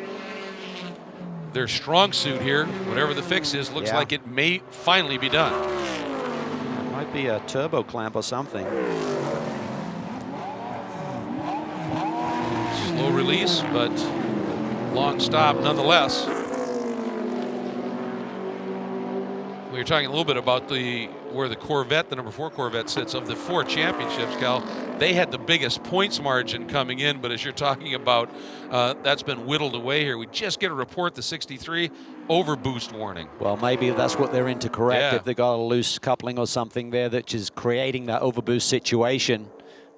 their strong suit here. Whatever the fix is, looks like it may finally be done. It might be a turbo clamp or something. Slow release, but long stop nonetheless. We were talking a little bit about where the Corvette, the number 4 Corvette sits of the 4 championships, Cal. They had the biggest points margin coming in, but as you're talking about, that's been whittled away here. We just get a report, the 63 overboost warning. Well, maybe that's what they're in to correct. Yeah. If they got a loose coupling or something there that is creating that overboost situation.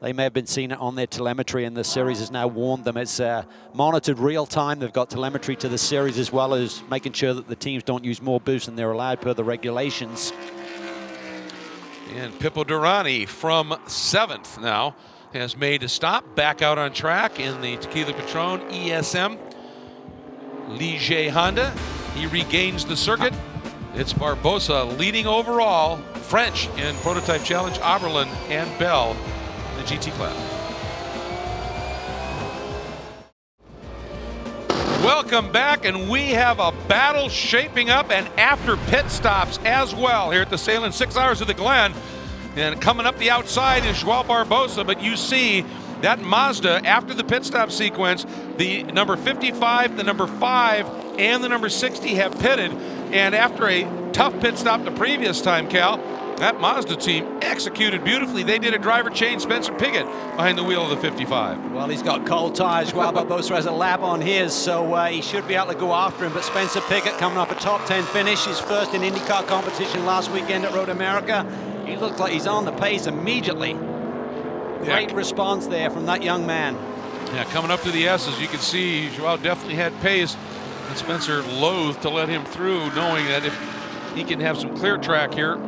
They may have been seeing it on their telemetry, and the series has now warned them. It's monitored real time. They've got telemetry to the series, as well as making sure that the teams don't use more boost than they're allowed per the regulations. And PIPO DERANI from 7th now has made a stop back out on track in the Tequila Patrón ESM Ligier Honda. He regains the circuit. It's Barbosa leading overall. French in Prototype Challenge, Oberlin and Bell in the GT class. Welcome back, and we have a battle shaping up, and after pit stops as well here at the SAHLEN'S 6 hours of the Glen. And coming up the outside is Joao Barbosa, but you see that Mazda, after the pit stop sequence, the number 55, the number 5, and the number 60 have pitted. And after a tough pit stop the previous time, Cal, that Mazda team executed beautifully. They did a driver change, Spencer Pigot behind the wheel of the 55. Well, he's got cold tires. Joao Barbosa has a lap on his, so he should be able to go after him. But Spencer Pigot coming off a top 10 finish, his first in IndyCar competition last weekend at Road America. He looks like he's on the pace immediately. Great response there from that young man. Yeah, coming up to the S, as you can see, Joao definitely had pace, and Spencer loathed to let him through, knowing that if he can have some clear track here,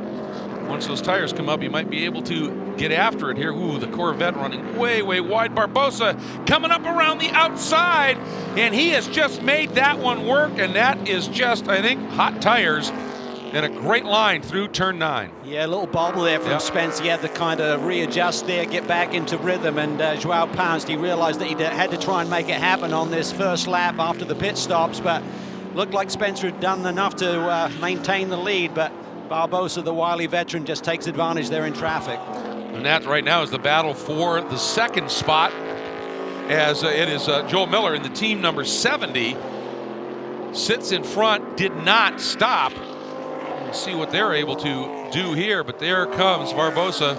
once those tires come up, he might be able to get after it here. Ooh, the Corvette running way, way wide. Barbosa coming up around the outside, and he has just made that one work, and that is just, I think, hot tires and a great line through turn 9. Yeah, a little bobble there from Spencer. He had to kind of readjust there, get back into rhythm, and Joao pounced. He realized that he had to try and make it happen on this first lap after the pit stops, but looked like Spencer had done enough to maintain the lead, but Barbosa, the wily veteran, just takes advantage there in traffic. And that right now is the battle for the 2nd spot, as it is Joel Miller in the team number 70. Sits in front, did not stop. We'll see what they're able to do here, but there comes Barbosa,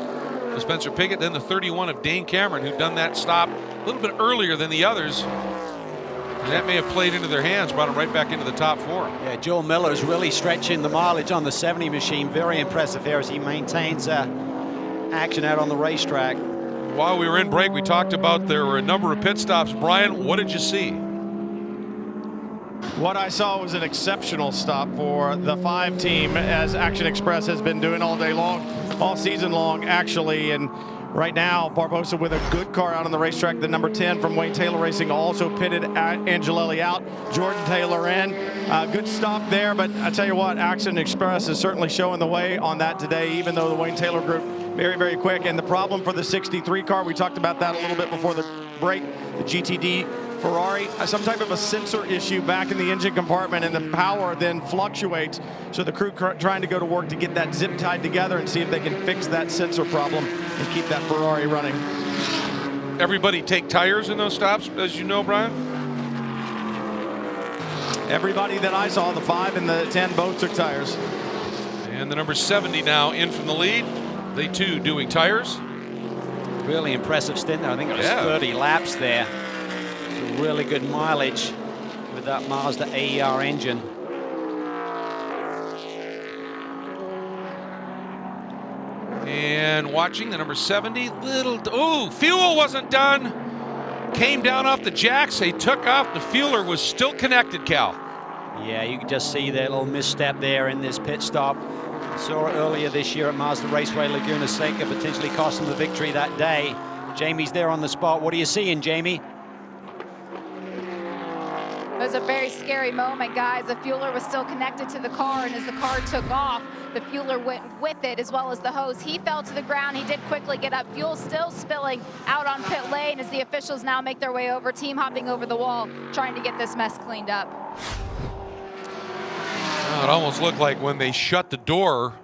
Spencer Pigot, then the 31 of Dane Cameron, who'd done that stop a little bit earlier than the others. And that may have played into their hands, brought them right back into the top 4. Yeah, Joel Miller's really stretching the mileage on the 70 machine. Very impressive here as he maintains action out on the racetrack. while we were in break, we talked about there were a number of pit stops. Brian, what did you see? What I saw was an exceptional stop for the 5 team, as Action Express has been doing all day long, all season long, actually. And right now, Barbosa with a good car out on the racetrack. The number 10 from Wayne Taylor Racing also pitted Angelelli out. Jordan Taylor in. Good stop there, but I tell you what, Action Express is certainly showing the way on that today, even though the Wayne Taylor group very, very quick. And the problem for the 63 car, we talked about that a little bit before the break, the GTD Ferrari, some type of a sensor issue back in the engine compartment, and the power then fluctuates. So the crew trying to go to work to get that zip tied together and see if they can fix that sensor problem and keep that Ferrari running. Everybody take tires in those stops, as you know, Brian? Everybody that I saw, the 5 and the 10 both took tires. And the number 70 now in from the lead. They too doing tires. Really impressive stint there. I think it was 30 laps there. Really good mileage with that Mazda AER engine. And watching the number 70, fuel wasn't done. Came down off the jacks, they took off, the fueler was still connected, Cal. Yeah, you can just see that little misstep there in this pit stop. Saw it earlier this year at Mazda Raceway Laguna Seca, potentially cost them the victory that day. Jamie's there on the spot. What are you seeing, Jamie? It was a very scary moment, guys. The fueler was still connected to the car, and as the car took off, the fueler went with it, as well as the hose. He fell to the ground. He did quickly get up. Fuel still spilling out on pit lane as the officials now make their way over, team hopping over the wall, trying to get this mess cleaned up. It almost looked like when they shut the door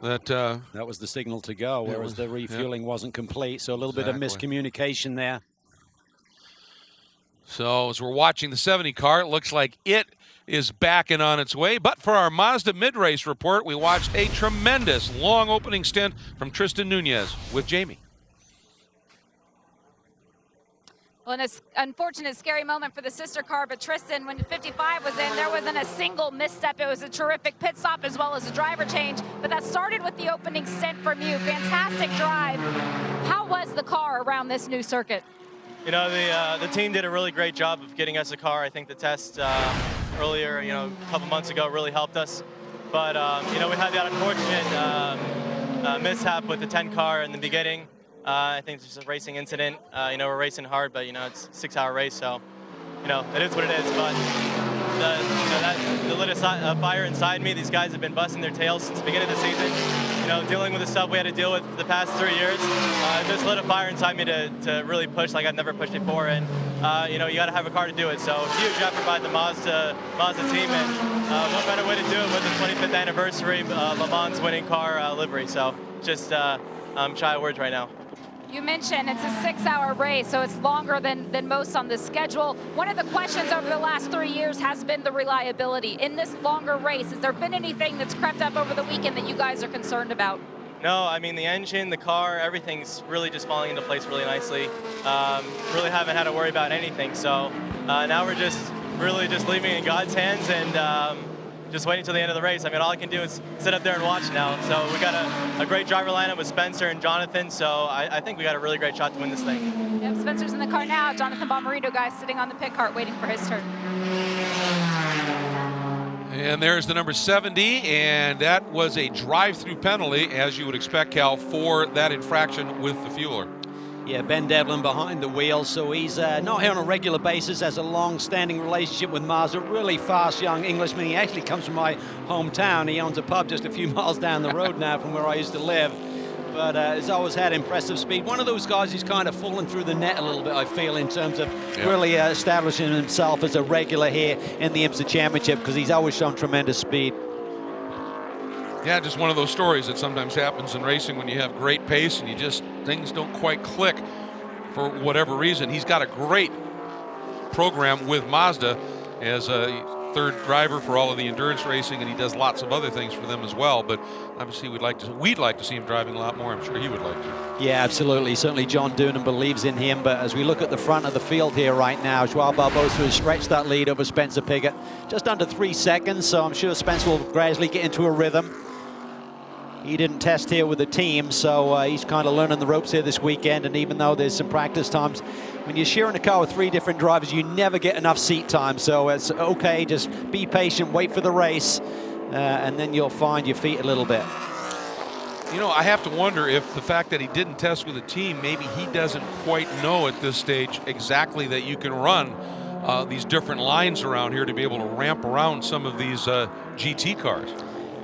that was the signal to go, whereas the refueling wasn't complete. So a little bit of miscommunication there. So as we're watching the 70 car, it looks like it is backing on its way. But for our Mazda mid-race report, we watched a tremendous long opening stint from Tristan Nunez with Jamie. Well, an unfortunate, scary moment for the sister car, but Tristan, when 55 was in, there wasn't a single misstep. It was a terrific pit stop as well as a driver change, but that started with the opening stint from you. Fantastic drive. How was the car around this new circuit? You know, the team did a really great job of getting us a car. I think the test earlier, a couple months ago really helped us. But, we had that unfortunate mishap with the 10 car in the beginning. I think it's just a racing incident. We're racing hard, but, it's a 6-hour race, so, it is what it is. But the lit a fire inside me. These guys have been busting their tails since the beginning of the season. Dealing with the stuff we had to deal with the past 3 years. Just lit a fire inside me to really push like I've never pushed before. And, you got to have a car to do it. So huge effort by the Mazda team. And what better way to do it with the 25th anniversary Le Mans winning car livery. So just I'm shy of words right now. You mentioned it's a 6-hour race, so it's longer than most on the schedule. One of the questions over the last 3 years has been the reliability. In this longer race, has there been anything that's crept up over the weekend that you guys are concerned about? No, I mean, the engine, the car, everything's really just falling into place really nicely. Really haven't had to worry about anything. So now we're just really just leaving it in God's hands and just waiting until the end of the race. I mean, all I can do is sit up there and watch now. So we got a great driver lineup with Spencer and Jonathan. So I think we got a really great shot to win this thing. Yep, Spencer's in the car now. Jonathan Bomarito, guys, sitting on the pit cart waiting for his turn. And there's the number 70, and that was a drive-through penalty, as you would expect, Cal, for that infraction with the fueler. Yeah, Ben Devlin behind the wheel, so he's not here on a regular basis, has a long-standing relationship with Mazda, really fast young Englishman. He actually comes from my hometown. He owns a pub just a few miles down the road now from where I used to live, but has always had impressive speed. One of those guys who's kind of fallen through the net a little bit, I feel, in terms of really establishing himself as a regular here in the IMSA Championship, because he's always shown tremendous speed. Yeah, just one of those stories that sometimes happens in racing when you have great pace and things don't quite click for whatever reason. He's got a great program with Mazda as a third driver for all of the endurance racing, and he does lots of other things for them as well. But obviously we'd like to see him driving a lot more. I'm sure he would like to. Yeah, absolutely. Certainly John Doonan believes in him. But as we look at the front of the field here right now, Joao Barbosa has stretched that lead over Spencer Piggott just under 3 seconds. So I'm sure Spencer will gradually get into a rhythm. He didn't test here with the team, so he's kind of learning the ropes here this weekend. And even though there's some practice times, when you're sharing a car with 3 different drivers, you never get enough seat time. So it's okay, just be patient, wait for the race, and then you'll find your feet a little bit. You know, I have to wonder if the fact that he didn't test with a team, maybe he doesn't quite know at this stage exactly that you can run these different lines around here to be able to ramp around some of these GT cars.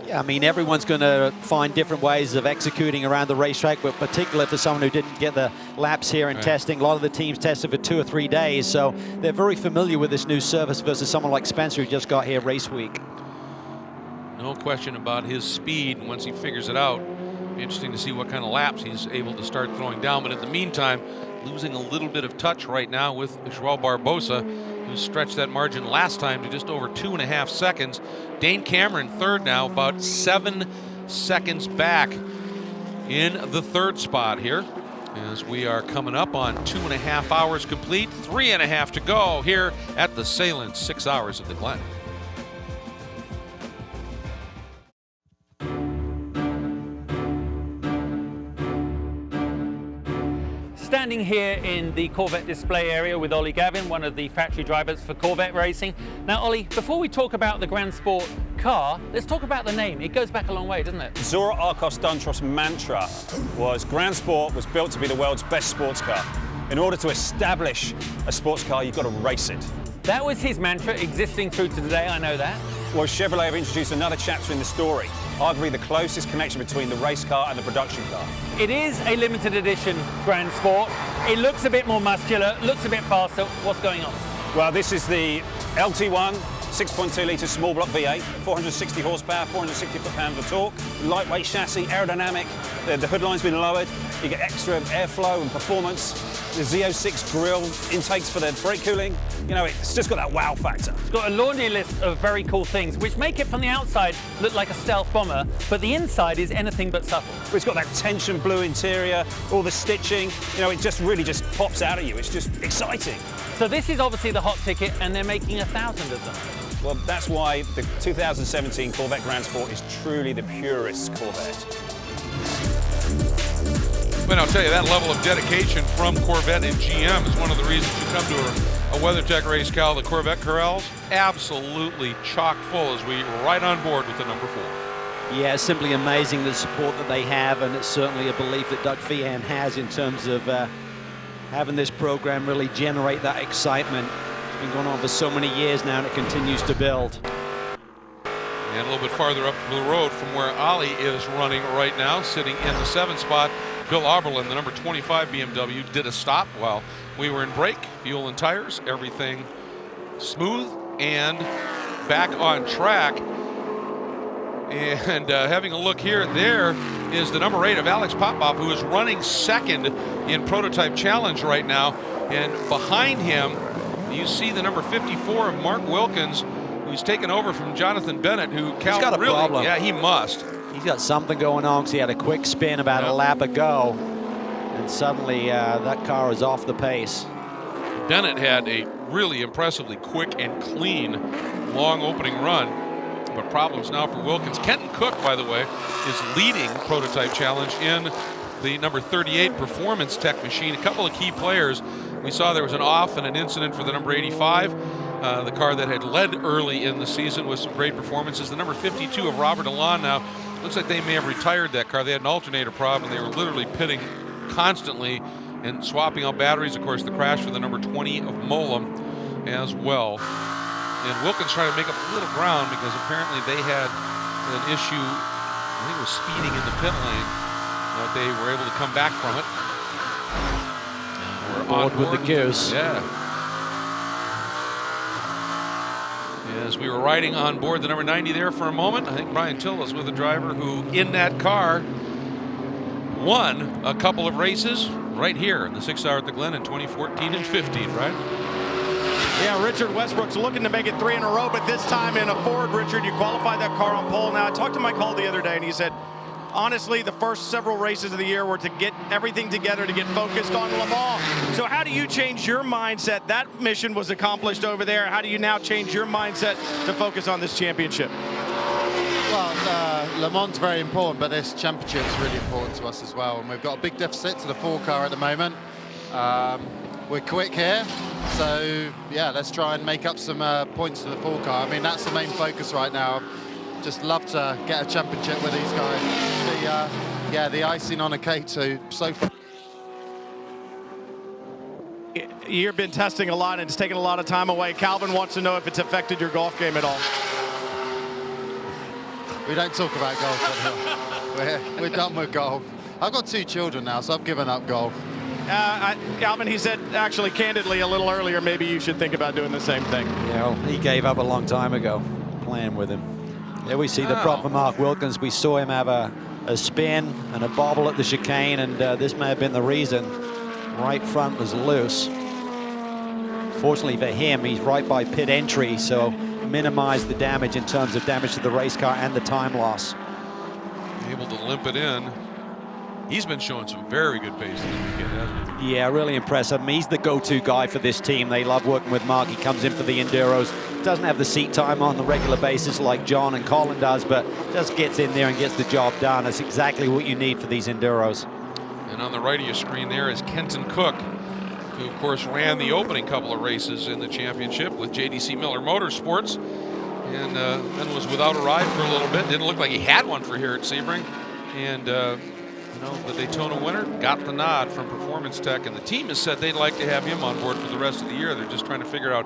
Yeah, I mean, everyone's going to find different ways of executing around the racetrack, but particularly for someone who didn't get the laps here in testing. A lot of the teams tested for 2 or 3 days, so they're very familiar with this new surface versus someone like Spencer who just got here race week. No question about his speed once he figures it out. Be interesting to see what kind of laps he's able to start throwing down. But in the meantime, losing a little bit of touch right now with Joao Barbosa, who stretched that margin last time to just over 2.5 seconds. Dane Cameron third now, about 7 seconds back in the third spot here, as we are coming up on 2.5 hours complete, 3.5 to go here at the SAHLEN'S 6 hours at the Glen. Standing here in the Corvette display area with Ollie Gavin, one of the factory drivers for Corvette Racing. Now, Ollie, before we talk about the Grand Sport car, let's talk about the name. It goes back a long way, doesn't it? Zora Arcos-Duntrov's mantra was Grand Sport was built to be the world's best sports car. In order to establish a sports car, you've got to race it. That was his mantra, existing through to today, I know that. Well, Chevrolet have introduced another chapter in the story, arguably the closest connection between the race car and the production car. It is a limited edition Grand Sport. It looks a bit more muscular, looks a bit faster. What's going on? Well, this is the LT1 6.2 litre small block V8, 460 horsepower, 460 foot-pound of torque, lightweight chassis, aerodynamic. The hood line's been lowered. You get extra airflow and performance. The Z06 grille intakes for the brake cooling. You know, it's just got that wow factor. It's got a laundry list of very cool things, which make it from the outside look like a stealth bomber, but the inside is anything but supple. It's got that tension blue interior, all the stitching. You know, it just really just pops out at you. It's just exciting. So this is obviously the hot ticket, and they're making 1,000 of them. Well, that's why the 2017 Corvette Grand Sport is truly the purest Corvette. But I'll tell you, that level of dedication from Corvette and GM is one of the reasons you come to a WeatherTech race, Cal. The Corvette corrals absolutely chock full as we right on board with the number 4. Yeah, it's simply amazing the support that they have, and it's certainly a belief that Doug Feehan has in terms of having this program really generate that excitement. It's been going on for so many years now, and it continues to build. And a little bit farther up the road from where Ollie is running right now, sitting in the 7th spot, Bill Auberlen, the number 25 BMW, did a stop while we were in break, fuel and tires, everything smooth and back on track. And having a look here, there is the number 8 of Alex Popov, who is running 2nd in Prototype Challenge right now. And behind him, you see the number 54 of Mark Wilkins, who's taken over from Jonathan Bennett, who Cal He's got a really, problem. Yeah, he must. He's got something going on because he had a quick spin about a lap ago, and suddenly that car is off the pace. Bennett had a really impressively quick and clean, long opening run, but problems now for Wilkins. Kenton Cook, by the way, is leading Prototype Challenge in the number 38 Performance Tech machine. A couple of key players. We saw there was an off and an incident for the number 85. The car that had led early in the season with some great performances. The number 52 of Robert Alon now, looks like they may have retired that car. They had an alternator problem. They were literally pitting constantly and swapping out batteries. Of course, the crash for the number 20 of Molam as well. And Wilkins trying to make up a little ground because apparently they had an issue, I think it was speeding in the pit lane, but they were able to come back from it. We're on board with the Goose. Yeah. As we were riding on board the number 90 there for a moment, I think Brian Till was with a driver who, in that car, won a couple of races right here in the 6 hour at the Glen in 2014 and 15, right? Yeah, Richard Westbrook's looking to make it 3 in a row, but this time in a Ford. Richard, you qualified that car on pole. Now, I talked to Mike Hall the other day, and he said, honestly, the first several races of the year were to get everything together to get focused on Le Mans. So how do you change your mindset? That mission was accomplished over there. How do you now change your mindset to focus on this championship? Well, Le Mans is very important, but this championship is really important to us as well. And we've got a big deficit to the 4 car at the moment. We're quick here, so yeah, let's try and make up some points to the 4 car. I mean, that's the main focus right now. Just love to get a championship with these guys. The icing on a cake too. So far. You've been testing a lot and it's taken a lot of time away. Calvin wants to know if it's affected your golf game at all. We don't talk about golf anymore. We're done with golf. I've got 2 children now, so I've given up golf. Calvin, he said actually candidly a little earlier, maybe you should think about doing the same thing. Yeah, well, he gave up a long time ago, playing with him. There we see the prop for Mark Wilkins. We saw him have a spin and a bobble at the chicane, and this may have been the reason. Right front was loose. Fortunately for him, he's right by pit entry, so minimize the damage in terms of damage to the race car and the time loss. Able to limp it in. He's been showing some very good pace this weekend, hasn't he? Yeah, really impressive. I mean, he's the go-to guy for this team. They love working with Mark. He comes in for the Enduros. Doesn't have the seat time on the regular basis like John and Colin does, but just gets in there and gets the job done. That's exactly what you need for these Enduros. And on the right of your screen there is Kenton Cook, who of course ran the opening couple of races in the championship with JDC Miller Motorsports, and then was without a ride for a little bit. Didn't look like he had one for here at Sebring, and you know, the Daytona winner got the nod from Performance Tech, and the team has said they'd like to have him on board for the rest of the year. They're just trying to figure out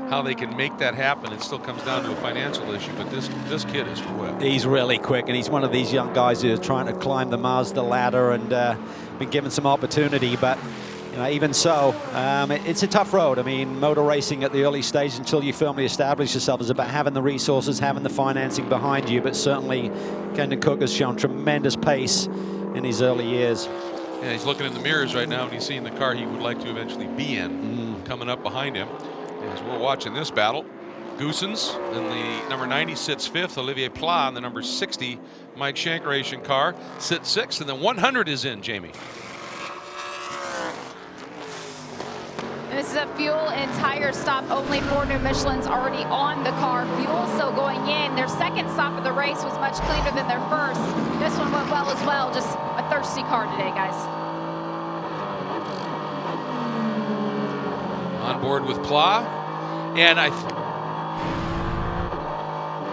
how they can make that happen. It still comes down to a financial issue, but this kid is quick. He's really quick, and he's one of these young guys who are trying to climb the Mazda ladder and been given some opportunity, but you know, even so, it's a tough road. I mean, motor racing at the early stage until you firmly establish yourself is about having the resources, having the financing behind you, but certainly Kenton Cook has shown tremendous pace in his early years. Yeah, he's looking in the mirrors right now and he's seeing the car he would like to eventually be in coming up behind him. As we're watching this battle, Goossens in the number 90 sits 5th. Olivier Pla in the number 60 Mike Shank Racing car sits 6th, and then 100 is in, Jamie. And this is a fuel and tire stop only. 4 new Michelin's already on the car. Fuel still going in. Their second stop of the race was much cleaner than their first. This one went well as well. Just a thirsty car today, guys. On board with Pla, and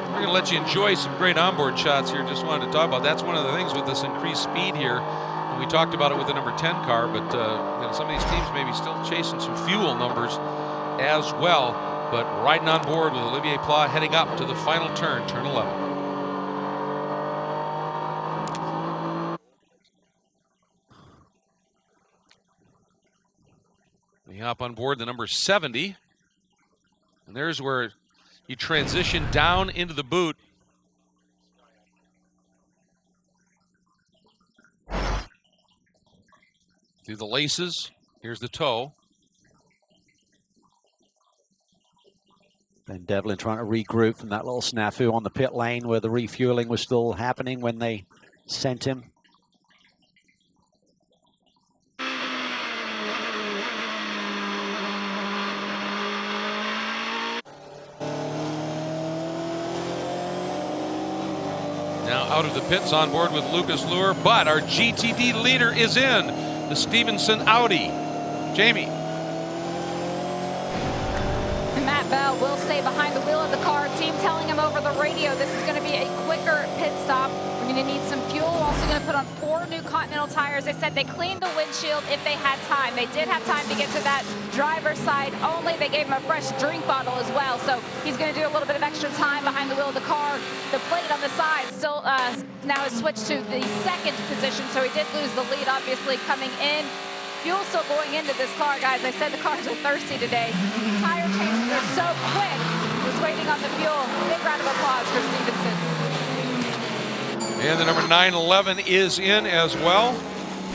we're going to let you enjoy some great onboard shots here. Just wanted to talk about that's one of the things with this increased speed here. We talked about it with the number 10 car, but you know, some of these teams may be still chasing some fuel numbers as well. But riding on board with Olivier Pla heading up to the final turn, turn 11. We hop on board the number 70, and there's where you transition down into the boot. Through the laces, here's the toe. Ben Devlin trying to regroup from that little snafu on the pit lane where the refueling was still happening when they sent him. Now out of the pits on board with Lucas Luhr, but our GTD leader is in, the Stevenson Audi. Jamie. And Matt Bell will stay behind the wheel of the car. Team telling him over the radio this is going to be a quicker pit stop. We're going to need some fuel. We're also going to put on 4 new Continental tires. They said they cleaned the windshield if they had time. They did have time to get to that driver's side only. They gave him a fresh drink bottle as well. So he's going to do a little bit of extra time behind the wheel of the car. The plate on the side still now has switched to the 2nd position. So he did lose the lead, obviously, coming in. Fuel still going into this car, guys. I said the cars are thirsty today. Tire changes are so quick. Just waiting on the fuel. Big round of applause for Stevenson. And the number 911 is in as well.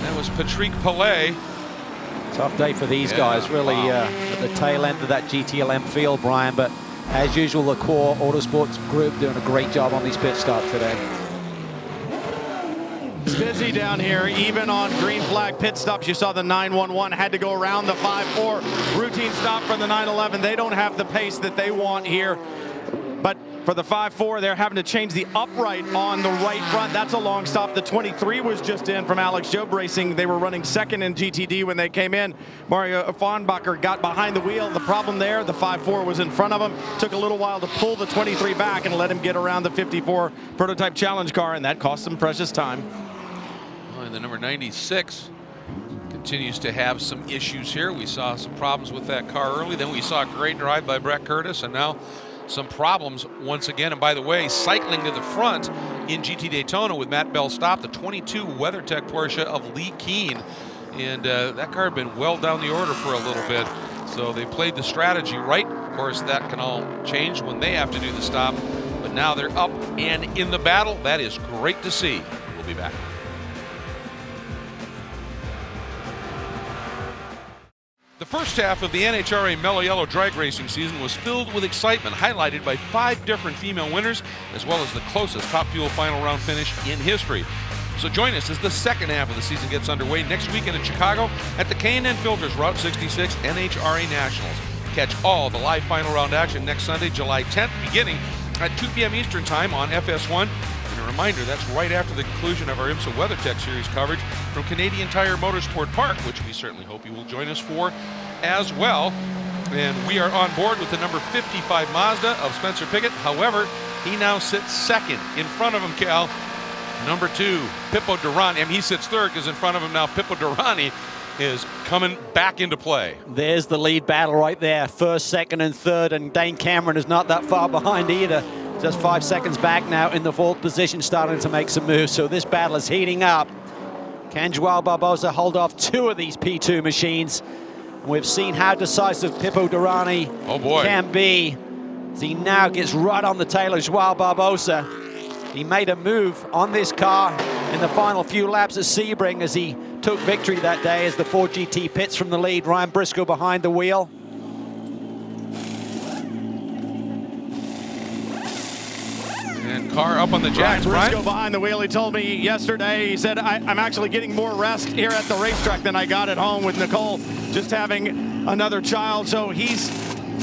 That was Patrick Pellet. Tough day for these guys, really at the tail end of that GTLM field, Brian. But as usual, the core Autosports group doing a great job on these pit stops today. It's busy down here, even on green flag pit stops. You saw the 911 had to go around the 5-4 routine stop for the 911. They don't have the pace that they want here. But For the 5-4, they're having to change the upright on the right front. That's a long stop. The 23 was just in from Alex Job Racing. They were running second in GTD when they came in. Mario Fahnbacher got behind the wheel. The problem there, the 5-4 was in front of him. Took a little while to pull the 23 back and let him get around the 54 prototype challenge car, and that cost some precious time. Well, and the number 96 continues to have some issues here. We saw some problems with that car early. Then we saw a great drive by Brett Curtis, and now some problems once again. And by the way, cycling to the front in GT Daytona with Matt Bell stop, the 22 WeatherTech Porsche of Lee Keen. And that car had been well down the order for a little bit. So they played the strategy right. Of course, that can all change when they have to do the stop. But now they're up and in the battle. That is great to see. We'll be back. The first half of the NHRA Mellow Yellow drag racing season was filled with excitement, highlighted by 5 different female winners, as well as the closest Top Fuel final round finish in history. So join us as the second half of the season gets underway next weekend in Chicago at the K&N Filters Route 66 NHRA Nationals. Catch all the live final round action next Sunday, July 10th, beginning at 2 p.m. Eastern Time on FS1. And a reminder, that's right after the conclusion of our IMSA WeatherTech Series coverage from Canadian Tire Motorsport Park, which we certainly hope you will join us for as well. And we are on board with the number 55 Mazda of Spencer Pickett. However, he now sits second. In front of him, Cal, number 2, PIPO DERANI. I mean, he sits third because in front of him now, PIPO DERANI is coming back into play. There's the lead battle right there. First, second, and third, and Dane Cameron is not that far behind either. Just 5 seconds back now in the fourth position, starting to make some moves. So this battle is heating up. Can Joao Barbosa hold off 2 of these P2 machines? We've seen how decisive PIPO DERANI can be. As he now gets right on the tail of Joao Barbosa. He made a move on this car in the final few laps at Sebring as he took victory that day as the Ford GT pits from the lead. Ryan Briscoe behind the wheel. And car up on the jacks, Ryan Briscoe behind the wheel. He told me yesterday, he said, I'm actually getting more rest here at the racetrack than I got at home with Nicole, just having another child. So he's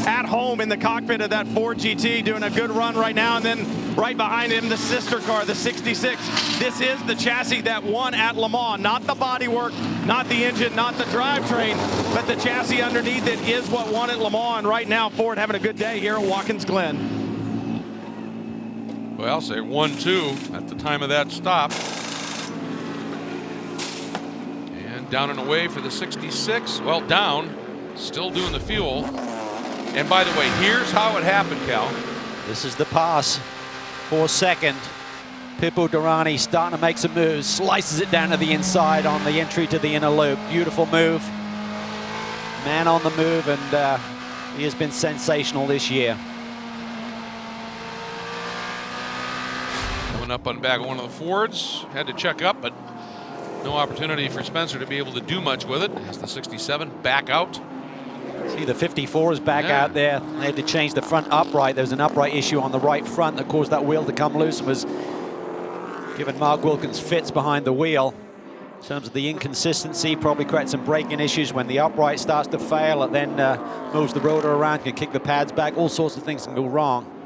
at home in the cockpit of that Ford GT doing a good run right now. And then right behind him, the sister car, the 66. This is the chassis that won at Le Mans. Not the bodywork, not the engine, not the drivetrain, but the chassis underneath it is what won at Le Mans. And right now, Ford having a good day here at Watkins Glen. Well, say 1-2 at the time of that stop. And down and away for the 66. Well, down, still doing the fuel. And by the way, here's how it happened, Cal. This is the pass for second. PIPO DERANI starting to make some moves, slices it down to the inside on the entry to the inner loop. Beautiful move. Man on the move, and he has been sensational this year. Coming up on the back of one of the Fords. Had to check up, but no opportunity for Spencer to be able to do much with it. As the 67 back out. See, the 54 is back out there. They had to change the front upright. There was an upright issue on the right front that caused that wheel to come loose and was giving Mark Wilkins fits behind the wheel. In terms of the inconsistency, probably creates some braking issues when the upright starts to fail. It then moves the rotor around, can kick the pads back. All sorts of things can go wrong.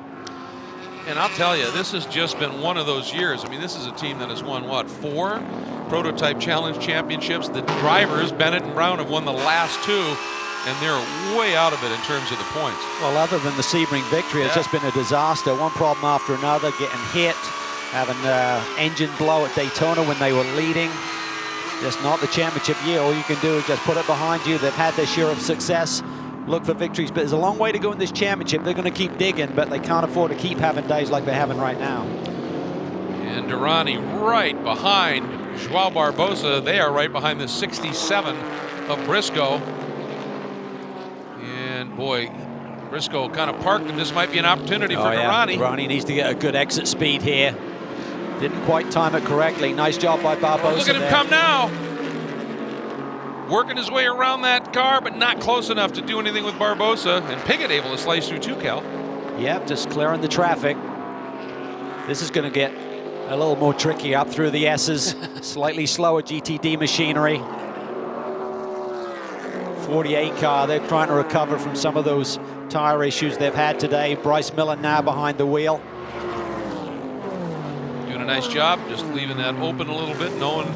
And I'll tell you, this has just been one of those years. I mean, this is a team that has won, what, 4 Prototype Challenge Championships. The drivers, Bennett and Brown, have won the last 2, and they're way out of it in terms of the points. Well, other than the Sebring victory, it's just been a disaster. One problem after another, getting hit, having engine blow at Daytona when they were leading. Just not the championship year. All you can do is just put it behind you. They've had their share of success. Look for victories, but there's a long way to go in this championship. They're going to keep digging, but they can't afford to keep having days like they're having right now. And DERANI right behind Joao Barbosa. They are right behind the 67 of Briscoe. And boy, Briscoe kind of parked, and this might be an opportunity for DERANI. DERANI needs to get a good exit speed here. Didn't quite time it correctly. Nice job by Barbosa. Look at him come now. Working his way around that car, but not close enough to do anything with Barbosa. And Pickett able to slice through too, Cal. Yep, just clearing the traffic. This is going to get a little more tricky up through the S's. Slightly slower GTD machinery. 48 car. They're trying to recover from some of those tire issues they've had today. Bryce Miller now behind the wheel. Doing a nice job, just leaving that open a little bit, knowing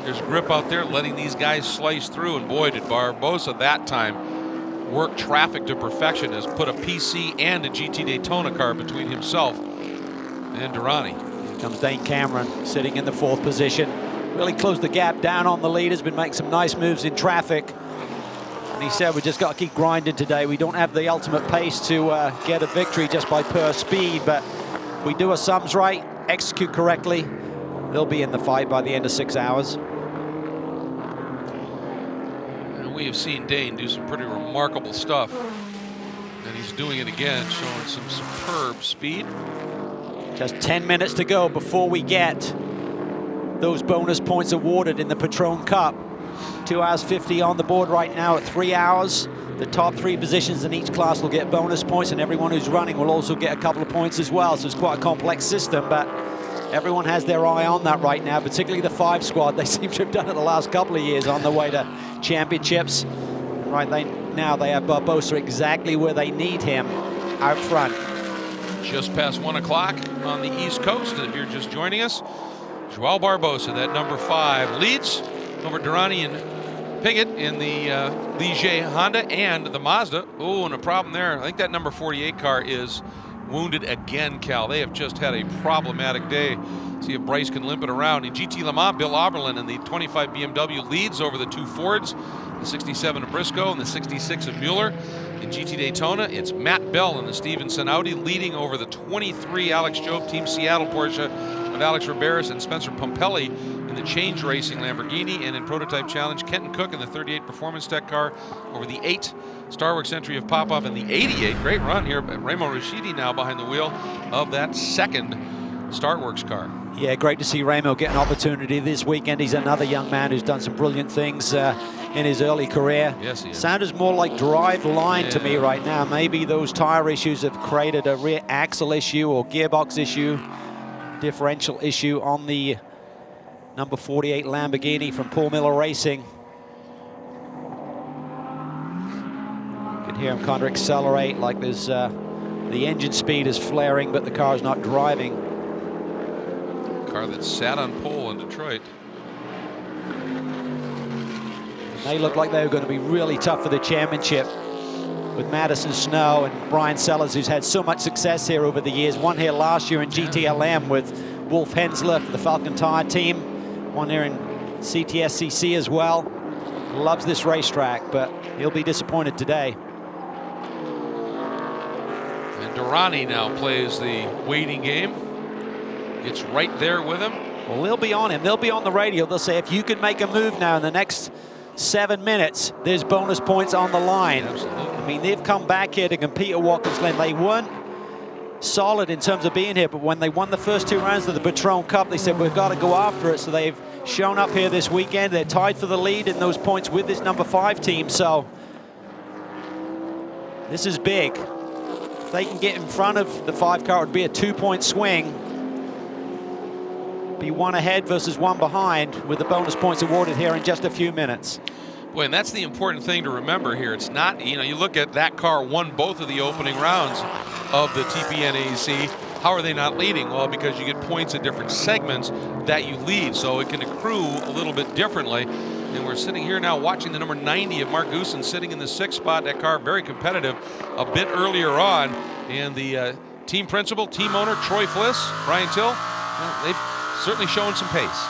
there's grip out there, letting these guys slice through. And boy, did Barbosa that time work traffic to perfection, has put a PC and a GT Daytona car between himself and DERANI. Here comes Dane Cameron sitting in the 4th position. Really closed the gap down on the lead, has been making some nice moves in traffic. And he said, we just got to keep grinding today. We don't have the ultimate pace to get a victory just by pure speed, but if we do our sums right, execute correctly, they'll be in the fight by the end of 6 hours. And we have seen Dane do some pretty remarkable stuff. And he's doing it again, showing some superb speed. Just 10 minutes to go before we get those bonus points awarded in the Patrón Cup. 2 hours 50 on the board right now at 3 hours. The top 3 positions in each class will get bonus points, and everyone who's running will also get a couple of points as well. So it's quite a complex system, but everyone has their eye on that right now, particularly the 5 squad. They seem to have done it the last couple of years on the way to championships. Right now they have Barbosa exactly where they need him, out front. Just past 1 o'clock on the East Coast. If you're just joining us, Joao Barbosa, that number 5, leads over DERANI and Piggott in the Ligier Honda and the Mazda. Oh, and a problem there. I think that number 48 car is wounded again, Cal. They have just had a problematic day. See if Bryce can limp it around. In GT Le Mans, Bill Oberlin in the 25 BMW leads over the 2 Fords, the 67 of Briscoe and the 66 of Mueller. In GT Daytona, it's Matt Bell in the Stevenson Audi leading over the 23 Alex Job Team Seattle Porsche of Alex Riberas and Spencer Pompelli in the Change Racing Lamborghini. And in Prototype Challenge, Kenton Cook in the 38 Performance Tech car over the 8 Starworks entry of Popov and the 88. Great run here, but Remo Rashidi now behind the wheel of that 2nd Starworks car. Yeah, great to see Remo get an opportunity this weekend. He's another young man who's done some brilliant things in his early career. Yes, he is. Sounders more like drive line to me right now. Maybe those tire issues have created a rear axle issue or gearbox issue, differential issue on the number 48 Lamborghini from Paul Miller Racing. You can hear him kind of accelerate like there's the engine speed is flaring, but the car's not driving. Car that sat on pole in Detroit. They look like they were going to be really tough for the championship with Madison Snow and Brian Sellers, who's had so much success here over the years. One here last year in GTLM with Wolf Hensler for the Falcon Tire team. One here in CTSCC as well. Loves this racetrack, but he'll be disappointed today. And DERANI now plays the waiting game. Gets right there with him. Well, they'll be on him. They'll be on the radio. They'll say, if you can make a move now in the next 7 minutes, there's bonus points on the line. Absolutely. I mean, they've come back here to compete at Watkins Glen. They weren't solid in terms of being here, but when they won the first 2 rounds of the Patrón Cup, they said, we've got to go after it. So they've shown up here this weekend. They're tied for the lead in those points with this number 5 team. So this is big. If they can get in front of the 5 car, it would be a 2-point swing. Be 1 ahead versus 1 behind with the bonus points awarded here in just a few minutes. Boy, and that's the important thing to remember here. It's not, you know, you look at that car won both of the opening rounds of the TPNAC. How are they not leading? Well, because you get points at different segments that you lead, so it can accrue a little bit differently. And we're sitting here now watching the number 90 of Mark Goosen sitting in the 6th spot. That car very competitive a bit earlier on. And the team principal, team owner, Troy Fliss, Brian Till, they've certainly showing some pace.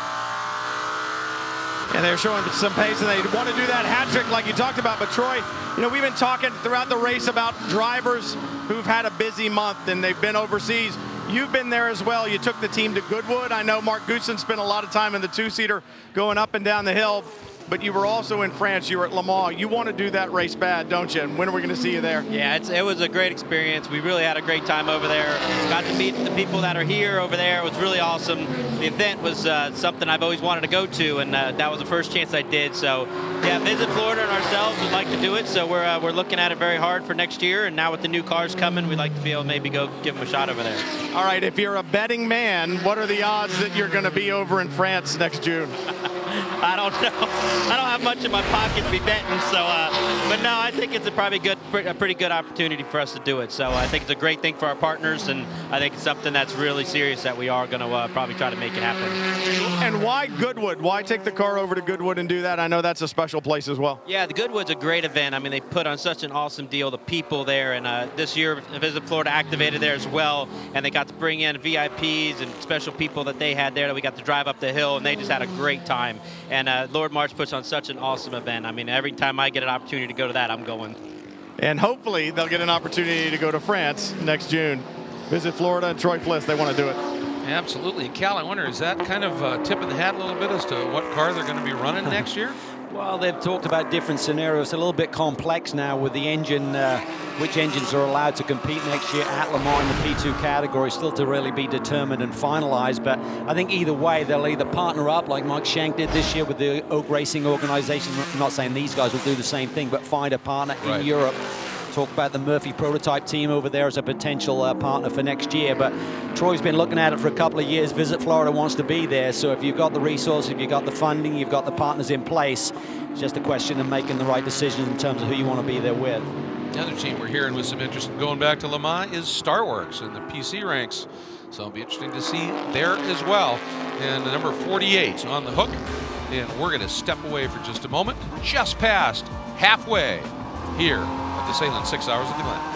And they're showing some pace, and they want to do that hat trick like you talked about. But Troy, you know, we've been talking throughout the race about drivers who've had a busy month and they've been overseas. You've been there as well. You took the team to Goodwood. I know Mark Goosen spent a lot of time in the 2-seater going up and down the hill, but you were also in France. You were at Le Mans. You want to do that race bad, don't you? And when are we going to see you there? Yeah, it was a great experience. We really had a great time over there. Got to meet the people that are here over there. It was really awesome. The event was something I've always wanted to go to, and that was the first chance I did. So, yeah, Visit Florida and ourselves would like to do it. So we're looking at it very hard for next year. And now with the new cars coming, we'd like to be able to maybe go give them a shot over there. All right, if you're a betting man, what are the odds that you're going to be over in France next June? I don't know. I don't have much in my pocket to be betting, so. But no, I think it's a pretty good opportunity for us to do it. So I think it's a great thing for our partners, and I think it's something that's really serious that we are going to probably try to make it happen. And why Goodwood? Why take the car over to Goodwood and do that? I know that's a special place as well. Yeah, the Goodwood's a great event. I mean, they put on such an awesome deal. The people there, and this year Visit Florida activated there as well, and they got to bring in VIPs and special people that they had there that we got to drive up the hill, and they just had a great time. And Lord March puts on such an awesome event. I mean, every time I get an opportunity to go to that, I'm going. And hopefully they'll get an opportunity to go to France next June. Visit Florida and Troy Fliss, they want to do it. Absolutely. Cal, I wonder, is that kind of tipping the hat a little bit as to what car they're going to be running next year? Well, they've talked about different scenarios. A little bit complex now with the engine, which engines are allowed to compete next year at Le Mans in the P2 category, still to really be determined and finalized. But I think either way, they'll either partner up like Mike Shank did this year with the Oak Racing organization. I'm not saying these guys will do the same thing, but find a partner in Europe. Talk about the Murphy prototype team over there as a potential partner for next year. But Troy's been looking at it for a couple of years. Visit Florida wants to be there. So if you've got the resources, if you've got the funding, you've got the partners in place, it's just a question of making the right decision in terms of who you want to be there with. The other team we're hearing with some interest in going back to Le Mans is Starworks in the PC ranks. So it'll be interesting to see there as well. And the number 48 on the hook. And we're going to step away for just a moment. Just past halfway here at the SAHLEN'S 6 Hours at the Glen.